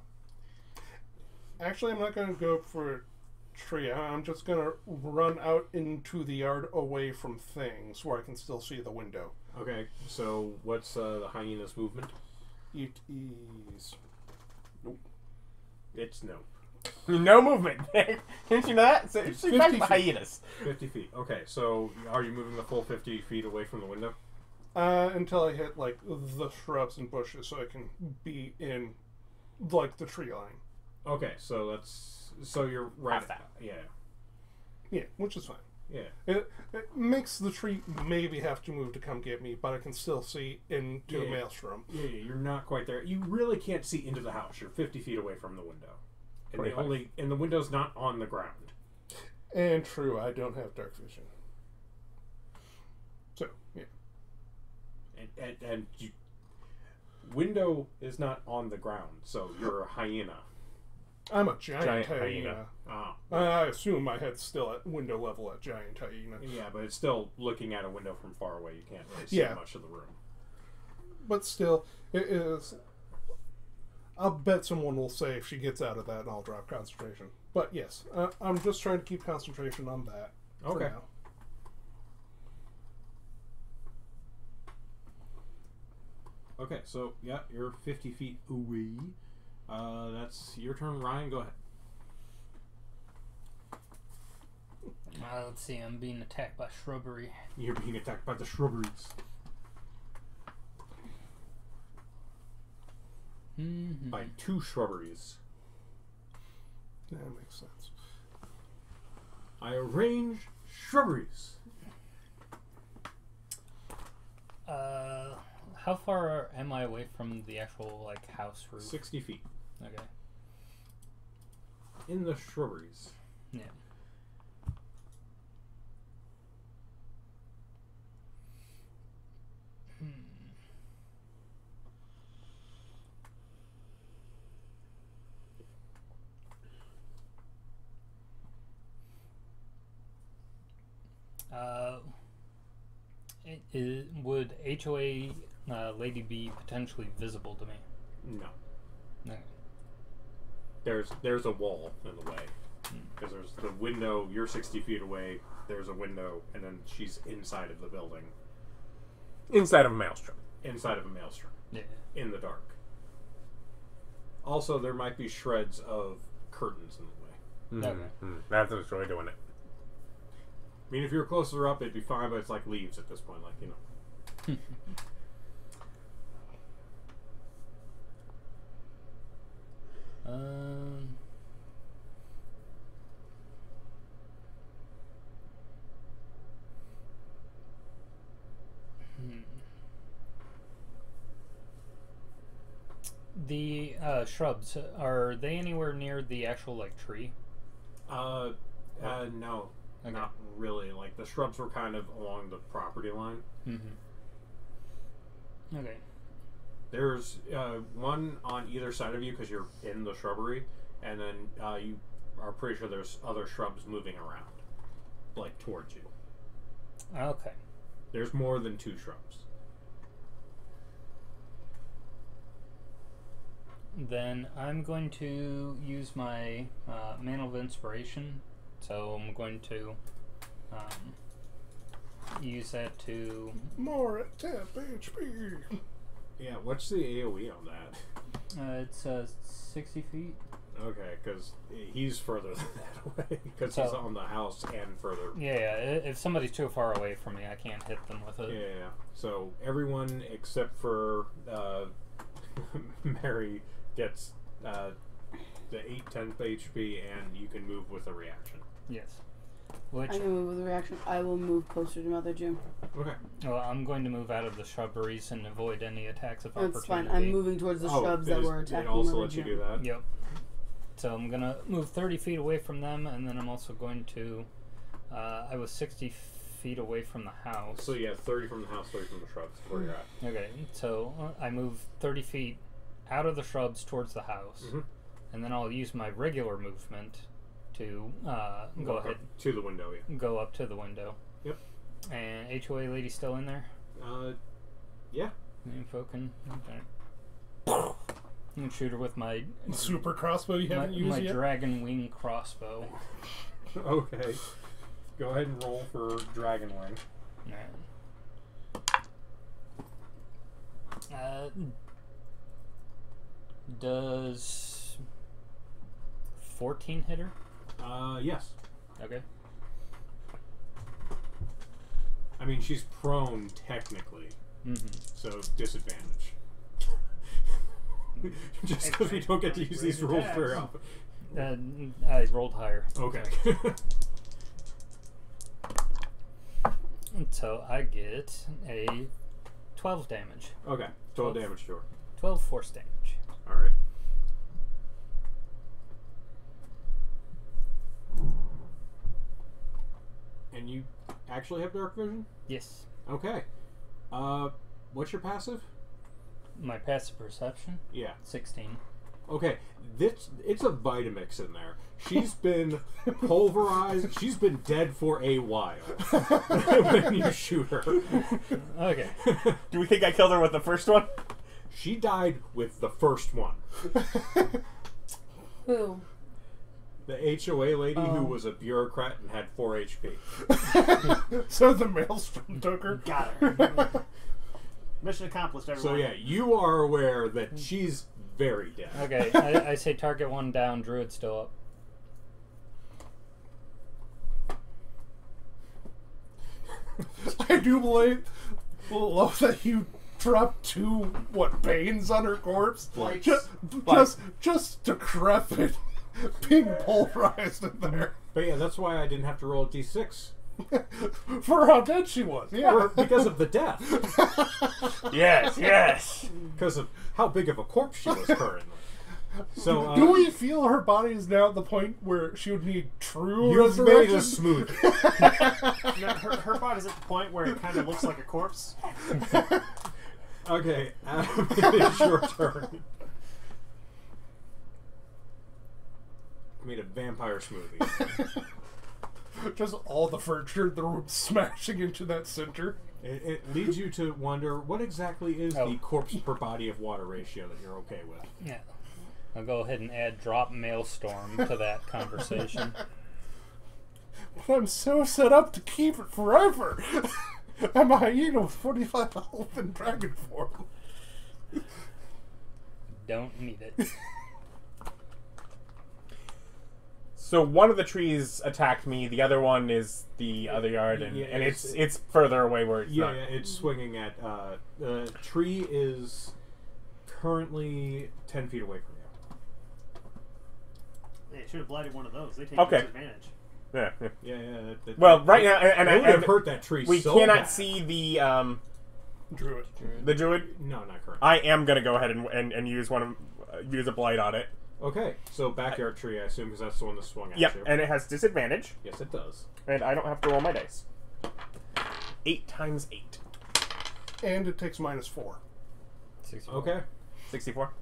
actually, I'm not going to go for a tree. I'm just going to run out into the yard away from things where I can still see the window. Okay, so what's the hyena's movement? It is... It's no. No movement. Didn't you know that? So she's back 50 to feet. hyenas. 50 feet. Okay, so are you moving the full 50 feet away from the window? Until I hit like the shrubs and bushes, so I can be in like the tree line. Okay, so you're right. Half that. Yeah, Yeah, which is fine. yeah. It makes the tree maybe have to move to come get me, but I can still see into a Yeah. maelstrom. Yeah, you're not quite there. You really can't see into the house. You're 50 feet away from the window, and the window's not on the ground. And true, I don't have dark vision. So yeah, And window is not on the ground, so you're a hyena. I'm a giant hyena. hyena. Oh. I assume my head's still at window level at giant hyena. Yeah, but it's still looking at a window from far away. You can't really see Yeah. much of the room. But still, it is. I'll bet someone will say if she gets out of that, and I'll drop concentration. But yes, I'm just trying to keep concentration on that. For Okay. now. Okay, so yeah, you're 50 feet away. That's your turn, Ryan. Go ahead. Let's see, I'm being attacked by shrubbery. You're being attacked by the shrubberies. Mm-hmm. By 2 shrubberies. That makes sense. I arrange shrubberies. How far am I away from the actual like house roof? 60 feet. Okay. In the shrubberies. Yeah. Would HOA lady be potentially visible to me? No. No. There's a wall in the way. Because there's the window, you're 60 feet away, there's a window, and then she's inside of the building. Inside of a maelstrom. Inside of a maelstrom. Yeah. In the dark. Also, there might be shreds of curtains in the way. Okay. That's what's really doing it. I mean, if you were closer up, it'd be fine, but it's like leaves at this point, like, you know. The shrubs, are they anywhere near the actual like tree? No. Okay. Not really. Like, the shrubs were kind of along the property line. Mm-hmm. Okay. There's one on either side of you because you're in the shrubbery, and then you are pretty sure there's other shrubs moving around, like, towards you. Okay. There's more than 2 shrubs. Then I'm going to use my Mantle of Inspiration. So I'm going to use that to... More at 10 HP. Yeah, what's the AoE on that? It's 60 feet. Okay, because he's further than that away, because he's on the house and further. Yeah, if somebody's too far away from me, I can't hit them with it. Yeah. So everyone except for Mary gets the 8/10 HP, and you can move with a reaction. Yes. Which, I can move with a reaction. I will move closer to Mother June. Okay. well, I'm going to move out of the shrubberies and avoid any attacks of That's opportunity. fine. I'm moving towards the shrubs that were attacking It also Mother lets you June. do that. Yep. So I'm going to move 30 feet away from them, and then I'm also going to... I was 60 feet away from the house. So yeah, 30 from the house, 30 from the shrubs, where you're at. Okay, so I move 30 feet out of the shrubs towards the house, Mhm. and then I'll use my regular movement to go Walk ahead, up to the window, yeah. go up to the window. Yep. And HOA lady still in there? Yeah. Invoking. Okay. And shoot her with my Super crossbow you haven't used my yet? dragon wing crossbow. Okay. Go ahead and roll for Dragon Wing. Does 14 hitter? Yes. Okay. I mean, she's prone technically, so disadvantage. Just because we don't get to use these rules very often. I rolled higher. Okay. So I get a 12 damage. Okay. 12 damage to her. 12 force damage. All right. And you actually have dark vision? Yes. Okay. What's your passive? My passive perception? Yeah. 16. Okay. It's a Vitamix in there. She's been pulverized. She's been dead for a while when you shoot her. Okay. Do we think I killed her with the first one? She died with the first one. Who? The HOA lady who was a bureaucrat and had 4 HP. So the maelstrom took her. Got her. Mission accomplished, everyone. So yeah, you are aware that she's very dead. Okay, I say target 1 down, Druid still up. I do love that you dropped 2 banes on her corpse, just decrepit, being pulverized in there. But yeah, that's why I didn't have to roll a d6. For how dead she was, yeah. Because of the death. Yes. Because of how big of a corpse she was currently. So, do we feel her body is now at the point where she would need true you've made resurrection? a smooth. No, her body's at the point where it kind of looks like a corpse. Okay, Adam, it's your turn. I made a vampire smoothie. Just all the furniture in the room smashing into that center. It leads you to wonder what exactly is the corpse per body of water ratio that you're okay with. Yeah. I'll go ahead and add drop maelstrom to that conversation. But I'm so set up to keep it forever. I'm a hyena with 45 health in dragon form. Don't need it. So one of the trees attacked me. The other one is the other yard, and it's further away where it's not. Yeah, it's swinging at. The tree is currently 10 feet away from you. They should have blighted one of those. They take disadvantage. Yeah. Well, right now, and it would have hurt that tree. We so cannot bad. see the Druid. The druid. No, not currently. I am gonna go ahead and use use a blight on it. Okay, so backyard tree, I assume, because that's the one that swung at Yep, you. and it has disadvantage, Yes, it does. and I don't have to roll my dice. 8 times 8. And it takes -4. 64. Okay. 64?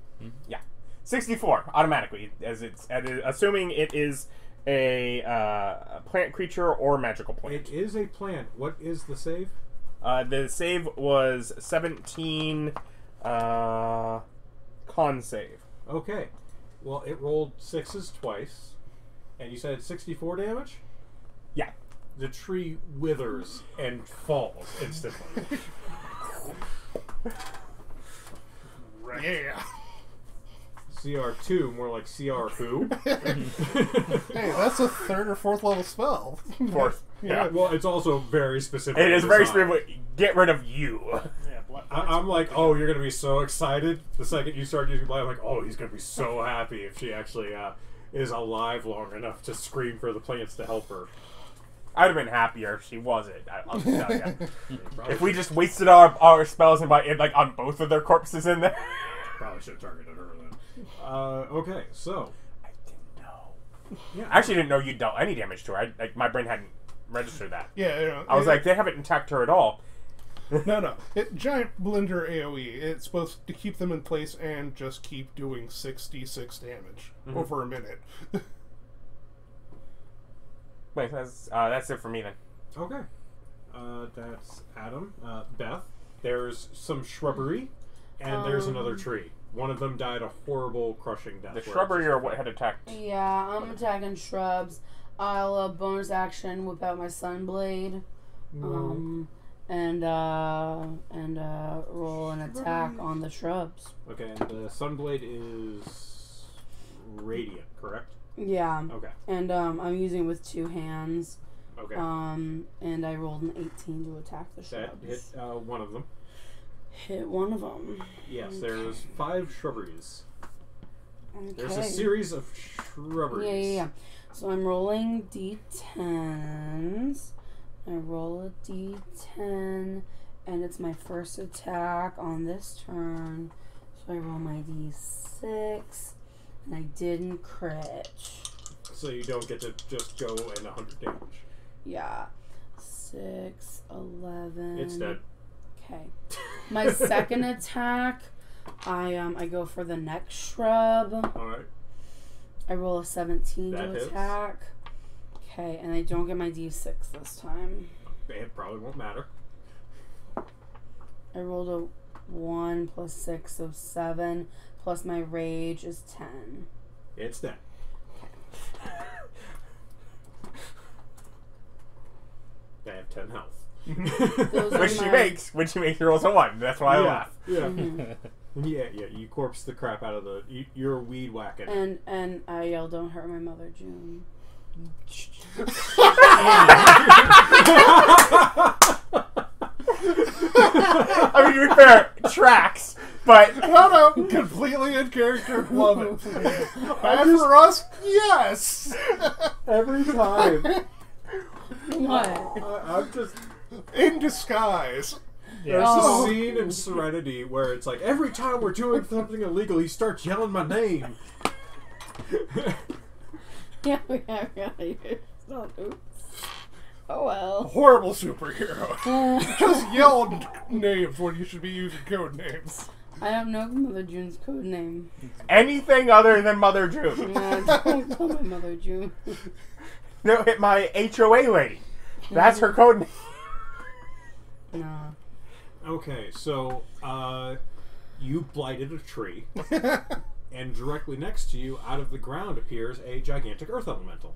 Yeah. 64, automatically, assuming it is a plant creature or magical plant. It is a plant. What is the save? The save was 17 con save. Okay. Well, it rolled 6s twice, and you said 64 damage? Yeah. The tree withers and falls instantly. Yeah. CR2, more like CR who? Hey, that's a 3rd or 4th level spell. 4th. Yeah. Well, it's also very specific. It is very designed. specific. Get rid of you. Yeah, I'm like, oh, you're going to be so excited. The second you start using Blight, I'm like, oh, he's going to be so happy if she actually is alive long enough to scream for the plants to help her. I'd have been happier if she wasn't. I'll just tell you. If we just wasted our spells and on both of their corpses in there. Probably should have targeted her then. Okay, so. I didn't know. Yeah, I actually didn't know you'd dealt any damage to her. My brain hadn't registered that. Yeah, I was like, they haven't attacked her at all. No. Giant blender AoE. It's supposed to keep them in place and just keep doing 66 damage over a minute. Wait, that's it for me then. Okay. That's Adam. Beth. There's some shrubbery, and there's another tree. One of them died a horrible, crushing death. The shrubbery or what had attacked? Yeah, I'm attacking shrubs. I'll bonus action whip out my sunblade, and roll an attack on the shrubs. Okay, and the sunblade is radiant, correct? Yeah. Okay. And I'm using it with 2 hands. Okay. And I rolled an 18 to attack the That shrubs. hit one of them. Hit one of them. Yes, there's 5 shrubberies. Okay. There's a series of shrubberies. Yeah. So I'm rolling d10s. I roll a d10, and it's my first attack on this turn. So I roll my d6, and I didn't crit. So you don't get to just go in 100 damage. Yeah. 6, 11. It's dead. Okay. My second attack, I go for the next shrub. Alright. I roll a 17 That to hits. attack. Okay, and I don't get my d6 this time. It probably won't matter. I rolled a 1 plus 6, so 7. Plus my rage is 10. It's dead. I have 10 health. Those are When she makes rolls a 1. That's why I laugh. Yeah. Mhm. Yeah, you corpse the crap out of you're weed whacking. And I yell, "Don't hurt my mother, June." I mean, to be fair, tracks, but No, completely in character. Love it. Bad for us? Yes. Every time. What? I'm just... In disguise. There's Oh. a scene in Serenity where it's like, every time we're doing something illegal, he starts yelling my name. Yeah. It's not oops. Oh well. Horrible superhero. Just yelled names when you should be using code names. I don't know Mother June's code name. anything other than Mother June. Don't call my Mother June. No, hit my HOA lady. That's her code name. Nah. Okay, so, you blighted a tree, and directly next to you, out of the ground, appears a gigantic earth elemental.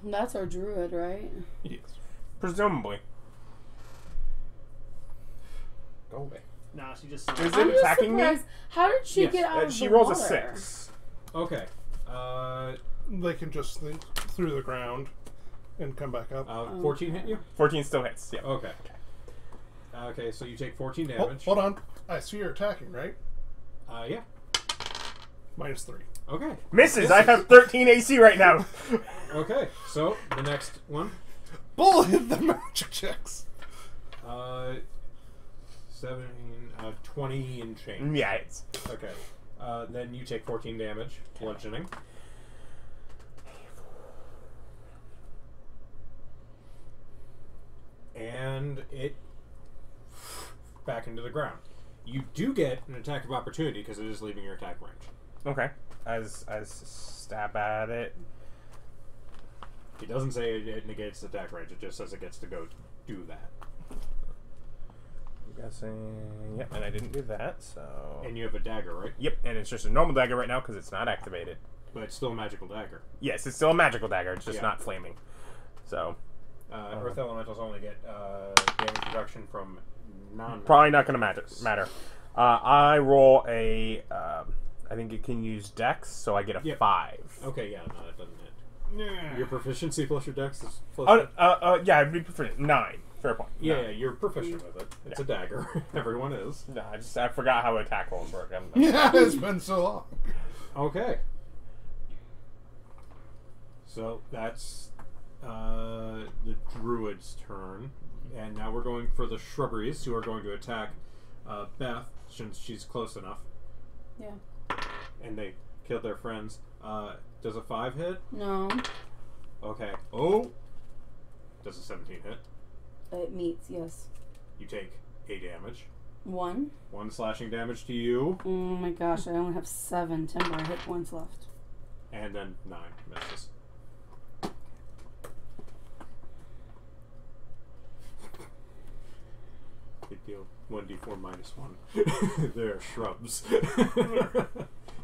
That's our druid, right? Yes. Presumably. Go away. Nah, she just. Is I'm it just attacking me? surprised. How did she Yes, get out of She the rolls water? a 6. Okay, They can just think through the ground and come back up. 14 hit you? 14 still hits, yeah. Okay. Okay, so you take 14 Oh, damage. hold on. I see you're attacking, right? Yeah. -3. Okay. Misses! I have 13 AC right now. Okay, so the next one. Bullet the magic checks. 17, 20 and change. Yeah, it's... Okay. Then you take 14 damage, bludgeoning. And it back into the ground. You do get an attack of opportunity because it is leaving your attack range. Okay. As stab at it. It doesn't say it negates the attack range. It just says it gets to go do that. I'm guessing... Yep, and I didn't do that, so... And you have a dagger, right? Yep, and it's just a normal dagger right now because it's not activated. But it's still a magical dagger. Yes, it's still a magical dagger. It's just Yeah. not flaming. So... Earth elementals only get damage reduction from non. Probably not going to matter. I roll a... I think it can use Dex, so I get a Yep. 5. Okay, yeah, no, that doesn't hit. Yeah. Your proficiency plus your dex is plus. Yeah, I'd be proficient. 9. Fair point. Yeah, 9. yeah, you're proficient with it. It's a dagger. Everyone is. No, I forgot how attack rolls work. Yeah, it's been so long. Okay. So that's the druid's turn, and now we're going for the shrubberies, who are going to attack Beth since she's close enough. Yeah. And they killed their friends. Does a 5 hit? No. Okay. Oh. Does a 17 hit? It meets, yes. You take 8 damage. 1. 1 slashing damage to you, Oh my gosh, I only have 7 temporary hit points left. and then 9 misses. Good deal. 1d4 minus 1. They're shrubs.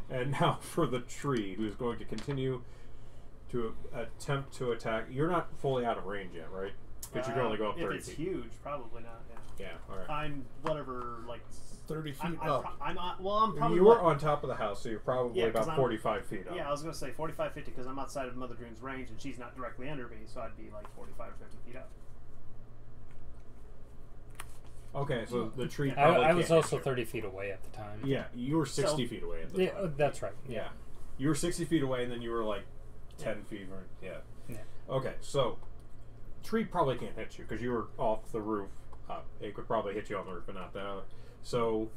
And now for the tree, who's going to continue to attempt to attack. You're not fully out of range yet, right? Because you can only go up 30 If it's feet. huge, probably not. Yeah. Yeah, alright. I'm whatever, like 30 feet up. I'm probably. You were on top of the house, so you're probably Yeah, 'cause about I'm- 45 feet up. Yeah, I was going to say 45, 50 because I'm outside of Mother Drune's range and she's not directly under me, so I'd be like 45 or 50 feet up. Okay, so the tree. I probably was can't also hit 30 feet away at the time. you. Yeah, you were 60 feet away at the Yeah, time. that's right. Yeah, you were 60 feet away, and then you were like 10 feet. Or, yeah. Yeah. Okay, so tree probably can't hit you because you were off the roof up. It could probably hit you on the roof, but not that. So,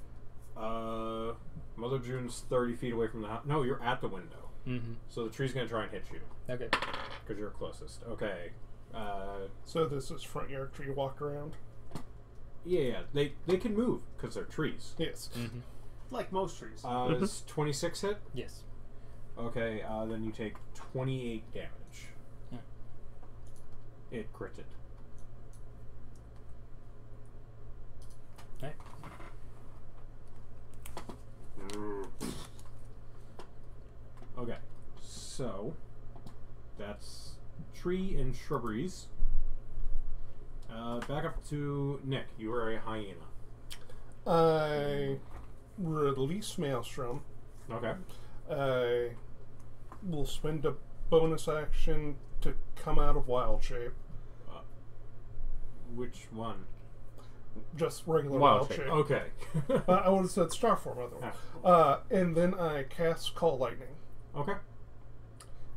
Mother June's 30 feet away from the house. No, you're at the window. Mm-hmm. So the tree's gonna try and hit you Okay. because you're closest. Okay. So this is front yard tree walk around? Yeah, they can move because they're trees. Yes. Mm-hmm. Like most trees. Is 26 hit? Yes. Okay, then you take 28 damage. Yeah. It critted. Right. Okay, so that's tree and shrubberies. Back up to Nick. You are a hyena. I release Maelstrom. Okay. I will spend a bonus action to come out of wild shape. Which one? Just regular wild shape. Okay. I would have said star form otherwise. And then I cast Call Lightning. Okay.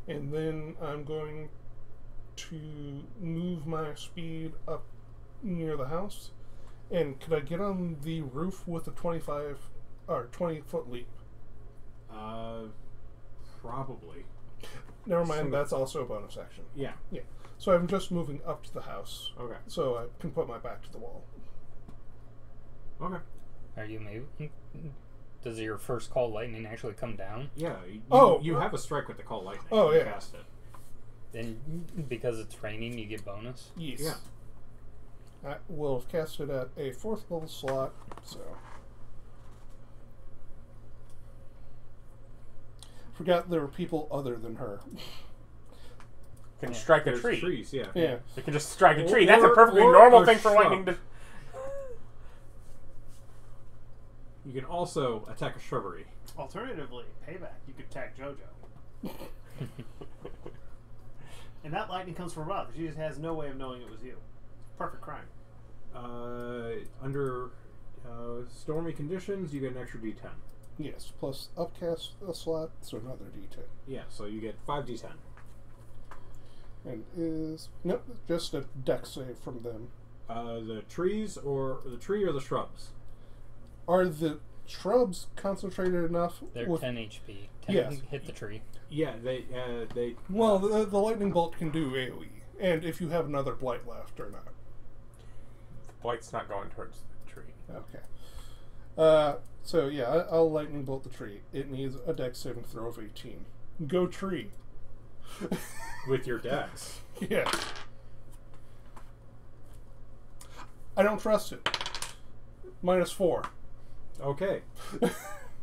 And then I'm going to move my speed up near the house. And could I get on the roof with a 25 or 20-foot leap? Probably. Never mind, that's also a bonus action. Yeah. Yeah. So I'm just moving up to the house. Okay. So I can put my back to the wall. Okay. Are you maybe? Does your first call lightning actually come down? Yeah. You have a strike with the Call Lightning. Oh, You yeah. Cast it. Then, because it's raining, you get bonus? Yes. Yeah. I will have cast it at a 4th level slot, so. Forgot there were people other than her. Can strike a There's tree. trees, yeah. Yeah. They can just strike a Or- tree. That's a or- perfectly or normal a thing for shrub. lightning to. You can also attack a shrubbery. Alternatively, payback. You could attack JoJo. And that lightning comes from Rob. She just has no way of knowing it was you. Perfect crime. Under stormy conditions, you get an extra D10. Yes, plus upcast a slot, so another d10. Yeah, so you get 5d10. And is. Nope, just a dex save from them. The trees or the tree or the shrubs? Are the shrubs concentrated enough? They're with, 10 HP. 10 Yes. hit the tree. Yeah, they. Well, the lightning bolt can do AoE, and if you have another blight left or not. Blight's not going towards the tree. Okay. So yeah, I'll lightning bolt the tree. It needs a dex saving throw of 18. Go tree. With your dex. Yeah. I don't trust it. -4. Okay.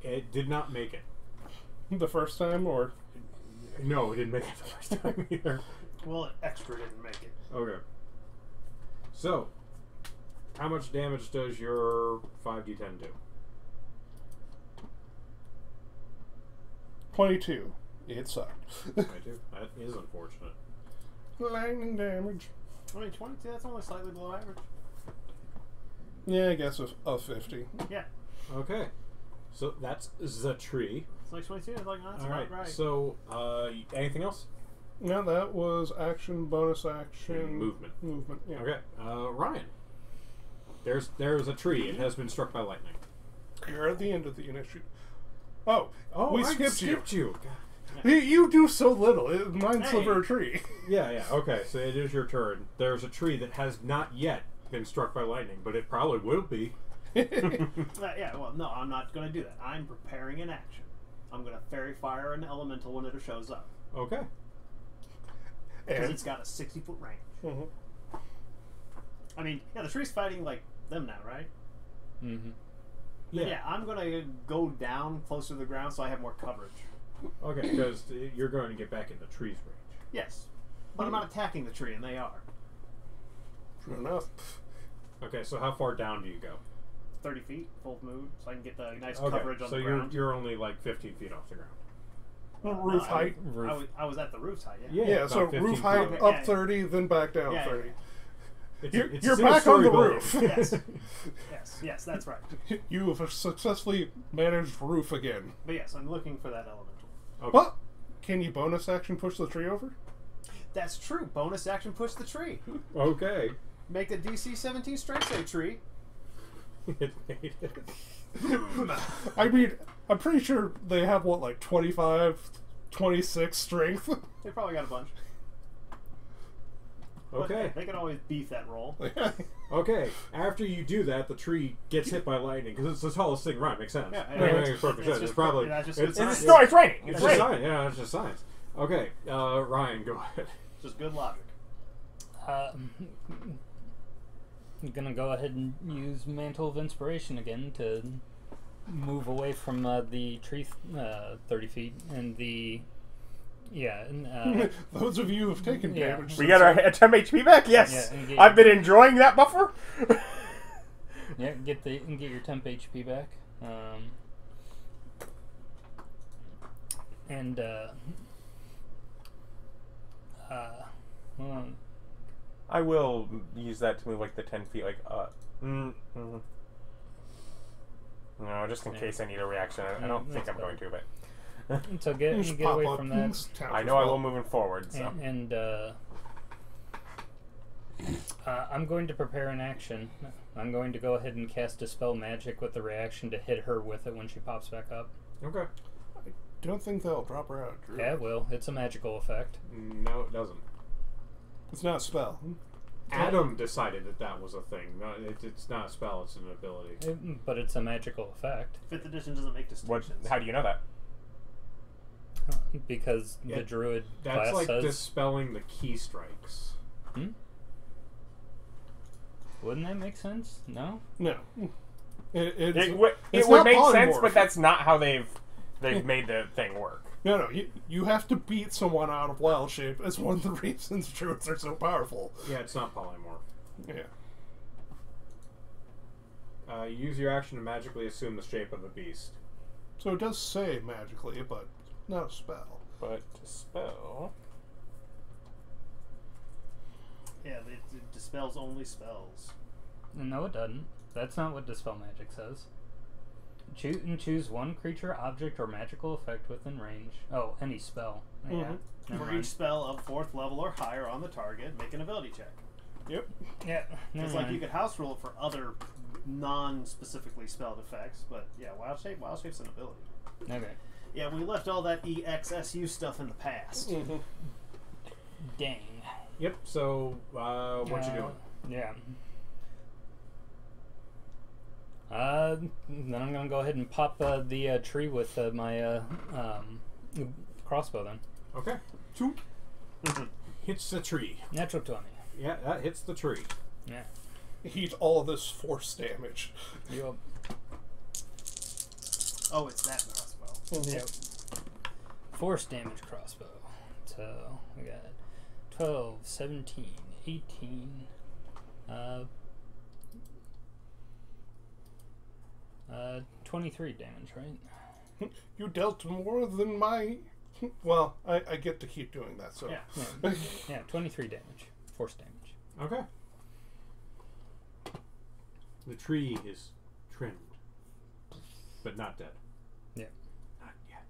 It did not make it. The first time, or No, it didn't make it the first time either. Well, extra didn't make it. Okay. So, how much damage does your 5d10 do? 22. It sucked. I do. That is unfortunate. Lightning damage. I mean, 22, that's only slightly below average. Yeah, I guess of 50. Yeah. Okay. So that's the tree. It's like 22. It's like, no, that's All about right. right. So, anything else? Yeah, that was action, bonus action, Movement. Movement. Yeah. Okay. Ryan. There's a tree. It has been struck by lightning. You're at the end of the initiative. Oh, Oh, we I skipped you. you. You do so little. Mine's Hey. over a tree. Yeah. Okay. So it is your turn. There's a tree that has not yet been struck by lightning, but it probably will be. Yeah, well, no, I'm not going to do that. I'm preparing an action. I'm going to fairy fire an elemental when it shows up. Okay. Because And it's got a 60-foot range. Mhm. I mean, yeah, the tree's fighting, like, them now, right? Mm-hmm. But yeah, I'm going to go down closer to the ground so I have more coverage. Okay, because you're going to get back in the tree's range. Yes. But I'm not attacking the tree, and they are. True enough. Okay, so how far down do you go? 30 feet, full move, so I can get the nice Okay, coverage on so the ground. you're only like 15 feet off the ground. Roof height. I was at the roof's height, yeah. Yeah, about so 15 roof feet height away. up 30, then back down Yeah, 30. It's You're a back on single-story the building. roof. Yes, that's right. You have successfully managed roof again. But yes, I'm looking for that elemental. Okay. What? Can you bonus action push the tree over? That's true. Bonus action push the tree. Okay. Make a DC 17 strength save tree. It made it. I mean, I'm pretty sure they have, what, like 25, 26 strength? They probably got a bunch. But Okay. they can always beef that roll. Okay. After you do that, the tree gets hit by lightning because it's the tallest thing around. Makes sense. Yeah, It makes perfect sense. It's probably that's just it's, good it's, science. It's raining. it's It's just raining. science. Yeah, it's just science. Okay. Ryan, go ahead. Just good logic. I'm gonna go ahead and use Mantle of Inspiration again to move away from the tree 30 feet and the Those of you who have taken Yeah. damage. We got our 10 HP back? Yes. Yeah, and get- I've been enjoying that buffer. get your temp HP back. Hold on. I will use that to move like the 10 feet, like, no, just in case I need a reaction. I don't think I'm going to, but So get Just get pop away up. from that. I know I will moving forward, so. And I'm going to prepare an action. I'm going to go ahead and cast Dispel Magic with the reaction to hit her with it when she pops back up. Okay. Don't think they'll drop her out, Drew. Yeah, it will. It's a magical effect. No, it doesn't. It's not a spell. Adam decided that was a thing. No, it's not a spell. It's an ability. But it's a magical effect. 5th edition doesn't make What? distinctions. How do you know that? Because Yeah, the druid That's class like says... dispelling the key strikes. Wouldn't that make sense? No? No. It It's would not make sense, polymorph. but that's not how they've made the thing work. No, you have to beat someone out of wild shape. It's one of the reasons druids are so powerful. Yeah, it's not polymorph. Yeah. Use your action to magically assume the shape of a beast. So it does say magically, but not a spell. But to spell... Yeah, it dispels only spells. No, it doesn't. That's not what Dispel Magic says. Choose one creature, object, or magical effect within range. Oh, any spell. Yeah. Never For mind. each spell of 4th level or higher on the target, make an ability check. Yep. Yeah. Never It's like mind. you could house rule it for other non-specifically spelled effects, but yeah, Wild Shape's an ability. Okay. Yeah, we left all that EXSU stuff in the past. Dang. Yep. So, what you doing? Yeah. Then I'm gonna go ahead and pop the tree with my crossbow. Then Okay. Hits the tree. natural 20. Yeah, that hits the tree. Yeah. Heat all this force damage. Yup. Oh, it's that crossbow. Yep. Force damage crossbow. So we got 12, 17, 18. 23 damage, right? You dealt more than my... Well, I get to keep doing that, so... Yeah. Yeah, 23 damage. Force damage. Okay. The tree is trimmed, but not dead. Yeah. Not yet.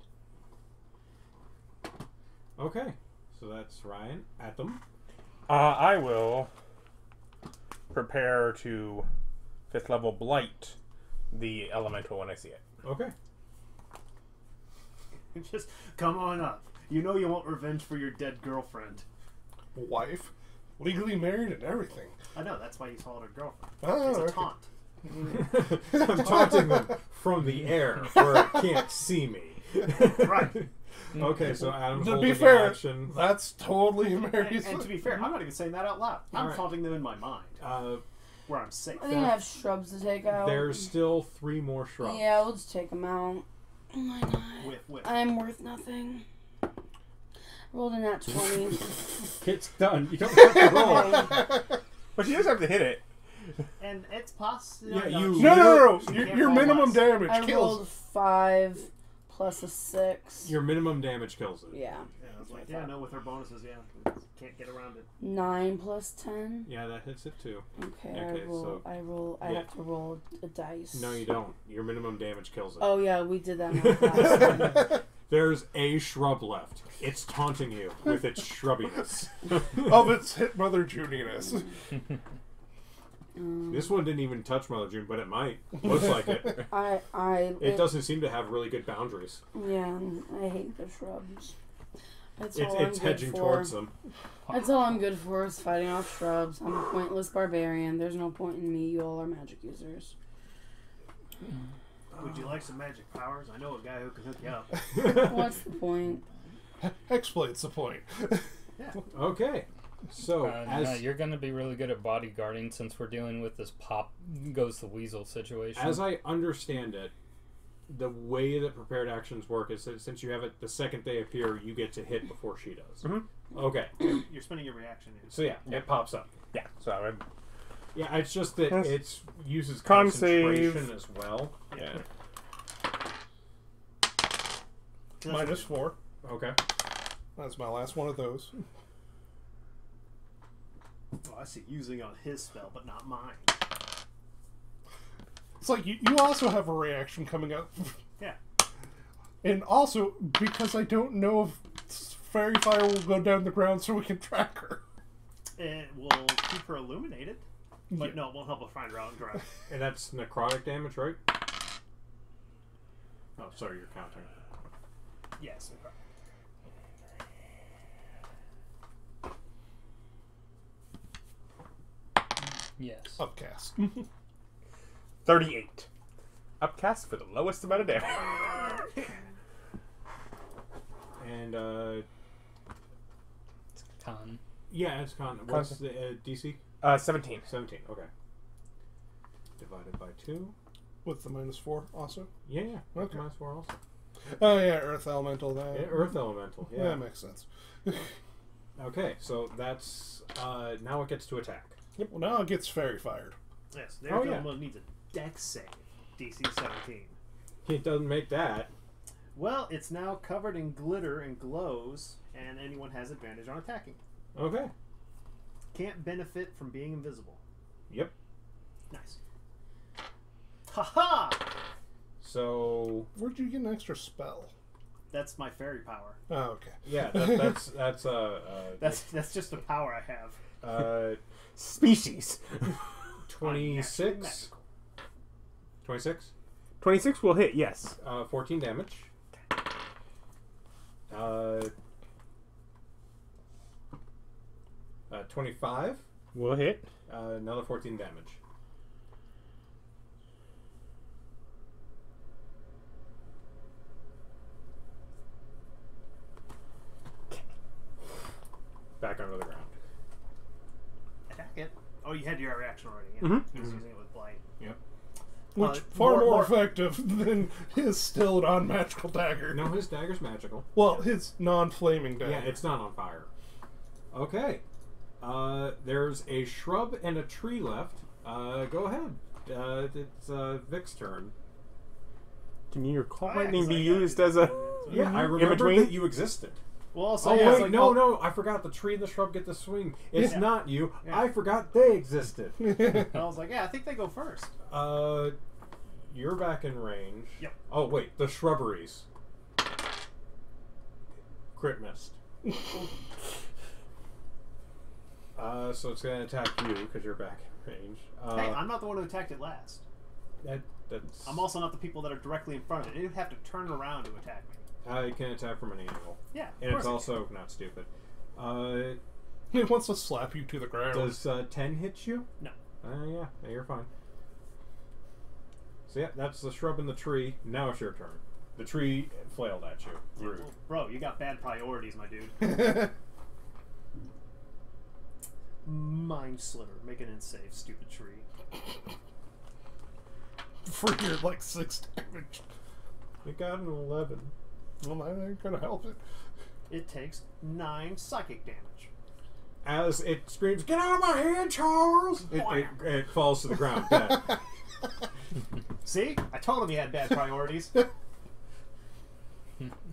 Okay, so that's Ryan. Atom. I will prepare to 5th level blight the elemental when I see it. Okay. Just come on up. You know you want revenge for your dead girlfriend. Wife. Legally married and everything. I know, that's why you called her girlfriend. Oh, It's a okay. taunt. I'm taunting them from the air where it can't see me. Right. Okay, so Adam's To holding be fair, action. that's totally Mary's... And to be fair, I'm not even saying that out loud. I'm Alright. taunting them in my mind, where I'm safe. I think I have shrubs to take out. There's still 3 more shrubs. Yeah, we'll just take them out. Oh my god. With I'm worth nothing. Rolled in that 20. It's done. You don't have to roll. But she does have to hit it. And it's possible. Yeah, No. You can't Your roll minimum less. damage I kills. rolled 5 plus a 6. Your minimum damage kills it. Yeah. Yeah, I was like, no, with her bonuses, can't get around it. 9 plus 10. Yeah, that hits it too. Okay, Okay, I yeah. have to roll a dice. No, you don't. Your minimum damage kills it. Oh yeah, we did that last time. There's a shrub left. It's taunting you with its shrubbiness. Of its hit Mother Juniness. This one didn't even touch Mother June, but it might. Looks like it. It doesn't seem to have really good boundaries. Yeah, I hate the shrubs. That's all It's I'm good hedging for. towards them. That's all I'm good for is fighting off shrubs. I'm a pointless barbarian. There's no point in me. You all are magic users. Would you like some magic powers? I know a guy who can hook you up. What's the point? Hexblade's the point. Yeah. Okay. So, no, you're going to be really good at bodyguarding since we're dealing with this pop goes the weasel situation. as I understand it, the way that prepared actions work is that since you have it the second they appear, you get to hit before she does. Mm-hmm. Okay. You're spending your reaction. So yeah, it pops up. Yeah. So Yeah, it's just that Yes. it uses Con concentration save. as well. yeah. -4. Okay. That's my last one of those. Oh, I see using on his spell, but not mine. It's like you also have a reaction coming up. Yeah. And also, because I don't know if Fairy Fire will go down the ground so we can track her. It will keep her illuminated. But no, it won't help her find her out and ground. And that's necrotic damage, right? Oh, sorry, you're counting. Yes. Yes. Upcast. 38. Upcast for the lowest amount of damage. And It's con. yeah, it's con. What's the DC? 17. 17. Okay. Divided by 2. With the -4 also. Yeah. Okay. -4 also. Oh yeah, Earth Elemental. That. Yeah, Earth Elemental. Yeah. That makes sense. Okay, so that's now it gets to attack. Well, now it gets Fairy Fired. Yes, Oh, there's yeah. almost needs a dex save. DC 17. It doesn't make that. Well, it's now covered in glitter and glows, and anyone has advantage on attacking. Okay. Can't benefit from being invisible. Yep. Nice. Haha! So Where'd you get an extra spell? That's my fairy power. Oh, okay. yeah, That's just a power I have. Species. 26. 26. 26 will hit, yes. 14 damage. 25. Will hit. Another 14 damage. Back under the ground. Attack it. Oh, you had your reaction already. Yeah. Mhm. He was using it with blight. Yep. Which far more effective than his still non-magical dagger. No, his dagger's magical. Well, his non-flaming dagger. Yeah, it's not on fire. Okay. There's a shrub and a tree left. Go ahead. It's Vic's turn. Can your call Oh, yeah, lightning 'cause be I got used it. as a... Yeah, I In remember between? that you existed. Well, also, Oh, yeah, it's wait, like, no, well, no, I forgot the tree and the shrub get the swing. It's Yeah. not you. Yeah. I forgot they existed. I was like, yeah, I think they go first. You're back in range. Yep. Oh, wait, the shrubberies. Crit missed. So it's going to attack you because you're back in range. Hey, I'm not the one who attacked it last. That's... I'm also not the people that are directly in front of it. It would have to turn around to attack me. You can attack from any angle. Yeah, of And course it's it also not stupid. He wants to slap you to the ground. Does 10 hit you? No. Yeah, you're fine. So yeah, that's the shrub and the tree. Now it's your turn. The tree flailed at you. Rude. Well, bro, you got bad priorities, my dude. Mind Sliver. Make an insave, stupid tree. For your, 6 damage. It got an 11. Well, that ain't gonna help it. It takes 9 psychic damage. as it screams, "Get out of my hand, Charles!" It falls to the ground dead. See? I told him he had bad priorities.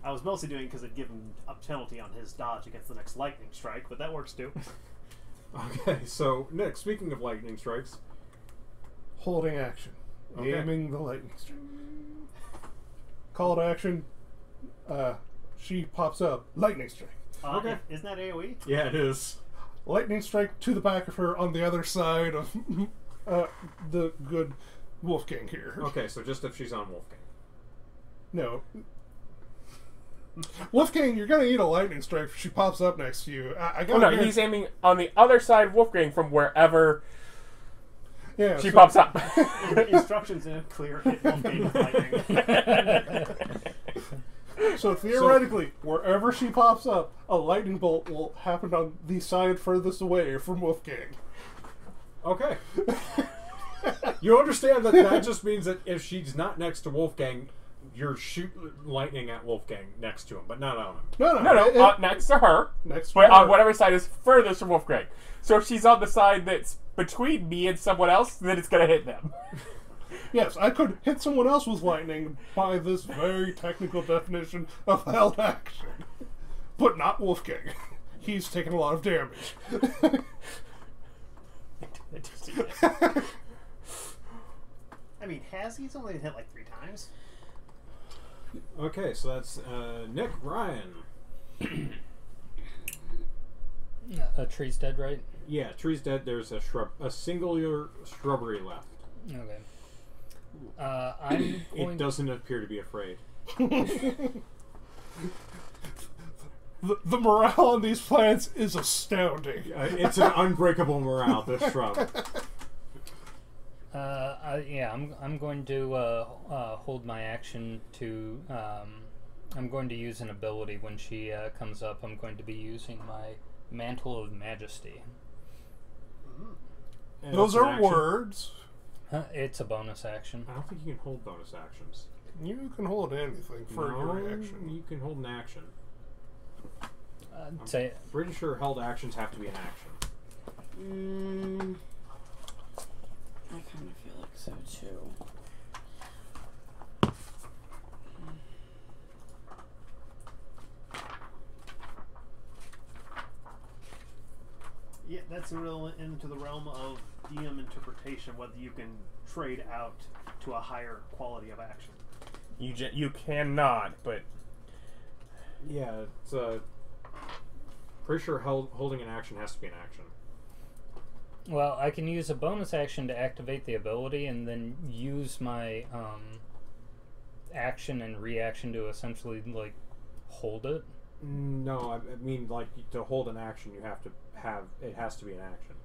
I was mostly doing it because it'd give him a penalty on his dodge against the next lightning strike, but that works too. Okay, so Nick, speaking of lightning strikes, Holding action. Okay. Aiming the lightning strike. Call to action. She pops up. Lightning strike. Okay. Isn't that AoE? yeah, it is. Lightning strike to the back of her on the other side of the good Wolfgang here. Okay, so just if she's on Wolfgang. No. Wolfgang, you're gonna need a lightning strike if she pops up next to you. I Oh gotta no, guarantee- he's aiming on the other side of Wolfgang from wherever yeah, she so- pops up. Instructions in a clear hit Wolfgang with lightning. So theoretically, wherever she pops up, a lightning bolt will happen on the side furthest away from Wolfgang. Okay. You understand that just means that if she's not next to Wolfgang, you're shooting lightning at Wolfgang next to him, but not on him. No, next to her. Next to But her. on whatever side is furthest from Wolfgang. So if she's on the side that's between me and someone else, then it's gonna hit them. Yes, I could hit someone else with lightning by this very technical definition of held action. But not Wolfgang. He's taken a lot of damage. I mean, has he? He's only been hit like 3 times. Okay, so that's Nick. Ryan. A tree's dead, right? Yeah, tree's dead. There's a singular shrubbery left. Okay. I'm going It doesn't appear to be afraid. The morale on these plants is astounding. It's an unbreakable morale, this shrub. I'm going to hold my action to. I'm going to use an ability when she comes up. I'm going to be using my Mantle of Majesty. And Those it's an are action. words. It's a bonus action. I don't think you can hold bonus actions. You can hold anything for your reaction. You can hold an action. Say Pretty sure held actions have to be an action. I kind of feel like so too. Yeah, that's real into the realm of DM interpretation, whether you can trade out to a higher quality of action. You cannot, but Yeah, it's pretty sure holding an action has to be an action. well, I can use a bonus action to activate the ability, and then use my action and reaction to essentially like hold it. No, I mean, like, to hold an action, you have to have it has to be an action.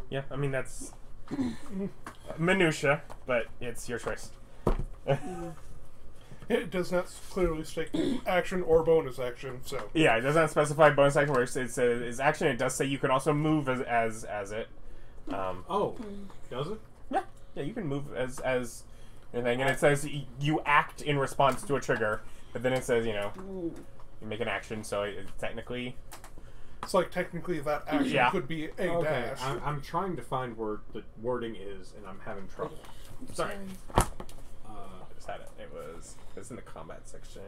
yeah, I mean that's minutia, but it's your choice. It does not clearly state action or bonus action, so. Yeah, it does not specify bonus action where it says action. It does say you can also move as it. Oh, does it? Yeah, you can move as anything, and it says you act in response to a trigger, but then it says you make an action. So technically, It's like technically that action Yeah. could be a Okay, dash. I'm trying to find where the wording is, and I'm having trouble. sorry, Uh, I just had it. It's in the combat section.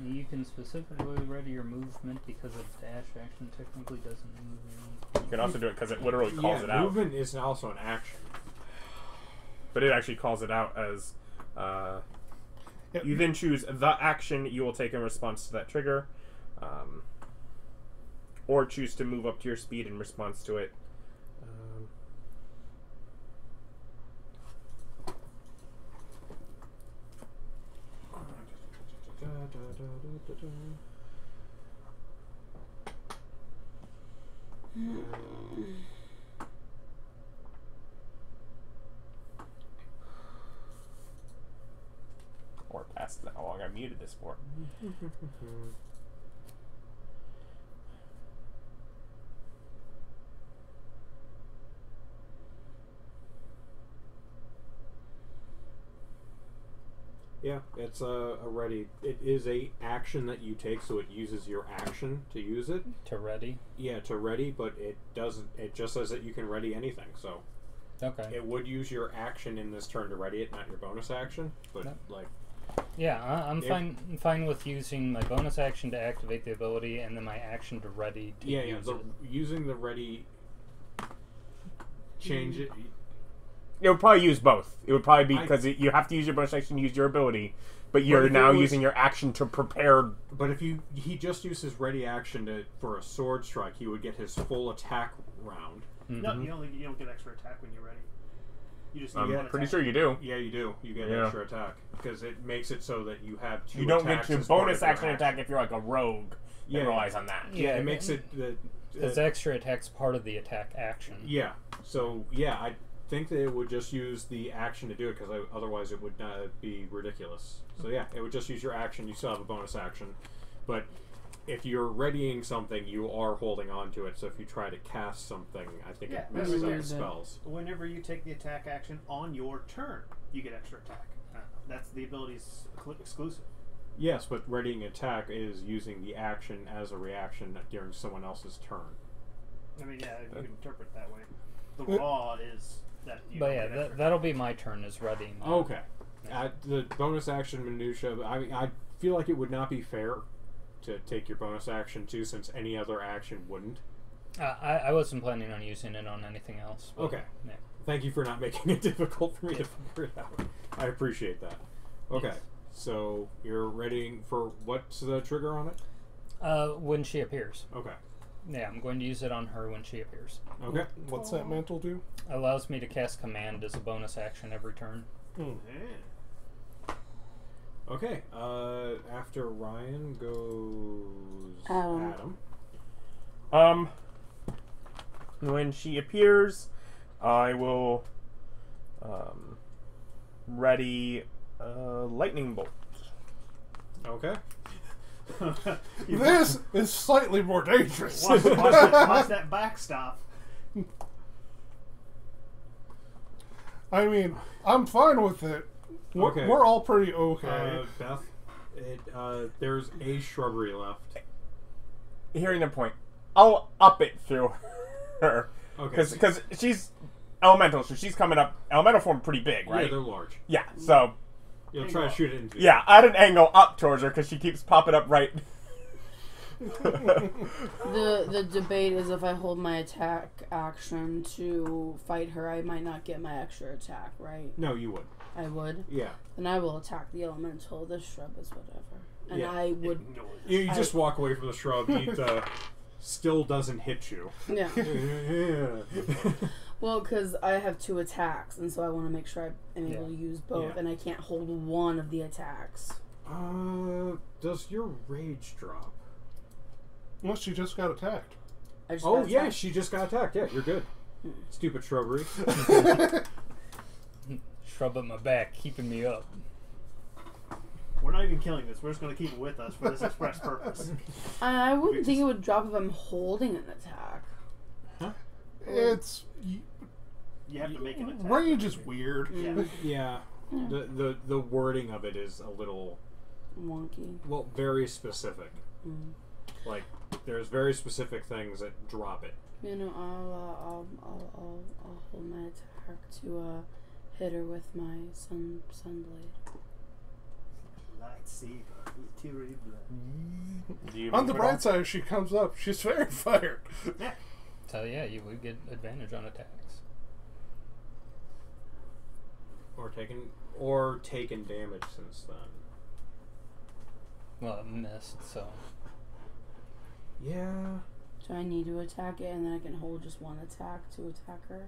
You can specifically ready your movement because a dash action technically doesn't move. You can also do it because it literally calls yeah, it out. movement is also an action. But it actually calls it out as Yep. you then choose the action you will take in response to that trigger, or choose to move up to your speed in response to it. That's how long I muted this for. Yeah, it's a ready. It is a action that you take, so it uses your action to use it. To ready. Yeah, to ready, but it doesn't. It just says that you can ready anything. So Okay. it would use your action in this turn to ready it, not your bonus action. But Yep. like, Yeah, I'm If- fine. I'm fine with using my bonus action to activate the ability, and then my action to ready to yeah, use the, it. using the ready. Change it. It would probably use both. It would probably be I- because you have to use your bonus action to use your ability, but if you're it now was- using your action to prepare. But if he just used his ready action for a sword strike, he would get his full attack round. No, you don't get extra attack when you're ready. You just I'm need one pretty attack. sure you do. Yeah, you do. You get Yeah. extra attack because it makes it so that you have two. You don't get attacks your as part bonus of your action attack if you're like a rogue. Yeah, It relies on that. Yeah, it makes it the. Its extra attack's part of the attack action. Yeah. So yeah, I think that it would just use the action to do it because otherwise it would not be ridiculous. So yeah, it would just use your action. You still have a bonus action, but if you're readying something, you are holding on to it. So if you try to cast something, I think Yeah, it messes up use it. spells. Whenever you take the attack action on your turn, you get extra attack. That's the ability's exclusive. Yes, but readying attack is using the action as a reaction during someone else's turn. I mean, yeah, you can interpret it that way. The raw is that you But don't yeah, get extra that'll be my turn is readying. that. Okay. The bonus action minutia. I feel like it would not be fair to take your bonus action too, since any other action wouldn't. I wasn't planning on using it on anything else. But, Okay. Yeah. Thank you for not making it difficult for me to figure it out. I appreciate that. Okay, Yes. so you're readying for what's the trigger on it? When she appears. Okay. Yeah, I'm going to use it on her when she appears. Okay. What's that mantle do? Allows me to cast command as a bonus action every turn. Yeah. Okay. After Ryan goes Adam. Adam. When she appears, I will ready lightning bolt. Okay. This is slightly more dangerous. Watch that backstop. I mean, I'm fine with it. Okay. We're all pretty okay. Beth, there's a shrubbery left. Hearing the point, I'll up it through her. Okay. Because she's elemental, so she's coming up. Elemental form pretty big, Yeah, right? they're large. Yeah, so You'll try to shoot it into. yeah, at an angle up towards her because she keeps popping up right. The debate is if I hold my attack action to fight her, I might not get my extra attack, right? No, you would. I would. Yeah. Then I will attack the elemental. This shrub is whatever. And Yeah. I would. You just walk away from the shrub. It still doesn't hit you. Yeah. Yeah. Well, because I have 2 attacks, and so I want to make sure I'm able to use both, Yeah. and I can't hold one of the attacks. Does your rage drop? Well, she just got attacked. I just Oh got yeah, attacked. she just got attacked. Yeah, you're good. Stupid shrubbery. Shrub at my back, keeping me up. We're not even killing this. We're just going to keep it with us for this express purpose. I wouldn't think it would drop if I'm holding an attack. It's You have to make an attack. range is weird. Yeah. Yeah. The wording of it is a little Wonky. very specific. Mm. Like there's very specific things that drop it. You know, I'll hold my attack to hit her with my sunblade. Lightsaber, terrible. Do you On the move at bright all? side, she comes up. She's very fired. So yeah, you would get advantage on attacks. Or taken damage since then. Well, it missed, so Yeah. Do I need to attack it, and then I can hold just one attack to attack her,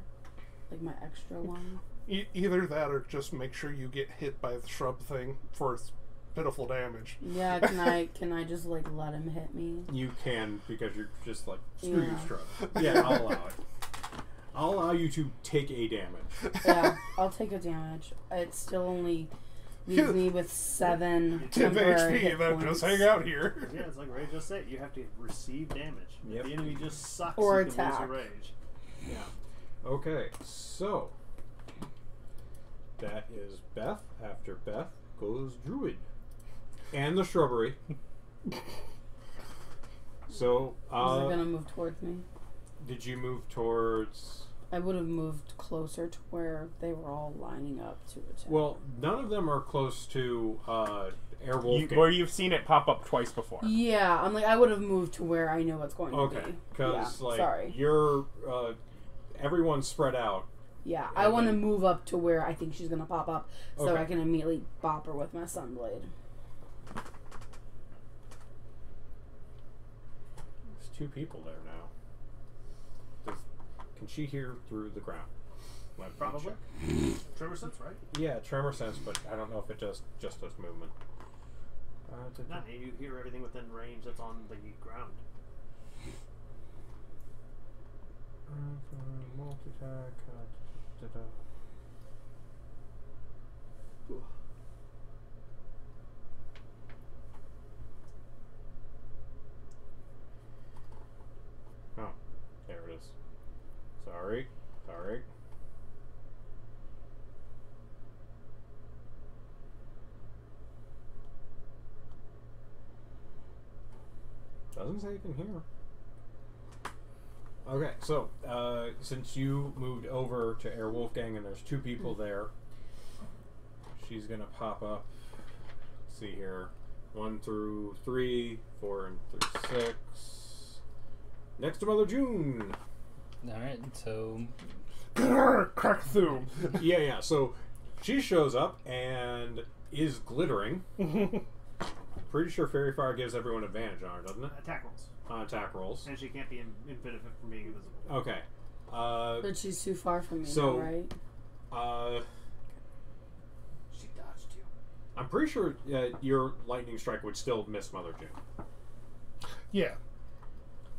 like my extra one? Either that, or just make sure you get hit by the shrub thing for its pitiful damage. Yeah. Can I just like let him hit me? You can because you're just like screw you, Yeah. shrub. Yeah, I'll allow it. I'll allow you to take a damage. Yeah, I'll take a damage. It's still only Leaves me with 7 10 temporary HP, hit and then points. just hang out here. Yeah, it's like Ray just said. You have to receive damage. Yep. If the enemy just sucks, Or you can lose attack. your rage. Yeah. Okay, so that is Beth. After Beth goes Druid. And the shrubbery. So, Is it gonna move towards me? did you move towards... I would have moved closer to where they were all lining up to attack. Well, none of them are close to Air Wolfgang. Where you've seen it pop up twice before. Yeah, I'm like, I would have moved to where I know what's going to Okay, be. because Yeah, sorry. you're everyone's spread out. Yeah, and I want to then- move up to where I think she's going to pop up so Okay. I can immediately bop her with my sunblade. There's 2 people there now. Can she hear through the ground? Let me Probably. check. Tremor sense, right? Yeah, tremor sense, but I don't know if it just does movement. Not you hear everything within range that's on the ground. Multi-attack. Oh, there it is. Sorry. Doesn't say you can hear. Okay, so since you moved over to Air Wolfgang and there's 2 people there, she's gonna pop up. Let's see here, 1 through 3, 4 and through 6. Next to Mother June. All right, so Crack through. Yeah. So she shows up and is glittering. Pretty sure Fairy Fire gives everyone advantage on her, doesn't it? Attack rolls. On attack rolls. And she can't be in benefit from being invisible. Okay. But she's too far from me so- now, right? She dodged you. I'm pretty sure your lightning strike would still miss Mother June. Yeah.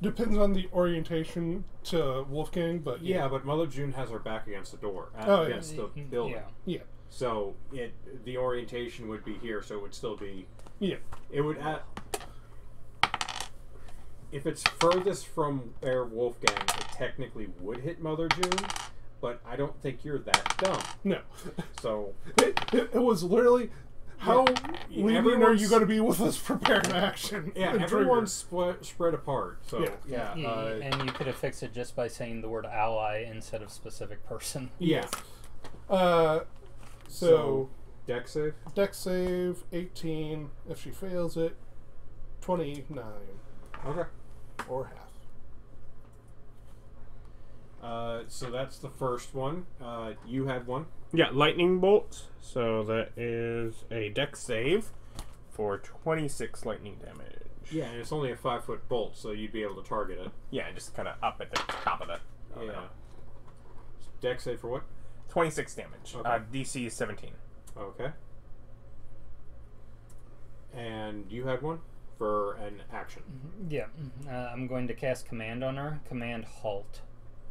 Depends on the orientation to Wolfgang, but Yeah, but Mother June has her back against the door, Oh, yeah. against the building. yeah. Yeah. So the orientation would be here, so it would still be. Yeah. It would if it's furthest from Air Wolfgang, it technically would hit Mother June, but I don't think you're that dumb. No. So It was literally, how lenient are everyone's- you going to be with this prepared action? yeah, and everyone's spread apart. So Yeah. And you could have fixed it just by saying the word ally instead of specific person. yeah. trigger? So, Deck save. deck save, 18. If she fails it, 29. Okay. Or half. So that's the first one. You had one. Yeah, lightning bolt. So that is a dex save for 26 lightning damage. Yeah, and it's only a 5-foot bolt, so you'd be able to target it. Yeah, just kind of up at the top of it. Oh, yeah. no. Deck save for what? 26 damage. Okay. DC is 17. Okay. And you had one for an action. Yeah, I'm going to cast command on her. Command halt.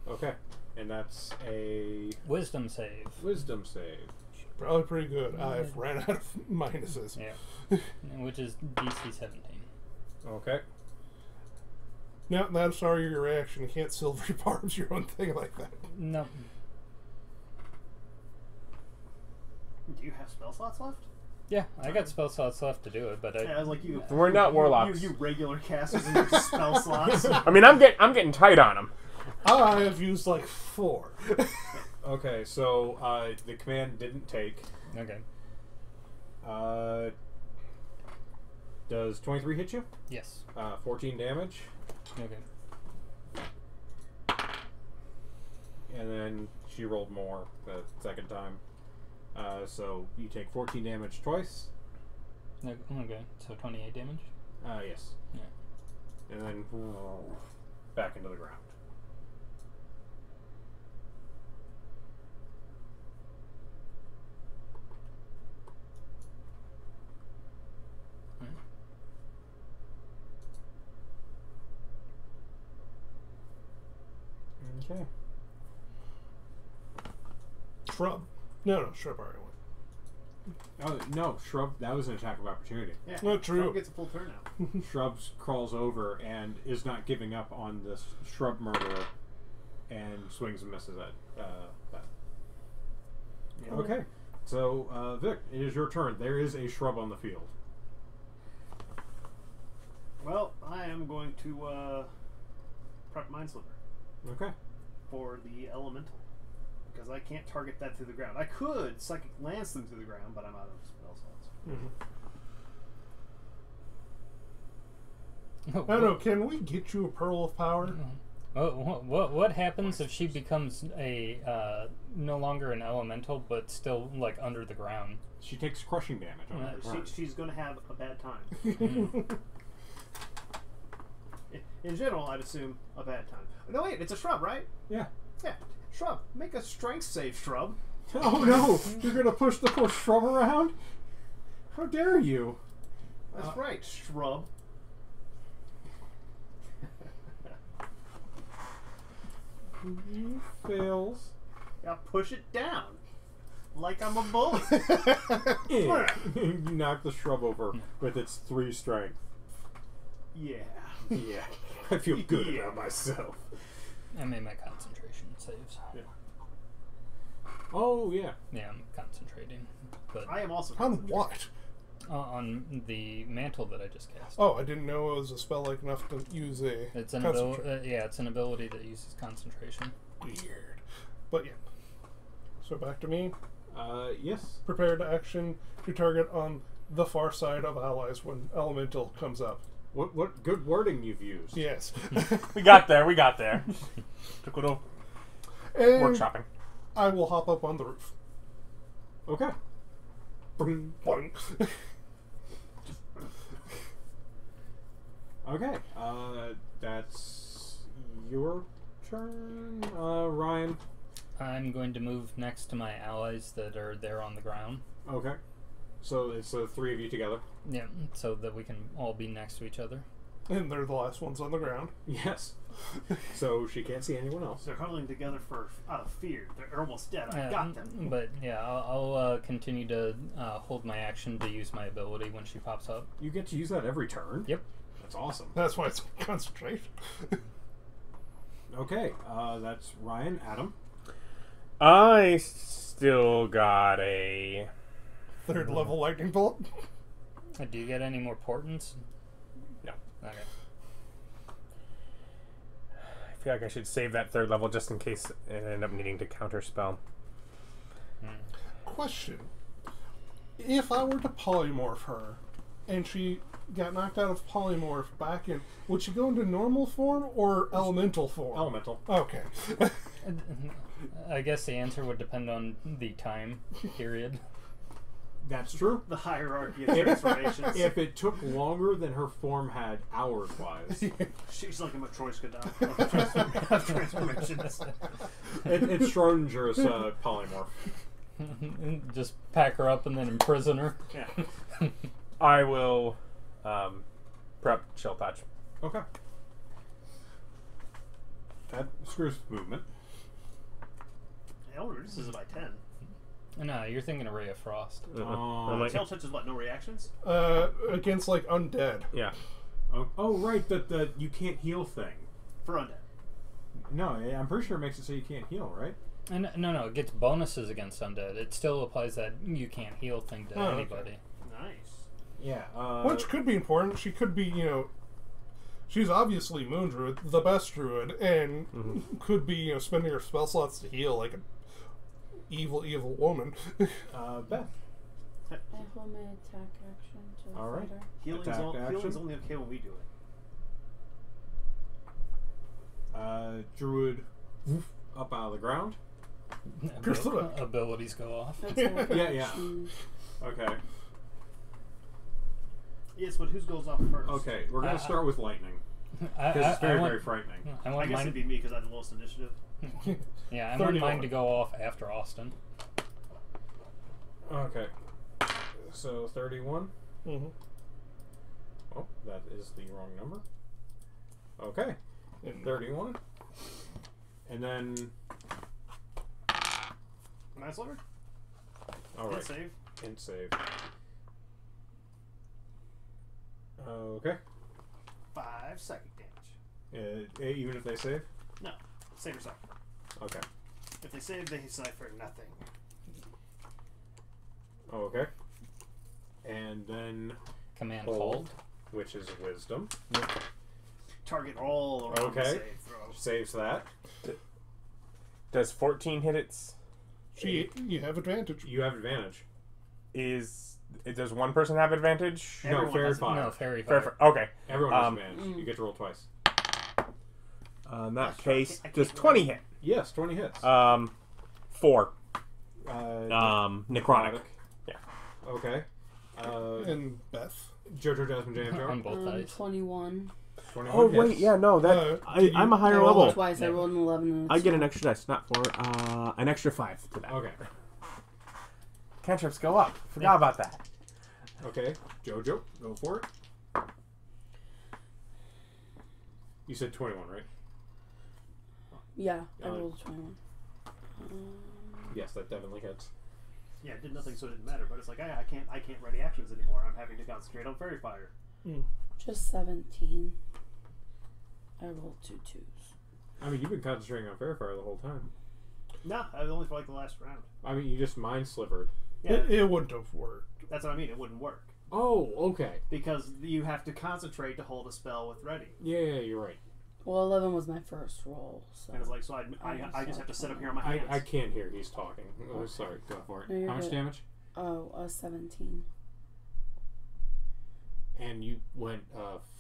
Okay. And that's a Wisdom save. wisdom save. Probably pretty good. I've ran out of minuses. Yeah. Which is DC 17. Okay. No, I'm sorry, your reaction. You can't silvery barbs your own thing like that. No. Do you have spell slots left? Yeah, I got spell slots left to do it, but Yeah, I was like you. We're not warlocks. You regular casters and your spell slots. I mean, I'm getting tight on them. I have used like 4. Okay, so the command didn't take. Okay. Does 23 hit you? Yes. 14 damage. Okay. And then she rolled more the second time. So you take 14 damage twice. Okay. So 28 damage. Yes. Yeah. And then back into the ground. Okay. Shrub. No, shrub already went. Oh, no, Shrub, that was an attack of opportunity. Yeah, Not true. Shrub gets a full turn now. Shrubs crawls over and is not giving up on this shrub murderer and swings and misses at Beth. Yeah. Okay, so Vic, it is your turn. There is a shrub on the field. Well, I am going to prep Minesliver Okay. for the elemental. Because I can't target that through the ground. I could Psychic Lance them through the ground, but I'm out of spell slots. I don't know. Can we get you a Pearl of Power? What happens if she becomes a no longer an elemental, but still like under the ground? She takes crushing damage on her turn. She's going to have a bad time. In general, I'd assume a bad time. No, wait, it's a shrub, right? Yeah. Yeah. Shrub. Make a strength save, Shrub. Oh no! You're gonna push the poor shrub around? How dare you? That's right, Shrub. He fails. Yeah, push it down. Like I'm a bully. You knock the shrub over with its 3 strength. Yeah. Yeah. I feel good Yeah. about myself. I made my concentration saves. Yeah. Oh, yeah. Yeah, I'm concentrating, but I am also. On what? on the mantle that I just cast. Oh, I didn't know it was a spell like enough to use a. It's an yeah, it's an ability that uses concentration. Weird. But yeah. So back to me. Yes. Prepare to action to target on the far side of allies when elemental comes up. What good wording you've used. Yes. We got there. Took a little And workshopping. I will hop up on the roof. Okay. Boing. Okay. That's your turn, Ryan. I'm going to move next to my allies that are there on the ground. Okay. So it's the 3 of you together. Yeah, so that we can all be next to each other. And they're the last ones on the ground. Yes. So she can't see anyone else. They're huddling together out of fear. They're almost dead. I got them. But yeah, I'll continue to hold my action to use my ability when she pops up. You get to use that every turn? Yep. That's awesome. That's why it's concentration. Okay. That's Ryan. Adam. I still got a. 3rd level lightning bolt. Do you get any more portents? No. Okay. I feel like I should save that 3rd level just in case I end up needing to counterspell. Question. If I were to polymorph her and she got knocked out of polymorph back in, would she go into normal form or elemental form? Elemental. Okay. I guess the answer would depend on the time period. That's true. The hierarchy of transformations. If it took longer than her form had hours-wise, She's like a Matryoshka doll of transformations. it's Schrodinger's polymorph. Just pack her up and then imprison her. Yeah. I will prep Chill Touch. Okay. That screws with movement. Hell, this is by 10. No, you're thinking of Ray of Frost. Tail touch is what? No reactions? Against like undead. Yeah. Oh, right, the you can't heal thing. For undead. No, I'm pretty sure it makes it so you can't heal, right? And no, it gets bonuses against undead. It still applies that you can't heal thing to Oh, anybody. Nice. Yeah. Which could be important. She could be, she's obviously Moon Druid, the best Druid, and could be, spending her spell slots to heal like an evil woman. Beth. I hold my attack action to All right. fighter. Healing's Attack action. only okay when we do it. Druid up out of the ground. Abilities go off. Attack Yeah. action. Okay. Yes, but whose goes off first? Okay, we're going to start with lightning. I Because it's very, want, very frightening. I I want guess mine. it'd be me because I had the lowest initiative. Yeah, I want 31. mine to go off after Austin. Okay. So 31. Mm-hmm. Oh, that is the wrong number. Okay. 31. And then... Manslaughter? All right. Save. int save. Okay. 5 psychic damage. Even if they save? No. Save or cipher. Okay. If they save, they cipher nothing. Okay. And then Command hold, hold. which is wisdom. Target all around the Okay. save throw. Saves that. Does 14 hit its? You have advantage. You have advantage. Does one person have advantage? No, Everyone fairy has- fire. No, fairy Fair, fire. okay. Everyone has advantage. You get to roll twice. In that Sure, case, I can't does roll. 20 hit? Yes, 20 hits. 4. Necrotic. Yeah. Okay. And Beth. Jojo, Jasmine, Jamjar. On both dice. 21. 21 Oh wait, hits. yeah, no, that I'm a I higher rolled level. twice. I rolled an 11 and a I get 2. an extra dice, not 4. An extra 5 to that. Okay. Cantrips go up. Forgot about that. Okay. Jojo, go for it. You said 21, right? Yeah, I rolled 21. Yes, that definitely hits. Yeah, it did nothing, so it didn't matter. But it's like I can't ready actions anymore. I'm having to concentrate on fairy fire. Just 17. I rolled 2 2s. I mean, you've been concentrating on Fair Fire the whole time. No, I was only for like the last round. I mean, you just mind slivered. Yeah, It wouldn't have worked. that's what I mean. It wouldn't work Oh, okay. because you have to concentrate to hold a spell with ready. Yeah, you're right. Well, 11 was my first roll, so. And it's like, so I just have to sit up here on my hands. I can't hear. He's talking. Oh, sorry. Go for No, it. you're How much good. damage? Oh, 17. And you went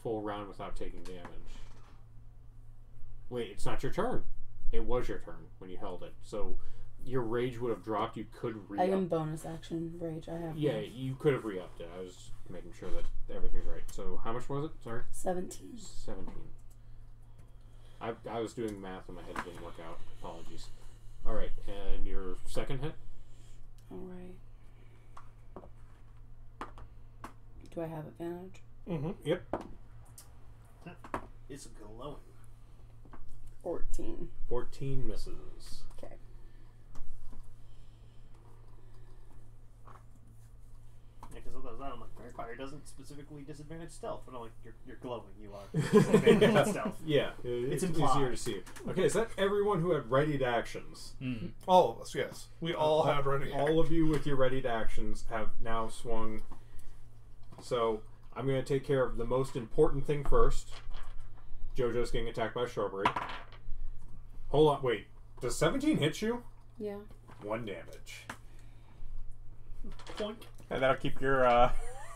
full round without taking damage. Wait, it's not your turn. It was your turn when you held it. So your rage would have dropped. You could re-up. I can bonus action rage. I have. Yeah, both. you could have re-upped it. I was making sure that everything's right. So how much was it? Sorry? 17. 17. I was doing math in my head. It didn't work out. Apologies. All right, and your second hit? Alright. Do I have advantage? Mm-hmm. Yep. It's glowing. 14. 14 misses. Okay. Yeah, because otherwise I'm like, fairy fire doesn't specifically disadvantage stealth. But I'm like, you're glowing. You are disadvantage stealth. Yeah, it's implied. easier to see. Okay, is that everyone who had readied actions? Mm. All of us, yes. We all had ready. All of you with your readied actions have now swung. So I'm going to take care of the most important thing first. Jojo's getting attacked by a shrubbery. Hold on, wait. Does 17 hit you? Yeah. 1 damage. Point. And that'll keep your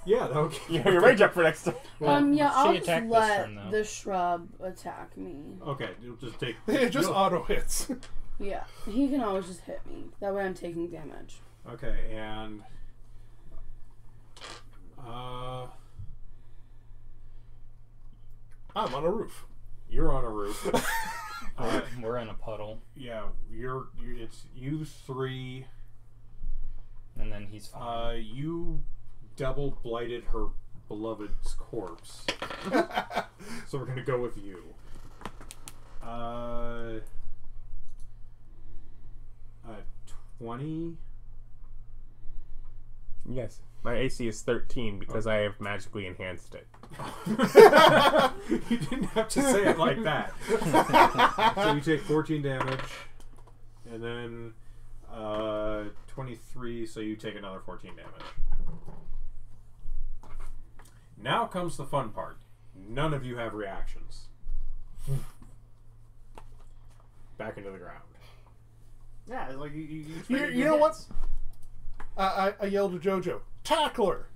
Yeah, that'll your rage up for next time. Yeah, I'll she just attacked this let turn, though. the shrub attack me. Okay, you'll just take. It just you'll- auto hits. Yeah, he can always just hit me. That way I'm taking damage. Okay, and I'm on a roof. you're on a roof. We're in a puddle, Yeah, it's you 3. and then he's fine. You double blighted her beloved's corpse. So we're gonna go with you. 20. Yes. My AC is 13 because I have magically enhanced it. You didn't have to say it like that. So you take 14 damage, and then 23, so you take another 14 damage. Now comes the fun part. None of you have reactions. Back into the ground. Yeah, it's like you You know what? I yelled at JoJo, tackler!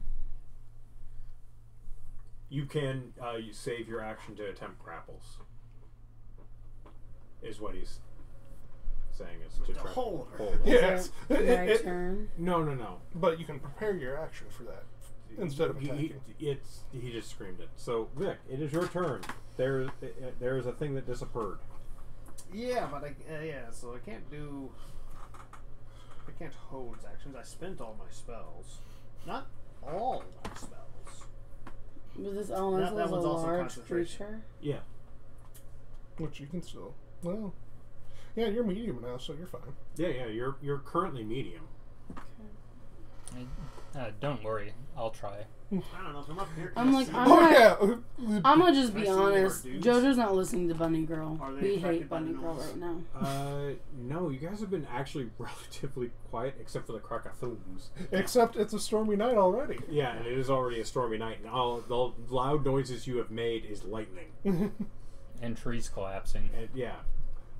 You can you save your action to attempt grapples. Is what he's saying, is to To try hold her. hold her. Yes. My turn. No. But you can prepare your action for that instead of attacking. He just screamed it. So Vic, it is your turn. There is a thing that disappeared. Yeah, but so I can't hold actions. I spent all my spells. Not all my spells. Was this elemental that as a one's also large concentration. creature? Yeah. Which you can still. Well, yeah, you're medium now, so you're fine. Yeah. You're currently medium. Don't worry, I'll try. I don't know if I'm up here. I'm like, I'm Oh not, yeah. I'm gonna just Can I be see more honest. dudes? JoJo's not listening to Bunny Girl. Are they We affected hate by Bunny the Girl noise? right now. No, you guys have been actually relatively quiet, except for the crackathooms. Except it's a stormy night already. Yeah, and it is already a stormy night, and all the loud noises you have made is lightning. And trees collapsing. And, yeah.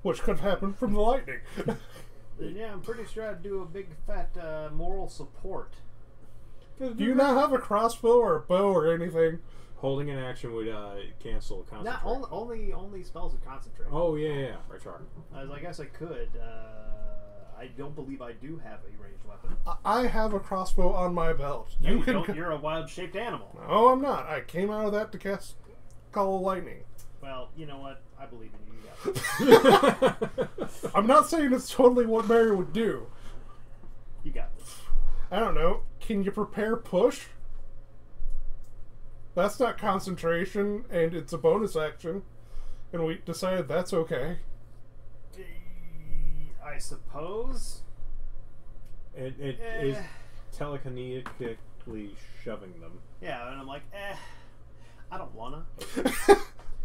Which could have happened from the lightning. Then, yeah, I'm pretty sure I'd do a big fat moral support. Do you not have a crossbow or a bow or anything? Holding an action would cancel concentrate. Not only spells of concentrate. Oh, yeah. Right, sorry. I guess I could. I don't believe I do have a ranged weapon. I have a crossbow on my belt. No, you can. don't. You're a wild-shaped animal. No, I'm not. I came out of that to cast Call of Lightning. Well, you know what? I believe in you. You got this. I'm not saying it's totally what Mary would do. You got this. I don't know. Can you prepare push? That's not concentration, and it's a bonus action. And we decided that's okay. I suppose. It is telekinetically shoving them. Yeah, and I'm like, I don't wanna.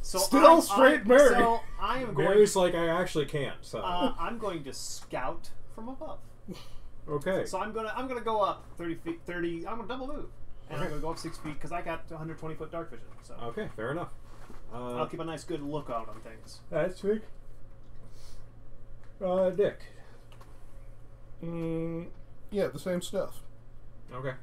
So Still straight Mary. So I am going. Mary's like, I actually can't, so. I'm going to scout from above. Okay. So I'm gonna go up 30 feet. I'm gonna double move, and I'm gonna go up 6 feet because I got 120-foot dark vision. So Okay, fair enough. I'll keep a nice good lookout on things. That's sweet. Dick. Yeah, the same stuff. Okay.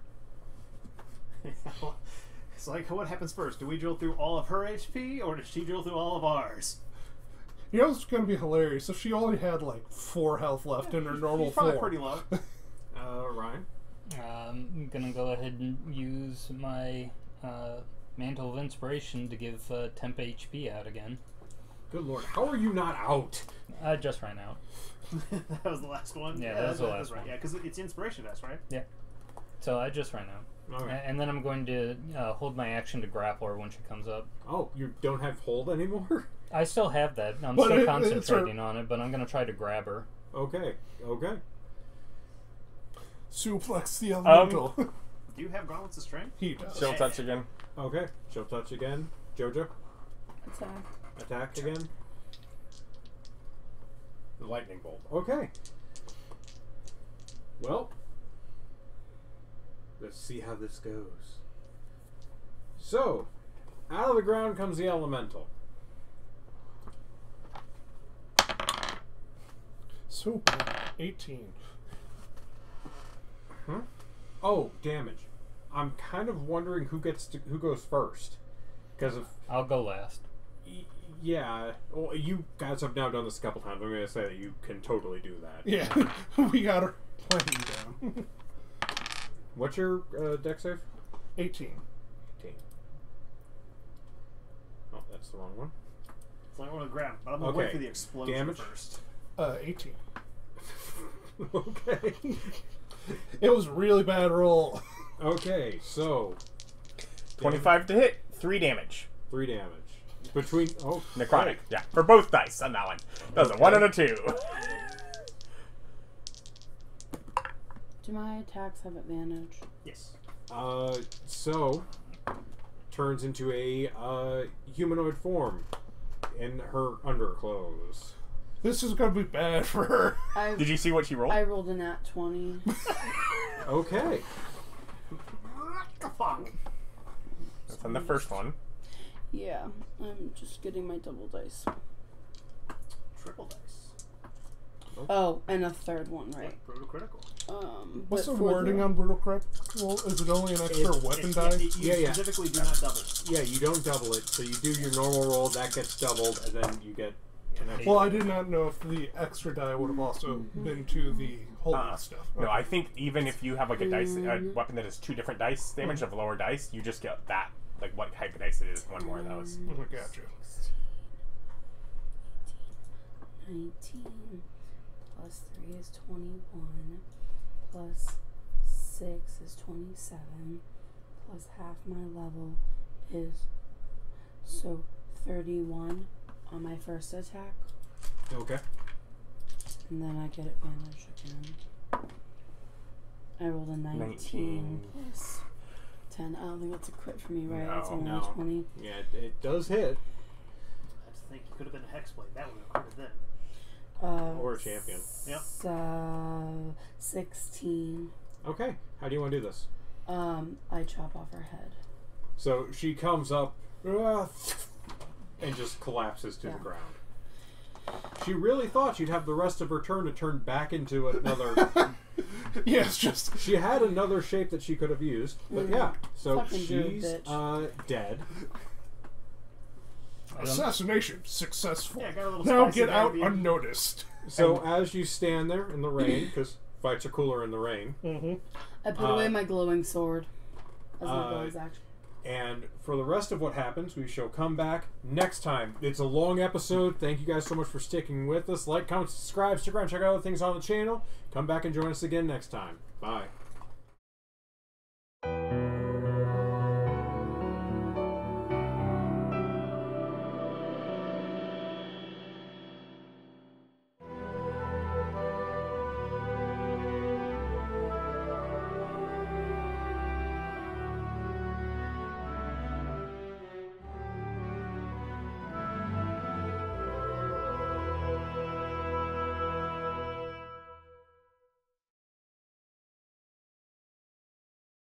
It's like, what happens first? Do we drill through all of her HP, or does she drill through all of ours? You know what's going to be hilarious? If she only had like 4 health left in her normal She's probably form. pretty low. Ryan? I'm gonna go ahead and use my Mantle of Inspiration to give temp HP out again. Good lord, how are you not out? I just ran out. That was the last one. Yeah, that was the last right. one. Yeah, because it's inspiration test, right? Yeah. So I just ran out. Okay. And then I'm going to hold my action to grapple her when she comes up. Oh, you don't have hold anymore? I still have that. I'm But still it's concentrating on it, but I'm going to try to grab her. Okay. Suplex the elemental. Do you have gauntlets of strength? He does. She'll touch again. Okay. She'll touch again. Jojo? Attack. Attack again. The lightning bolt. Okay. Well, let's see how this goes. So, out of the ground comes the elemental. So bad. 18. Huh? Oh, damage. I'm kind of wondering who goes first, because of I'll go last. yeah. Well, you guys have now done this a couple times. I'm going to say that you can totally do that. Yeah, we got her playing down. What's your deck save? 18. 18. Oh, that's the wrong one. So I want to grab, but I'm going to wait Okay. for the explosion Damage? first. 18. Okay. It was a really bad roll. Okay, so 25 to hit, 3 damage. 3 damage. Between Necrotic, yeah, for both dice on that one. That was a 1 and a 2. Do my attacks have advantage? Yes. So turns into a humanoid form in her underclothes. This is going to be bad for her. Did you see what she rolled? I rolled a nat 20. Okay. That's on the first one. Yeah, I'm just getting my double dice. Triple dice. Oh, and a third one, right? Brutal critical. What's but the for wording on Brutal Critical? Is it only an extra weapon die? You specifically do not double it. Yeah, you don't double it, so you do your normal roll, that gets doubled, and then you get an extra. Well, I did not know if the extra die would have also been to the holy stuff. No, I think even if you have like a dice weapon that has 2 different dice damage of lower dice, you just get that, like what type of dice it is, 1 more of those. Oh, gotcha. 19 plus 3 is 21 plus 6 is 27 plus half my level is so 31 on my first attack, Okay. and then I get advantage again. I rolled a 19 plus 10. I don't think that's a crit for me, right? It's only No. 20. Yeah, it does hit. I just think it could have been a hexblade. That would have critted then. Or a champion. Yep. 16. Okay, how do you want to do this? I chop off her head. So she comes up and just collapses to the ground. She really thought she'd have the rest of her turn to turn back into another... Yeah, it's just She had another shape that she could have used, but yeah. So Fucking Druid she's bitch. dead. assassination successful. Yeah, got a little Now spicy get there out at the end. unnoticed. So as you stand there in the rain, because fights are cooler in the rain, I put away my glowing sword as my bonus action. and for the rest of what happens, we shall come back next time. It's a long episode. Thank you guys so much for sticking with us. Like, comment, subscribe, stick around, check out other things on the channel. Come back and join us again next time. Bye.